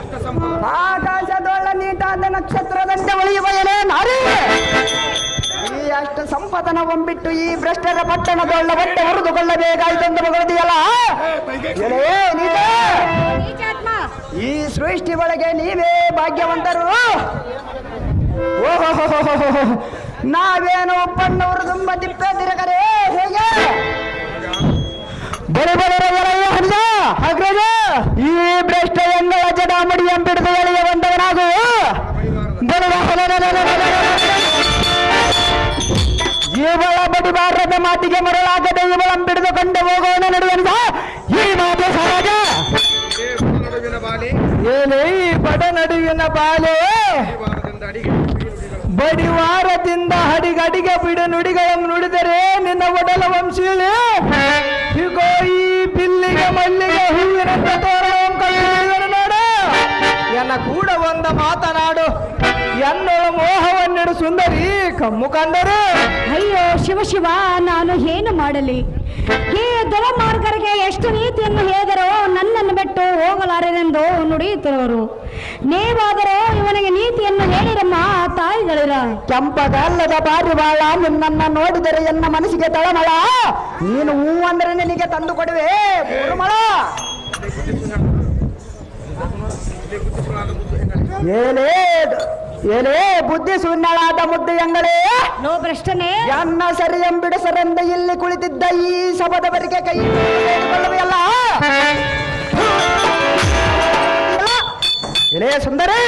ಅಷ್ಟ ಸಂಭಾವ ಆಕಾಶದೊಳ ನೀಟಾದ ನಕ್ಷತ್ರದಂತೆ ಉಳಿಯುವ ಎಲೆ ನಾರಿ. ಈ ಅಷ್ಟ ಸಂಪದನ ಒಂಬಿಟ್ಟು ಈ ಭ್ರಷ್ಟರ ಪಟ್ಟಣದೊಳ್ಳ ಹೊಟ್ಟೆ ಹುರಿದುಕೊಳ್ಳಬೇಕಾಯ್ತೆಂದು ಮಗಳಿದೆಯಲ್ಲ ಎಲೆ ನೀತ. ನೀಚಾತ್ಮ. ಈ ಸೃಷ್ಟಿ ಒಳಗೆ ನೀವೇ ಭಾಗ್ಯವಂತರು. ಓಹೋ, ನಾವೇನು ಪಣ್ಣವರು ತುಂಬ ತಿಪ್ಪೆ ತಿರಗರೆ ಹೇಗೆ ಅಗ್ರಜ ಈ ಭ್ರಷ್ಟ ಎಂಗಳ ಜಡಾಮಡಿ ಎಂಬಿಡಿದು ಎಳೆಯ ಬಂದವನಾಗು ಇವಳ ಬಡಿಬಾರದ ಮಾತಿಗೆ ಮರಳಾಗದೆ ಇವಳಂಬಿಡಿದು ಕಂಡು ಹೋಗೋಣ ನಡುವಂತ ಈ ಮಾತು ಸಹಜ. ನಡುವಿನ ಬಾಲಿ ಏನೇ ಬಡ ನಡುವಿನ ಬಾಲೆ ವಾರದಿಂದ ಅಡಿಗೆ ಬಡಿವಾರದಿಂದ ಹಡಿಗಡಿಗೆ ಬಿಡು ನುಡಿಗಳನ್ನು ನುಡಿದರೆ ನಿನ್ನ ಒಡಲ ವಂಶೀಳಿ ಹೀಗೋ ಈ ಬಿಲ್ಲಿಗೆ ಮಲ್ಲಿಗೆ ಹೂವಿನಂತ ತೋರಣವನ್ನು ಕಟ್ಟಿರುವರು ನೋಡು. ಎನ್ನ ಕೂಡ ಒಂದ ಮಾತನಾಡು ಎನ್ನೊಳ ಮೋಹವನ್ನಿಡು ಸುಂದರಿ ಕಮ್ಮು ಕಂದರು. ಅಯ್ಯೋ ಶಿವ ಶಿವ, ನಾನು ಏನು ಮಾಡಲಿ? ಈ ದುರಮಾರ್ಗರಿಗೆ ಎಷ್ಟು ನೀತಿಯನ್ನು ಹೇಳಿದರೋ ನನ್ನನ್ನು ಬಿಟ್ಟು ಹೋಗಲಾರೆನೆಂದು ನುಡಿಯುತ್ತಿರುವರು. ನೀವಾದರೂ ಇವನಿಗೆ ನೀತಿಯನ್ನು ಹೇಳಿರಮ್ಮ ತಾಯಿಗಳಿರ. ಕೆಂಪಗಲ್ಲದ ಪಾರಿವಾಳ ನಿನ್ನನ್ನ ನೋಡಿದರೆ ಎನ್ನ ಮನಸ್ಸಿಗೆ ತಳಮಳ. ನೀನು ಹೂ ಅಂದ್ರೆ ನಿನಗೆ ತಂದು ಕೊಡುವೆ ಮಳ. ಏನೇ ಏನೇ ಬುದ್ಧಿ ಶೂನ್ಯಳಾದ ಮುದ್ದು ಎಂಗಳೇ ಲೋ ಭ್ರಷ್ಟನೇ, ಎನ್ನ ಸರಿ ಎಂಬಿಡ ಸರಂದ ಇಲ್ಲಿ ಕುಳಿತಿದ್ದ ಈ ಸಭದವರಿಗೆ ಕೈ ಬೇಡಿಕೊಳ್ಳುವೆಯಲ್ಲ. ಏನೇ ಸುಂದರಿ,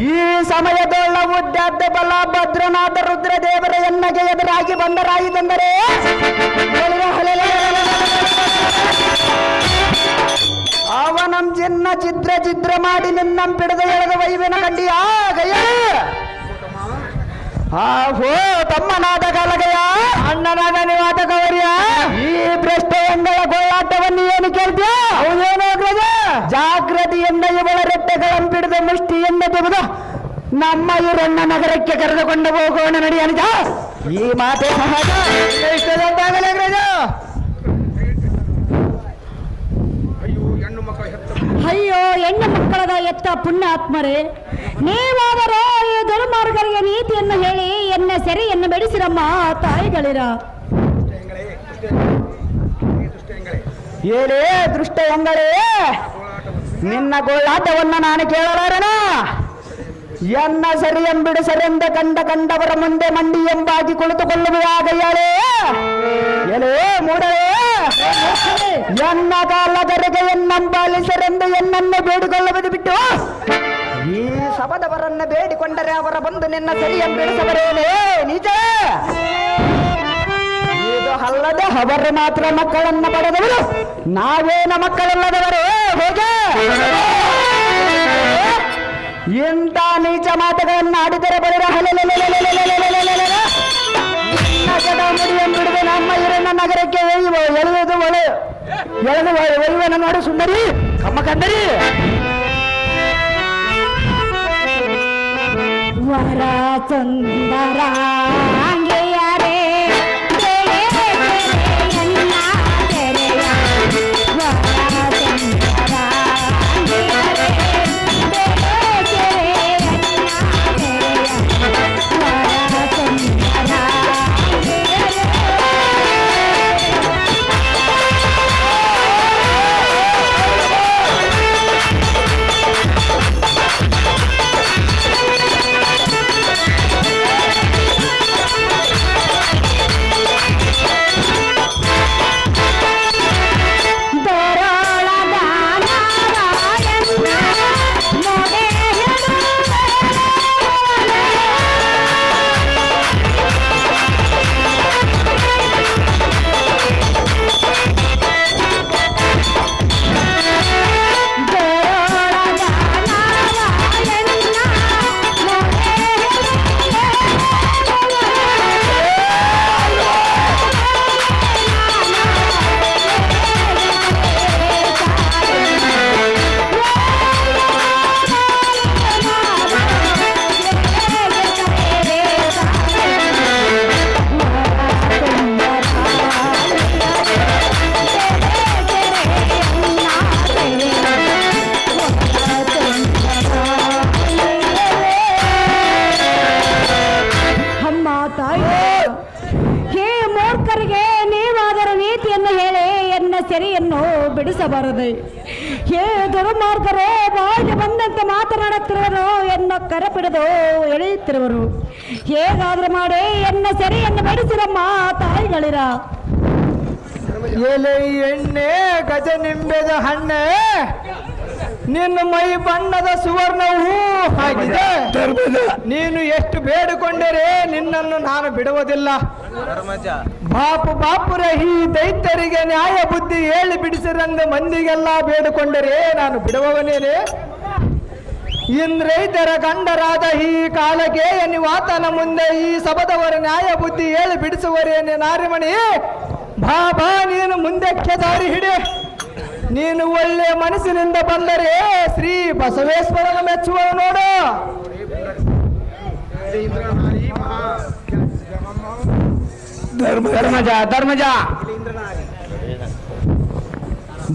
ಈ ಸಮಯದೊಳ್ಳ ಉದ್ದಾದ ಬಲ ಭದ್ರನಾದ ರುದ್ರದೇವರ ಎನ್ನಗೆ ಎದುರಾಗಿ ಬಂದರಾಯಿತೆಂದರೆ ಅವನಂ ಚಿನ್ನ ಚಿದ್ರ ಮಾಡಿ ನಿನ್ನಂ ಪಿಡದ ಎಳೆದ ವೈವಿನ ಕಂಡಿಯ ಗಯ್ಯ. ಆಹೋ ತಮ್ಮನಾದ ಕಾಲಗಯ ಅಣ್ಣನಾದ ನಿವಾತ ಕವರಿಯ ಈ ಭ್ರಷ್ಟ ಎಂಗಳ ಗೋಳಾಟವನ್ನು ಏನು ಕೇಳ್ತೀಯ? ಹೌದೇನೋ ಅಗ್ರಜ? ಜಾಗೃತಿಯಿಂದ ಇವಳ ರೆಟ್ಟೆಗಳಂಪಿಡಿದ ಮುಷ್ಟಿಯಿಂದ ತೆಗೆದು ನಮ್ಮ ಇವರನ್ನ ನಗರಕ್ಕೆ ಕರೆದುಕೊಂಡು ಹೋಗೋಣ ನಡಿ ಅನಿಜ. ಈ ಮಾತೆ ಸಹಜ ಇಷ್ಟದಂತಾಗಲೇ ಅಗ್ರಜ. ಅಯ್ಯೋ ಹೆಣ್ಣು ಮಕ್ಕಳ ಹೆತ್ತ ಅಯ್ಯೋ ಹೆಣ್ಣು ಮಕ್ಕಳದ ಎತ್ತ ಪುಣ್ಯಾತ್ಮರೇ, ನೀವಾದರೂ ಈ ದುರ್ಮಾರ್ಗರಿಗೆ ನೀತಿಯನ್ನು ಹೇಳಿ ಎನ್ನ ಸೆರೆಯನ್ನು ಬೆಳೆಸಿರಮ್ಮ ತಾಯಿಗಳಿರ. ಹೆಂಗಳೇ ದುಷ್ಟ ಹೆಂಗಳೇ ಏನೇ ದೃಷ್ಟ ಎಂಗಳೇ, ನಿನ್ನ ಗೋಳಾಟವನ್ನು ನಾನು ಕೇಳಲಾರನ. ಎನ್ನ ಸರಿ ಎಂಬಿಡು ಸರಿಯೆಂದ ಕಂಡವರ ಮುಂದೆ ಮಂಡಿ ಎಂಬಾಗಿ ಕುಳಿತುಕೊಳ್ಳುವಾಗಯ್ಯಾಳೆ. ಎಲೇ ಮೂಡಲೇ, ಎನ್ನ ಕಾಲದರೆಗೆ ಎನ್ನಂಬಾಲಿ ಸರೆಂದು ಎನ್ನನ್ನು ಬೇಡಿಕೊಳ್ಳುವುದು ಬಿಟ್ಟು ಈ ಸಭದವರನ್ನ ಬೇಡಿಕೊಂಡರೆ ಅವರ ಬಂದು ನಿನ್ನ ಸರಿ ಎಂಬಿಡಿಸಬರೇನೇ ನಿಜ. ಇದು ಅಲ್ಲದೆ ಅವರು ಮಾತ್ರ ಮಕ್ಕಳನ್ನ ಪಡೆದವರು, ನಾವೇನ ಮಕ್ಕಳಲ್ಲದವರು ಹೋಗೆ. ಇಂಥ ನೀಚ ಮಾತುಗಳನ್ನು ಆಡಿದರೆ ಬಳಿರ ಮುಡಿಯನ್ನು ನಮ್ಮ ಇವರನ್ನ ನಗರಕ್ಕೆ ಎಳೆದು ಒಯ್ಯುವನ ನೋಡು ಸುಂದರಿ ಕಮ್ಮ ಕಂದರಿ. ವರ ಸುಂದರ ಅಂಗೆಯರೇ ಸೆರೆಯನ್ನು ಬಿಡಿಸಬಾರದು. ಹೇ ದುರ್ಮಾರ್ಗರು, ಬಾಯಿಗೆ ಬಂದಂತೆ ಮಾತನಾಡುತ್ತಿರುವರು, ಎನ್ನ ಕರಪಿಡಿದು ಎಳೆಯುತ್ತಿರುವರು. ಹೇಗಾದ್ರೂ ಮಾಡಿ ಎನ್ನ ಸೆರೆಯನ್ನು ಬಿಡಿಸಿರಮ್ಮ ತಾಯಿಗಳಿರ. ಎಲೆ ಎಣ್ಣೆ ಗಜ ನಿಂಬೆದ ಹಣ್ಣೆ, ನಿನ್ನ ಮೈ ಬಣ್ಣದ ಸುವರ್ಣವೂ ಆಗಿದೆ. ನೀನು ಎಷ್ಟು ಬೇಡಿಕೊಂಡರೆ ನಿನ್ನನ್ನು ನಾನು ಬಿಡುವುದಿಲ್ಲ. ಬಾಪುರ ಈ ದೈತ್ಯರಿಗೆ ನ್ಯಾಯ ಬುದ್ಧಿ ಹೇಳಿ ಬಿಡಿಸಿರಂಗ ಮಂದಿಗೆಲ್ಲ ಬೇಡಿಕೊಂಡರೆ ನಾನು ಬಿಡುವವನೇನೆ. ಇಂದ್ರೈತರ ಗಂಡರಾದ ಈ ಕಾಲಕ್ಕೆ ನಿವಾತನ ಮುಂದೆ ಈ ಸಬದವರ ನ್ಯಾಯ ಬುದ್ಧಿ ಹೇಳಿ ಬಿಡಿಸುವರೇನೆ. ನಾರಿಮಣಿ ಬಾಬಾ, ನೀನು ಮುಂದಕ್ಕೆ ದಾರಿ ಹಿಡಿ. ನೀನು ಒಳ್ಳೆ ಮನಸ್ಸಿನಿಂದ ಬಂದರೆ ಶ್ರೀ ಬಸವೇಶ್ವರನ ಮೆಚ್ಚುವ ನೋಡು. ಧರ್ಮಜ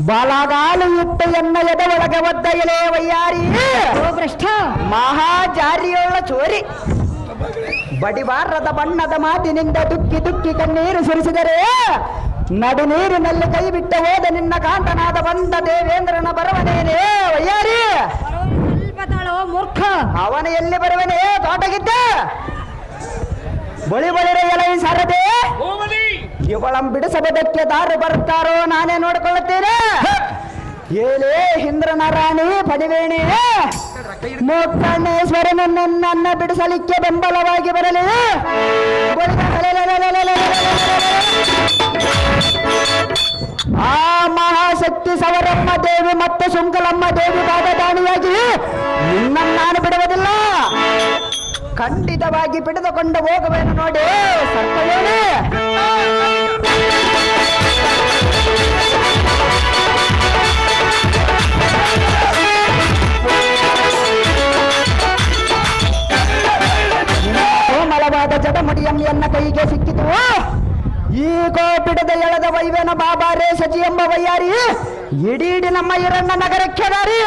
ಬಾಲಗಾಲು ಇಟ್ಟ ಎನ್ನ ಎದೆ ಒಳಗೆ ಒದ್ದ ಎಲೆ ವಯ್ಯಾರಿ, ಭ್ರಷ್ಟ ಮಹಾಜಾರಿಯುಳ್ಳ ಚೋರಿ. ಬಡಿವಾರದ ಬಣ್ಣದ ಮಾತಿನಿಂದ ದುಕ್ಕಿ ದುಕ್ಕಿ ಕಣ್ಣೀರು ಸುರಿಸಿದರೆ ನಡು ನೀರಿನಲ್ಲಿ ಕೈ ಬಿಟ್ಟ ಹೋದ ನಿನ್ನ ಕಾಂತನಾದ ಬಂದ ದೇವೇಂದ್ರನ ಬರವನೇನೇ ವಯ್ಯಾರಿ. ಮೂರ್ಖ, ಅವನ ಎಲ್ಲಿ ಬರುವನೇ ತೋಟಗಿದ್ದ ಬಳಿ ಬಳಿರ ಎಲೈ ಸರದೆ. ಇವಳಂ ಬಿಡಿಸಬಹುದಕ್ಕೆ ದಾರು ಬರುತ್ತಾರೋ ನಾನೇ ನೋಡಿಕೊಳ್ಳುತ್ತೇನೆ. ಏಲೇ ಇಂದ್ರನ ರಾಣಿ ಪಡಿವೇಣಿ, ಮೋಕ್ಷಣೇಶ್ವರನನ್ನ ಬಿಡಿಸಲಿಕ್ಕೆ ಬೆಂಬಲವಾಗಿ ಬರಲಿ. ಆ ಮಹಾಶಕ್ತಿ ಸವರಮ್ಮ ದೇವಿ ಮತ್ತು ಶುಂಕಲಮ್ಮ ದೇವಿ ಬಾಬದಾಣಿಯಾಗಿ ನಿನ್ನನ್ನು ನಾನು ಬಿಡುವುದಿಲ್ಲ. ಖಂಡಿತವಾಗಿ ಬಿಡಿದುಕೊಂಡು ಹೋಗುವೆನು ನೋಡಿ ಸರ್ಪಯೋನಿ. ಕೋಮಲವಾದ ಜಡಮುಡಿಯಂ ಎನ್ನ ಕೈಗೆ ಸಿಕ್ಕಿತು. ಈಗ ಬಿಡದ ಎಳೆದ ವೈವೇನ ಬಾಬಾ ರೇ ಸಜಿ ಎಂಬ ವಯ್ಯಾರಿ ಇಡೀ ನಮ್ಮ ಹಿರಣ್ಣ ನಗರಕ್ಕೆ ದಾರಿ.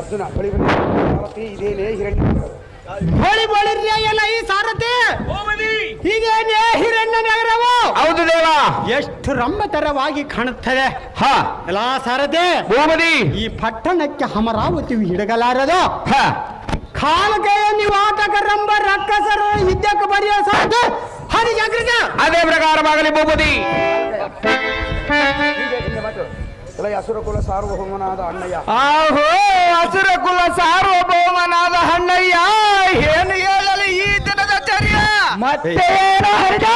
ಅರ್ಜುನ ಬಳಿ ಬಳಿ ಇದೇನೇ ಹಿರಣ್ಯ ಎಲ್ಲ ಈ ಸಾರಥಿ ಇದೇನೇ ಹಿರಣ್ಯ ನಗರವು. ಹೌದು ದೇವ, ಎಷ್ಟು ರಂಭತರವಾಗಿ ಕಾಣುತ್ತದೆ. ಎಲ್ಲ ಸಾರಥಿ, ಭೂಮದಿ ಈ ಪಟ್ಟಣಕ್ಕೆ ಅಮರಾವತಿ ಹಿಡಗಲಾರದು. ಕಾಲಕೆಯ ನಿವಾತಕರೆಂಬ ರಕ್ಕಸರು ಯುದ್ಧಕ್ಕೆ ಬರೆಯೋ ಸಾಕು ಹರಿಜಾಗೃತ. ಅದೇ ಪ್ರಕಾರವಾಗಲಿ ಭೂಪತಿ. ಅಸುರಕುಲ ಸಾರ್ವಭೌಮನಾದ ಅಣ್ಣಯ್ಯ. ಆಹೋ, ಅಸುರಕುಲ ಸಾರ್ವಭೌಮನಾದ ಅಣ್ಣಯ್ಯ, ಏನು ಹೇಳಲಿ ಈ ದಿನದ ಚರ್ಯ? ಮತ್ತೇನು ಹರಿದ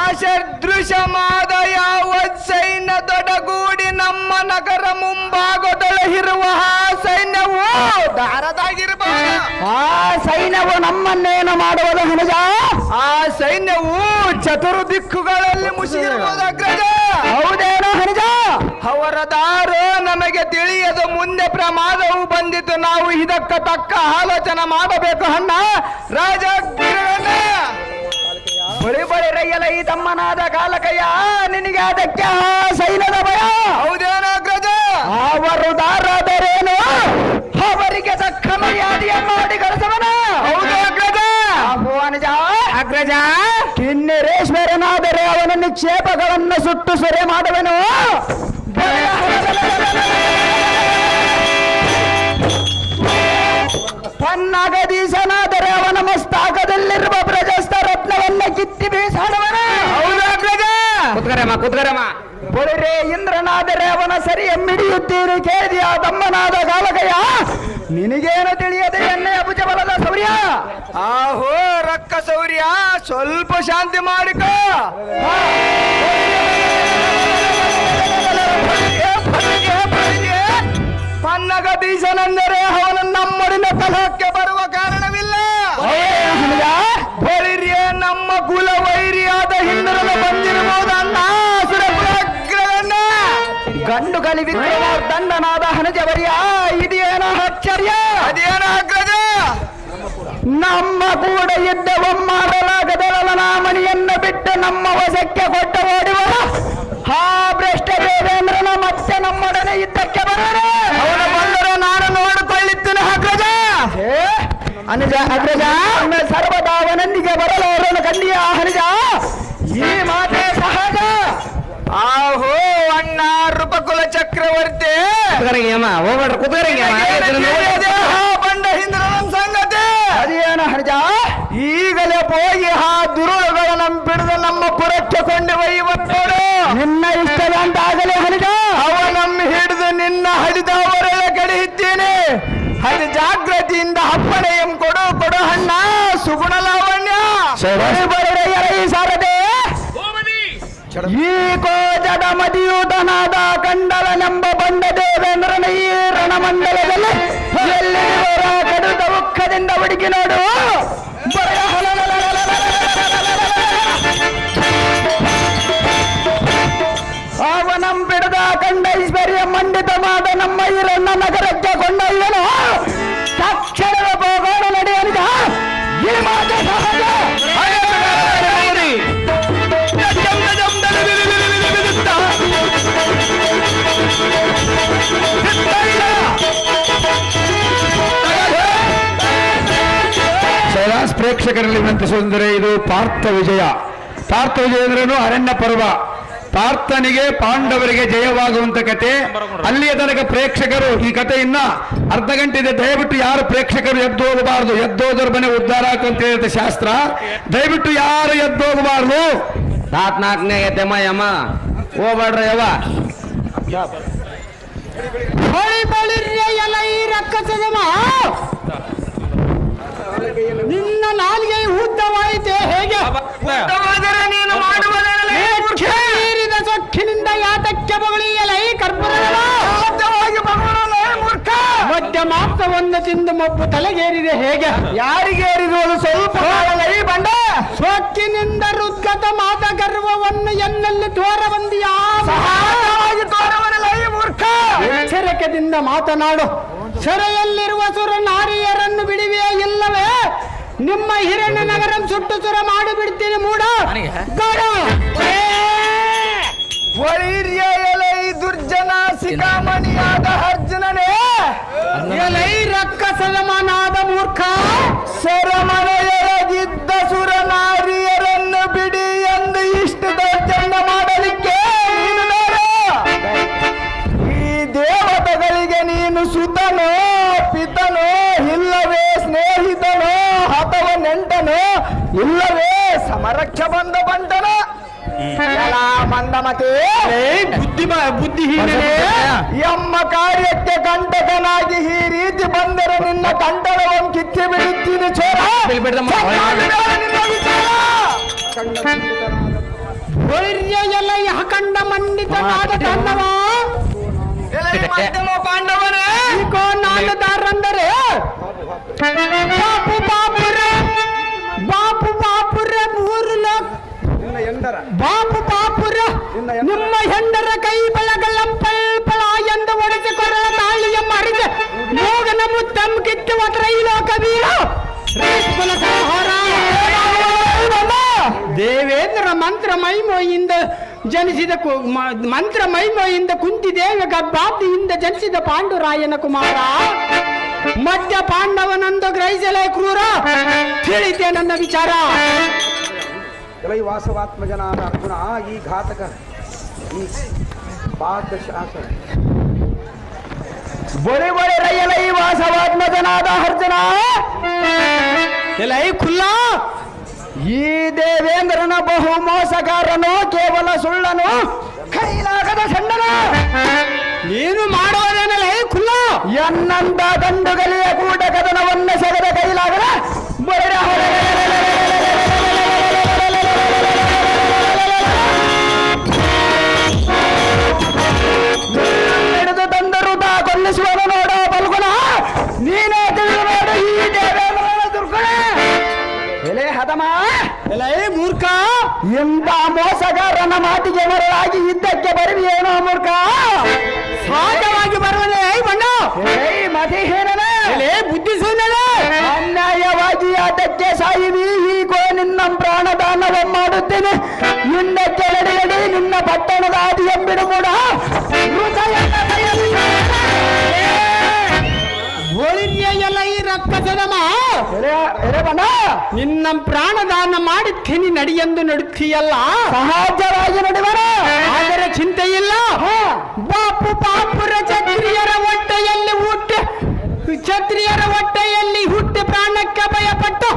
ಅಸದೃಶಮಾದ ಯಾವ ಸೈನ್ಯ ದೊಡಗೂಡಿ ನಮ್ಮ ನಗರ ಮುಂಭಾಗದೊಳಗಿರುವ ಸೈನ್ಯವು ದಾರದಾಗಿರಬಹುದು. ಆ ಸೈನ್ಯವು ನಮ್ಮನ್ನೇನು ಮಾಡುವುದು ಹನುಜ? ಆ ಸೈನ್ಯವು ಚತುರ್ ದಿಕ್ಕುಗಳಲ್ಲಿ ಮುಸುಗಿರುವುದು ಅಗ್ರಜ. ಹೌದೇನೋ ಹನುಜ? ಅವರ ದಾರು ನಮಗೆ ತಿಳಿಯದು. ಮುಂದೆ ಪ್ರಮಾದವು ಬಂದಿತು. ನಾವು ಇದಕ್ಕೆ ತಕ್ಕ ಆಲೋಚನೆ ಮಾಡಬೇಕು ಅಣ್ಣ ರಾಜ. ಬಳಿ ಬಳಿ ರೈಯಲ ಈ ತಮ್ಮನಾದ ಕಾಲಕಯ್ಯ, ನಿನಗೆ ಅದಕ್ಕೆ ಸೈನ್ಯದ ಭಯ? ಹೌದೇನೋ ಅಗ್ರಜ? ಅವರು ದಾರಾದರೇನು ಅವರಿಗೆ ತಕ್ಕ ಮರ್ಯಾದೆಯ ಮಾಡಿ ಕಳಿಸವನ. ಹೌದು ಅಗ್ರಜ. ಅನುಜ ಅಗ್ರಜ, ಕಿನ್ನೆರೇಶ್ವರನಾದರೆ ಅವನ ನಿಕ್ಷೇಪಗಳನ್ನು ಸುಟ್ಟು ಸೆರೆ ಮಾಡುವನು. ಪನ್ನಗದೀಶನಾದರೆ ಅವನ ಮಸ್ತಾಕದಲ್ಲಿರುವ ಪ್ರಜಸ್ಥ ರತ್ನವನ್ನ ಕಿತ್ತಿ ಬೀಸಾಡುವನ. ಕುತ್ಕರಮ್ಮ ಬಳಿರೆ ಇಂದ್ರನಾದರೆ ಅವನ ಸರಿ ಎಮ್ಮಿಡಿಯುತ್ತೀರಿ ಕೇಳಿದೆಯ ತಮ್ಮನಾದ ಕಾಲಕಯ್ಯ? ನಿನಗೇನು ತಿಳಿಯದೆ ಎಣ್ಣೆಯ ಭುಜಬಲದ ಶೌರ್ಯ? ಆಹೋ ರಕ್ಕ ಶೌರ್ಯ, ಸ್ವಲ್ಪ ಶಾಂತಿ ಮಾಡಿಕೋ. ಪನ್ನಗದೀಶನೆಂದರೆ ಅವನ ನಮ್ಮಡಿನ ಕಲಹಕ್ಕೆ ಬರುವ ಕಾರಣವಿಲ್ಲ. ಬಳಿರಿಯ ನಮ್ಮ ಕುಲ ವೈರಿಯಾದ ಹಿಂದರಲು ಬಂದಿರಬಹುದು ಅಣ್ಣ. ಬಲಿ ವಿಕ್ರಮೋರ್ದಂಡನಾದ ಹನಜವರ್ಯ ಇದೇನೋ ಆಶ್ಚರ್ಯ ಅದೇನೋ ಅಗ್ರಜ ನಮ್ಮ ಕೂಡ ಯುದ್ಧವಮ್ಮಾಡಲಾಗದಳ ಮಣಿಯನ್ನು ಬಿಟ್ಟು ನಮ್ಮ ವಶಕ್ಕೆ ಕೊಟ್ಟ ಓಡಿವರ ಹಾ ಭ್ರಷ್ಟ ದೇವೇಂದ್ರನ ಮತ್ತೆ ನಮ್ಮೊಡನೆ ಯುದ್ಧಕ್ಕೆ ಬರೋಣ ಅವನು ಬಂದರೆ ನಾನು ನೋಡಿಕೊಳ್ಳುತ್ತೇನೆ ಅಗ್ರಜ ಅನುಜ ಅಗ್ರಜ ಸರ್ವದಾ ಅವನೊಂದಿಗೆ ಬರಲು ಅವರನ್ನು ಕಂಡಿಯ ಹನುಜ ಈ ಮಾತೆ ಸಹಜ ಆಹೋ ಅಣ್ಣ ರೂಪಕುಲ ಚಕ್ರವರ್ತಿ ಬಂಡ ಹಿಂದ್ರ ಸಂಗತಿ ಅದೇನು ಹನುಜ ಈಗಲೇ ಹೋಗಿ ಆ ದುರುಳುಗಳನ್ನು ಬಿಡಿದು ನಮ್ಮ ಪುರಕ್ಕೆ ಕೊಂಡು ಒಯ್ಯುವರು ನಿನ್ನ ಇಷ್ಟದ ಅಂತ ಆಗಲೇ ಹನುಜ ಅವ ನಮ್ಮ ಹಿಡಿದು ನಿನ್ನ ಹಡಿದವರೆಲ್ಲ ಕಡಿಯುತ್ತೇನೆ ಅದು ಜಾಗೃತಿಯಿಂದ ಅಪ್ಪಣೆಯಂ ಕೊಡು ಕೊಡು ಅಣ್ಣ ಸುಗುಣ ಲಾವಣ್ಯ ಸಾರದೆ ಈ ಕೋಜದ ಮದಿಯೂತನಾದ ಕಂಡಲನೆಂಬ ಬಂಡ ದೇವೇಂದ್ರನ ಈ ರಣಮಂಡಲದಲ್ಲಿ ಎಲ್ಲಿರುವರ ಕಡುತ ಮುಖದಿಂದ ಹುಡುಕಿ ನೋಡು ಅವನಂ ಬಿಡದ ಕಂಡ ಐಶ್ವರ್ಯ ಮಂಡಿತವಾದ ನಮ್ಮ ಈರಣ್ಣ ನಗರಕ್ಕೆ ಕೊಂಡೊಯ್ಯನು ತಕ್ಷಣದ ಹೋಗೋಣ ನಡೆಯಲಿದ ಈ ಮಾತೆ ಸಹಜ ಕೈಲಾಸ್ ಪ್ರೇಕ್ಷಕರಲ್ಲಿ ವಿನಂತಿಸುವುದೆಂದರೆ ಇದು ಪಾರ್ಥ ವಿಜಯ. ಪಾರ್ಥ ವಿಜಯ ಅಂದ್ರೇನು ಅರಣ್ಯ ಪರ್ವ. ಪಾರ್ಥನಿಗೆ ಪಾಂಡವರಿಗೆ ಜಯವಾಗುವಂತ ಕತೆ. ಅಲ್ಲಿಯ ತನಕ ಪ್ರೇಕ್ಷಕರು ಈ ಕಥೆಯನ್ನ ಅರ್ಧ ಗಂಟೆ ಇದೆ. ದಯವಿಟ್ಟು ಯಾರು ಪ್ರೇಕ್ಷಕರು ಎದ್ದೋಗಬಾರದು. ಎದ್ದೋದ್ರ ಮನೆ ಉದ್ಧಾರ ಅಂತ ಹೇಳುತ್ತೆ ಶಾಸ್ತ್ರ. ದಯವಿಟ್ಟು ಯಾರು ಎದ್ದೋಗಬಾರದು. 4ನೇ ಯಮ ಯಮ ಹೋಗ್ಬೇಡ್ರ ಯವ ನಿನ್ನ ನಾಲಿಗೆ ಉದ್ದವಾಯಿತೆ ಹೇಗೆ ನೀನು ಮಾಡುವುದೇರಿದ ಸೊಕ್ಕಿನಿಂದ ಯಾತಕ್ಕೆ ಬಗಳಿಯಲೈ ಕರ್ಪೂರವಾಗಿ ಮಧ್ಯ ಮಾಂಸವನ್ನು ತಿಂದು ಮಬ್ಬು ತಲೆಗೇರಿದೆ ಹೇಗೆ ಯಾರಿಗೇರಿರುವುದು ಸ್ವಲ್ಪ ಬಂಡ ಸೊಕ್ಕಿನಿಂದ ರುದ್ಗತ ಮಾತ ಗರ್ವವನ್ನು ಎಲ್ಲೆಲ್ಲಿ ತೋರ ಬಂದಿಯಾ ಎಚ್ಚರಿಕೆಯಿಂದ ಮಾತನಾಡು. ಸೆರೆಯಲ್ಲಿರುವ ಸುರ ನಾರಿಯರನ್ನು ಬಿಡುವೆ ಇಲ್ಲವೇ ನಿಮ್ಮ ಹಿರಣ್ಯ ನಗರ ಸುಟ್ಟು ಸುರ ಮಾಡಿಬಿಡ್ತೀನಿ ಮೂಡ ಎಲೈ ದುರ್ಜನ ಸಿಕಾಮಣಿಯಾದ ಅರ್ಜುನನೇ ಎಲೈ ರಕ್ಕಸದ ಮನಾದ ಮೂರ್ಖ ಸೆರೆಮನೆಯೊಳಗಿದ್ದ ಸುರ ನಾರಿಯರನ್ನು ಬಿಡಿ ಎಂದು ಇಷ್ಟು ದೌರ್ಜನ್ಯ ಮಾಡಲಿಕ್ಕೆ ಈ ದೇವತೆಗಳಿಗೆ ನೀನು ಸುತನೋ ಪಿತನೋ ಇಲ್ಲವೇ ಸ್ನೇಹಿತನೋ ಅಥವಾ ನೆಂಟನೋ ಇಲ್ಲವೇ ಸಮರಕ್ಷ ಬಂದ ಬಂಟನ ಮಂದಮತಿ ಬುದ್ಧಿಹೀನನೇ ಎಮ್ಮ ಕಾರ್ಯಕ್ಕೆ ಕಂಟಕನಾಗಿ ಈ ರೀತಿ ಬಂದರೆ ನಿನ್ನ ಕಂಠವನ್ನು ಕಿತ್ತಿ ಬಿಡುತ್ತೀನಿ ಚೋರ ಎಲ್ಲ ಕಂಡ ಮಂಡಿತನಾದ ಕಣ್ಣವ ಪಾಂಡವರೇ ನಾಟದಾರಂದರೆ ಬಾಪು ಬಾಪುರ 3 ಲೋಕ ಬಾಪು ಬಾಪುರ ನಿಮ್ಮ ಹೆಂಡರ ಕೈ ಬಳಗಳಂಪಲ್ಪಳ ಎಂದು ಒಡೆಸಿಕೊರ ತಾಳಿಯ ಮರಿದ ಮೋಗನ ಮುತ್ತಂ ಕಿತ್ತು ಲೋಕ ವೀರ ದೇವೇಂದ್ರ ಮಂತ್ರ ಮೈಮೋಯಿಂದ ಜನಿಸಿದ ಮಂತ್ರ ಮೈಮೋಯಿಂದ ಕುಂತಿದೇವ ಗರ್ಭಾಬ್ದಿಯಿಂದ ಜನಿಸಿದ ಪಾಂಡುರಾಯನ ಕುಮಾರ ಮಧ್ಯ ಪಾಂಡವನಂದು ಗ್ರಹಿಸಲೇ ಕ್ರೂರ ತಿಳಿತೆ ನನ್ನ ವಿಚಾರ. ಎಲೈ ವಾಸವಾತ್ಮಜನಾದ ಅರ್ಜುನ ಈ ಘಾತಕ ಈ ಪಾದಶಾಸನ ಬೊರೆ ಬೊರೆ ರೈಯಲೈ ವಾಸವಾತ್ಮಜನಾದ ಅರ್ಜುನ ಎಲೈ ಖುಲ್ಲ ಈ ದೇವೇಂದ್ರನ ಬಹು ಮೋಸಗಾರನು ಕೇವಲ ಸುಳ್ಳನು ಕೈಲಾಗದ ಸಣ್ಣನ ನೀನು ಮಾಡುವುದೇನಲ್ಲ ಖುಲ್ಲ ಎನ್ನಂತ ದಂಡುಗಲಿಯ ಕೂಡ ಕದನವನ್ನ ಸೆಳೆದ ಕೈಲಾಗದ ಬೊರೆ ಹಿಡಿದು ತಂದರು ತಾ ಕೊಲ್ಲಿಸುವನು ನೋಡೋ ಬಲ್ಗುಣ ನೀನೇ ತಿಳಿದು ನೋಡು ಈ ದೇವೇಂದ್ರನ ದುರ್ಗುಣ ಎಲೆ ಹದಮ ಎಲೆ ಮೂರ್ಖ ಎಂತ ಮೋಸಗಾರನ ಮಾತಿಗೆ ಮರಳಾಗಿ ಯುದ್ಧಕ್ಕೆ ಬರುವಿಯೇನೋ ಮೂರ್ಖ ಯುದ್ಧಕ್ಕೆ ಸಾಯಿವಿ ಹೀಗೋ ನಿನ್ನ ಪ್ರಾಣದಾನವ ಮಾಡುತ್ತೇನೆ ನಿನ್ನ ಕೆಳಗಡೆ ನಿನ್ನ ಪಟ್ಟಣದ ಆದಿ ಎಂಬಿಡು ಮೂಡ ಎಲ್ಲ ಈ ರಕ್ಕಸದಮ ನಿನ್ನ ಪ್ರಾಣದಾನ ಮಾಡುತ್ತೀನಿ ನಡಿಯೆಂದು ನಡುತ್ತೀಯಲ್ಲ ಸಹಜವಾಗಿ ನಡೆವರ ಆದರೆ ಚಿಂತೆ ಇಲ್ಲ ಬಾಪು ಪಾಪುರ ಕ್ಷತ್ರಿಯರ ಹೊಟ್ಟೆಯಲ್ಲಿ ಹುಟ್ಟಿ ಪ್ರಾಣಕ್ಕೆ ಭಯಪಟ್ಟು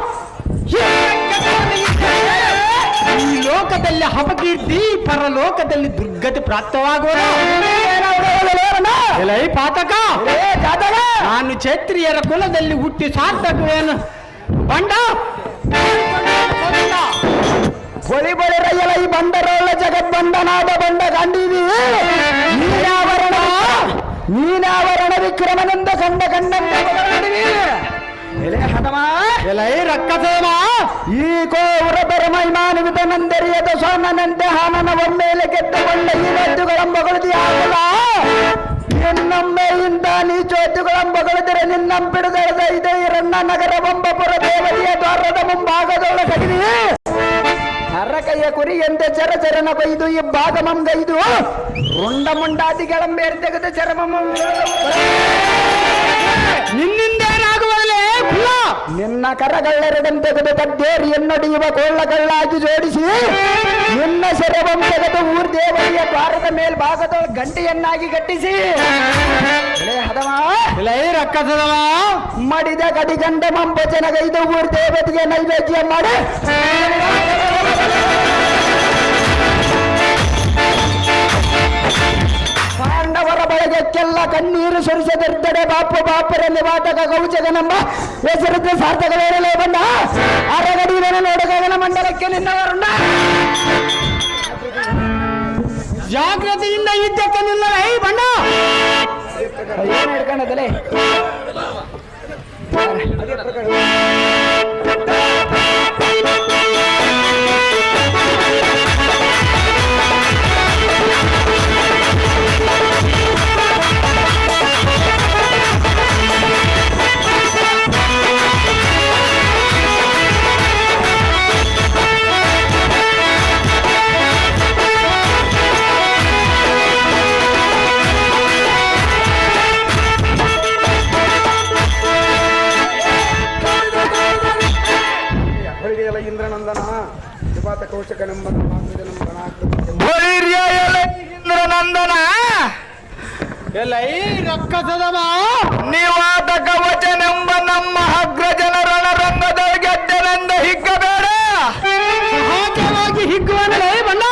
ಈ ಲೋಕದಲ್ಲಿ ಅಪಕೀರ್ತಿ ಪರಲೋಕದಲ್ಲಿ ದುರ್ಗತಿ ಪ್ರಾಪ್ತವಾಗುವುದು ಪಾತಕ ನಾನು ಕ್ಷತ್ರಿಯರ ಕುಲದಲ್ಲಿ ಹುಟ್ಟಿ ಸಾರ್ಥಕವೇನು ಬಂಡ ಹೊಳಿ ಬಳಿರಯ್ಯಲ ಈ ಬಂಡರೋಳ ಜಗದ್ಬಂಡನಾದ ಬಂಡ ಕಂಡಿವಿ ನೀನಾವರಣ ವಿಕ್ರಮನೆಂದ ಕಂಡ ಕಂಡಂತೆ ರಕ್ಕಸಮ ಈ ಕೋರ ಪರಮೈಮಾನುವಿತನಂದರಿಯದ ಸೋಮನಂತೆ ಹಾನನ ಒಮ್ಮೆಲೆ ಕೆತ್ತುಕೊಂಡ ಈ ರದ್ದುಗಳಂಬಗಳದಿ ಆಗಲ್ಲ ನಿನ್ನೊಮ್ಮೆಯಿಂದ ನೀ ಚೋದ್ದುಗಳಂಬಗಳಿದರೆ ನಿನ್ನಂಪಿಡುಗಳೆದ ಇದೆ ರನ್ನ ನಗರ ಬೊಂಬಪುರ ದೇವರಿಯ ದ್ವಾರದ ಮುಂಭಾಗದೊಳ ಕಡಿಮೆ ಹರಕಯ್ಯ ಕುರಿಯಂತೆ ಚರಚರನ ಕೊಯ್ದು ಈ ಭಾಗಮಂಗೈದು ರುಂಡ ಮುಂಡಾದಿಗಳಂಬೇರ್ ತೆಗೆದು ಚರಮ ನಿನ್ನಿಂದೇನಾಗುವಲ್ಲೇ ನಿನ್ನ ಕರಗಳೆರಡನ್ನು ತೆಗೆದು ಕದ್ದೇರಿ ಎನ್ನಡಿಯುವ ಕೊಳ್ಳಗಳಾಗಿ ಜೋಡಿಸಿ ನಿನ್ನ ಸೆರವಂ ತೆಗೆದು ಊರ್ ದೇವರಿಯ ದ್ವಾರದ ಮೇಲ್ಭಾಗದ ಗಂಟೆಯನ್ನಾಗಿ ಕಟ್ಟಿಸಿ ರಕ್ಕಸದವ ಮಡಿದ ಕಡಿಗಂಡ ಮಂಬಚನಗೈದು ಊರ್ ದೇವತೆಗೆ ನೈವೇದ್ಯ ಮಾಡಿ ಪಾಂಡವರ ಬಳಗಕ್ಕೆಲ್ಲ ಕಣ್ಣೀರು ಸುರಿಸದಿರ್ತಡೆ ಬಾಪುರಲ್ಲಿ ವಾಟಕ ಕೌಚಕನೆಂಬ ಹೆಸರಿದ್ದ ಸಾರ್ಥಕವೇರಲೇ ಬಂದ ಅರಗಡಿಯನ್ನು ನೋಡಗಗನ ಮಂಡಲಕ್ಕೆ ನಿನ್ನವರುಂಡ ಜಾಗ್ರತೆಯಿಂದ ಯುದ್ಧಕ್ಕೆ ನಿಲ್ಲಲೇ ಬಣ್ಣ ಏನು ಹಿಡ್ಕೊಂಡದಲೇ ಇಂದ್ರನಂದನ ವಿಪಾತ ಕೌಶಕನೆಂಬ ಇಂದ್ರನಂದನ ರಕ್ಕಸದವ ನಿವಾತ ಕವಚನೆಂಬ ನಮ್ಮ ಅಗ್ರಜನ ರಣರಂಗದ ಗೆದ್ದನೆಂದ ಹಿಗ್ಗಬೇಡ ಸಹಜವಾಗಿ ಹಿಗ್ಗುವನಲೇ ಬಣ್ಣ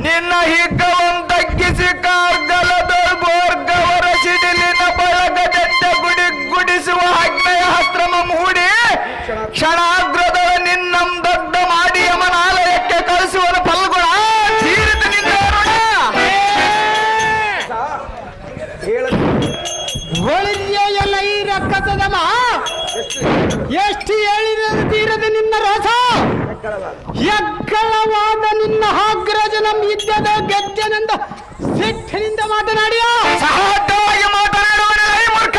ನಿನ್ನ ಹಿಗ್ಗವನ್ನು ತಗ್ಗಿಸಿ ಕಾರ್ಗಲದ ಗೋರ್ಗವರ ಸಿಡಿಲಿನ ಬಳಗದೆಡ್ಡ ಗುಡಿಸುವ ಅಗ್ನಯ ಹಸ್ತ್ರಮ ಮೂಡಿ ಕ್ಷಣಾಗ್ರದ ನಿನ್ನಂ ದೊಡ್ಡ ಮಾಡಿ ಯಮನಾಲಯಕ್ಕೆ ಕಳಿಸುವನು ಫಲ್ಗುಣ ತೀರಿದ ನಿನ್ನ ಎಲ್ಲ ಈ ರಕ್ಕಸದಮ ಎಷ್ಟು ಹೇಳಿದ ತೀರದ ನಿನ್ನ ರಸ ಎಕ್ಕಳವಾದ ನಿನ್ನ ಅಗ್ರಜನಂ ಯುದ್ಧದ ಗೆದ್ದನೆಂದ ಸಿಟ್ಟಿನಿಂದ ಮಾತನಾಡಿಯ ಸಹಜವಾಗಿ ಮಾತನಾಡುವನೇ ಮೂರ್ಖ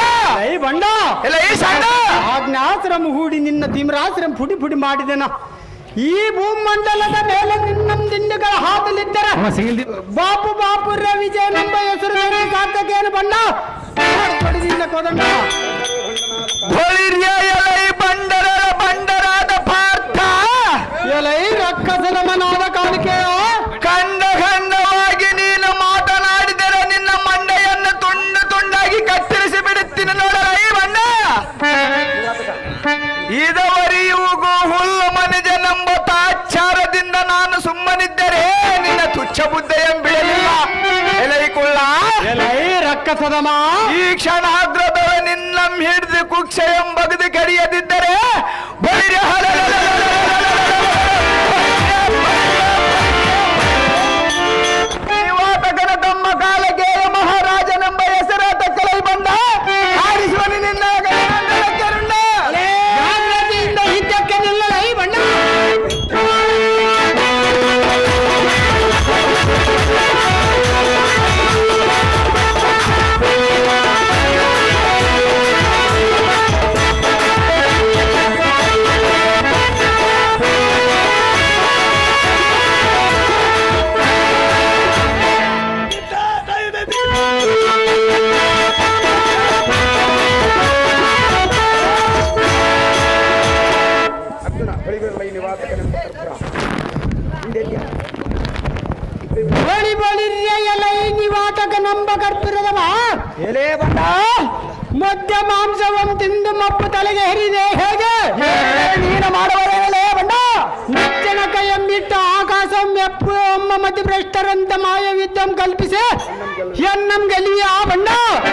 ಬಂಡ ಇಲ್ಲ ಈ ಸಣ್ಣ ಆಜ್ಞಾಶ್ರಮ ಹೂಡಿ ನಿನ್ನ ತಿಮ್ರಾಶ್ರಮ ಪುಡಿ ಪುಡಿ ಮಾಡಿದೆನ ಈ ಭೂಮಂಡಲದ ಮೇಲೆ ನಿನ್ನ ದಿಂಡುಗಳ ಹಾದಲಿದ್ದರೆ ಬಾಪುರ ವಿಜಯನೆಂಬ ಹೆಸರು ಸಾರ್ಥಕೇನು ಬಣ್ಣ ನಿನ್ನ ಕೋದಂಡ ಬಂಡರಾದ ಪಾರ್ಥ ಎಲೈ ರಕ್ಕಸದ ಮನಾದ ಕಾಣಿಕೆಯೋ ಖಂಡವಾಗಿ ನೀನು ಮಾತನಾಡಿದರೆ ನಿನ್ನ ಮಂಡೆಯನ್ನು ತುಂಡಾಗಿ ಕತ್ತರಿಸಿ ಬಿಡುತ್ತೀನಿ ನೋಡಲೈ ಬಣ್ಣ ಇದವರೆಗೂ ಹುಲ್ಲು ಮನುಜನೆಂಬ ತಾಚ್ಚಾರದಿಂದ ನಾನು ಸುಮ್ಮನಿದ್ದರೆ ನಿನ್ನ ತುಚ್ಛ ಬುದ್ಧ ಎಂಬಿಡಲಿಲ್ಲ ಎಲೈ ಕುಳ್ಳ ಎಲೈ ರಕ್ಕಸದಮ ಈ ಕ್ಷಣಾಗ್ರದ ನಿನ್ನಂ ಹಿಡಿದು ಕುಕ್ಷ ಎಂಬಗದು ಕಡಿಯದಿದ್ದರೆ ಬೈರ ವಾತಕನ ತಮ್ಮ ಕಾಲಕ್ಕೆ ಮಹಾರಾಜನೆಂಬ ಹೆಸರಾತ ಕಲೈ ಬಂದ ಆರಿಸುವನು ನಿನ್ನ ಜಾಗ್ರತೆಯಿಂದ ಯುದ್ಧಕ್ಕೆ ನಿಲ್ಲಲೈ ಬಣ್ಣ ಎಲೆ ಬಂಡ ಮಧ್ಯ ಮಾಂಸವಂ ತಿಂದು ಮಪ್ಪು ತಲೆಗೆ ಹೆರಿದೆ ಹೇಗೆ ನೀನು ಮಾಡುವಲೇ ಬಂಡ ನಿಚ್ಚನಕ ಎಂಬಿಟ್ಟು ಆಕಾಶಂ ಎಪ್ಪು ಅಮ್ಮ ಮತಿ ಭ್ರಷ್ಟರಂತ ಮಾಯವಿದ್ದಂ ಕಲ್ಪಿಸಿ ಎನ್ನಂ ಗೆಲಿಯ ಬಂಡ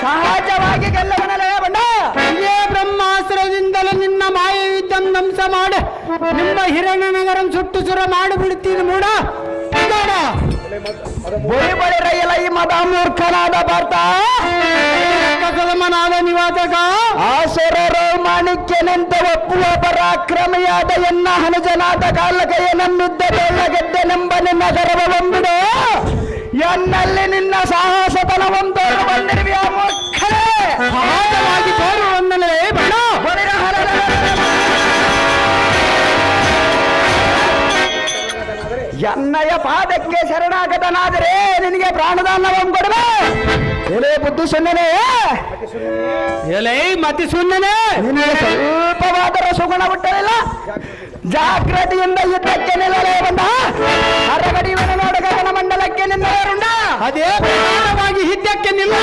ಸಹಜವಾಗಿ ಗೆಲ್ಲವನಲೇ ಬಂಡ ಇದೇ ಬ್ರಹ್ಮಾಸ್ತ್ರದಿಂದಲೇ ನಿನ್ನ ಮಾಯವಿದ್ದಂ ಧ್ವಂಸ ಮಾಡಿ ನಿಮ್ಮ ಹಿರಣ್ಯನಗರಂ ಸುಟ್ಟು ಸುರ ಮಾಡಿಬಿಡ್ತೀನಿ ಮೂಡ ನೋಡ ಬಳಿ ಬಳಿ ರೈಲ ಈ ಮದ ಮೂರ್ಖನಾದ ಭಾರತ ಕಸಲಮನಾದ ನಿವಾಸಕ ಆಸುರರು ಮಾಣಿಕ್ಯನೆಂತ ಒಪ್ಪುವ ಪರಾಕ್ರಮಿಯಾದ ಎನ್ನ ಹನುಜನಾದ ಕಾಲಕಯ ನಂಬಿದ್ದ ಬೆಳ್ಳಗೆದ್ದೆನೆಂಬ ನಿನ್ನ ಗರ್ವವೊಂಬಿಡು ಎನ್ನಲ್ಲಿ ನಿನ್ನ ಸಾಹಸತನವೊಂದು ಬಂದಿರುವೆಯ ಮೂರ್ಖರೇ ಸಹಜವಾಗಿ ತೋರುವಂದಲೇ ಬಣ್ಣ ಎನ್ನಯ ಪಾದಕ್ಕೆ ಶರಣಾಗತನಾದರೆ ನಿನಗೆ ಪ್ರಾಣದಾನವಂ ಕೊಡುವೆ ಎಲೆ ಬುದ್ಧಿ ಸುಮ್ಮನೆ ಎಲೈ ಮತಿ ಸುಮ್ಮನೆ ನಿನಗೆ ಸ್ವಲ್ಪವಾದರ ಸುಗುಣ ಬಿಟ್ಟಲಿಲ್ಲ ಜಾಗೃತಿಯಿಂದ ಯುದ್ಧಕ್ಕೆ ನಿಲ್ಲಲೇ ಬಂದ ಹರಗಡಿವನ ನೋಡಗಗನ ಮಂಡಲಕ್ಕೆ ನಿನ್ನವರುಂಡ ಅದೇ ಪ್ರಮಾಣವಾಗಿ ಹಿದ್ದಕ್ಕೆ ನಿಲ್ಲ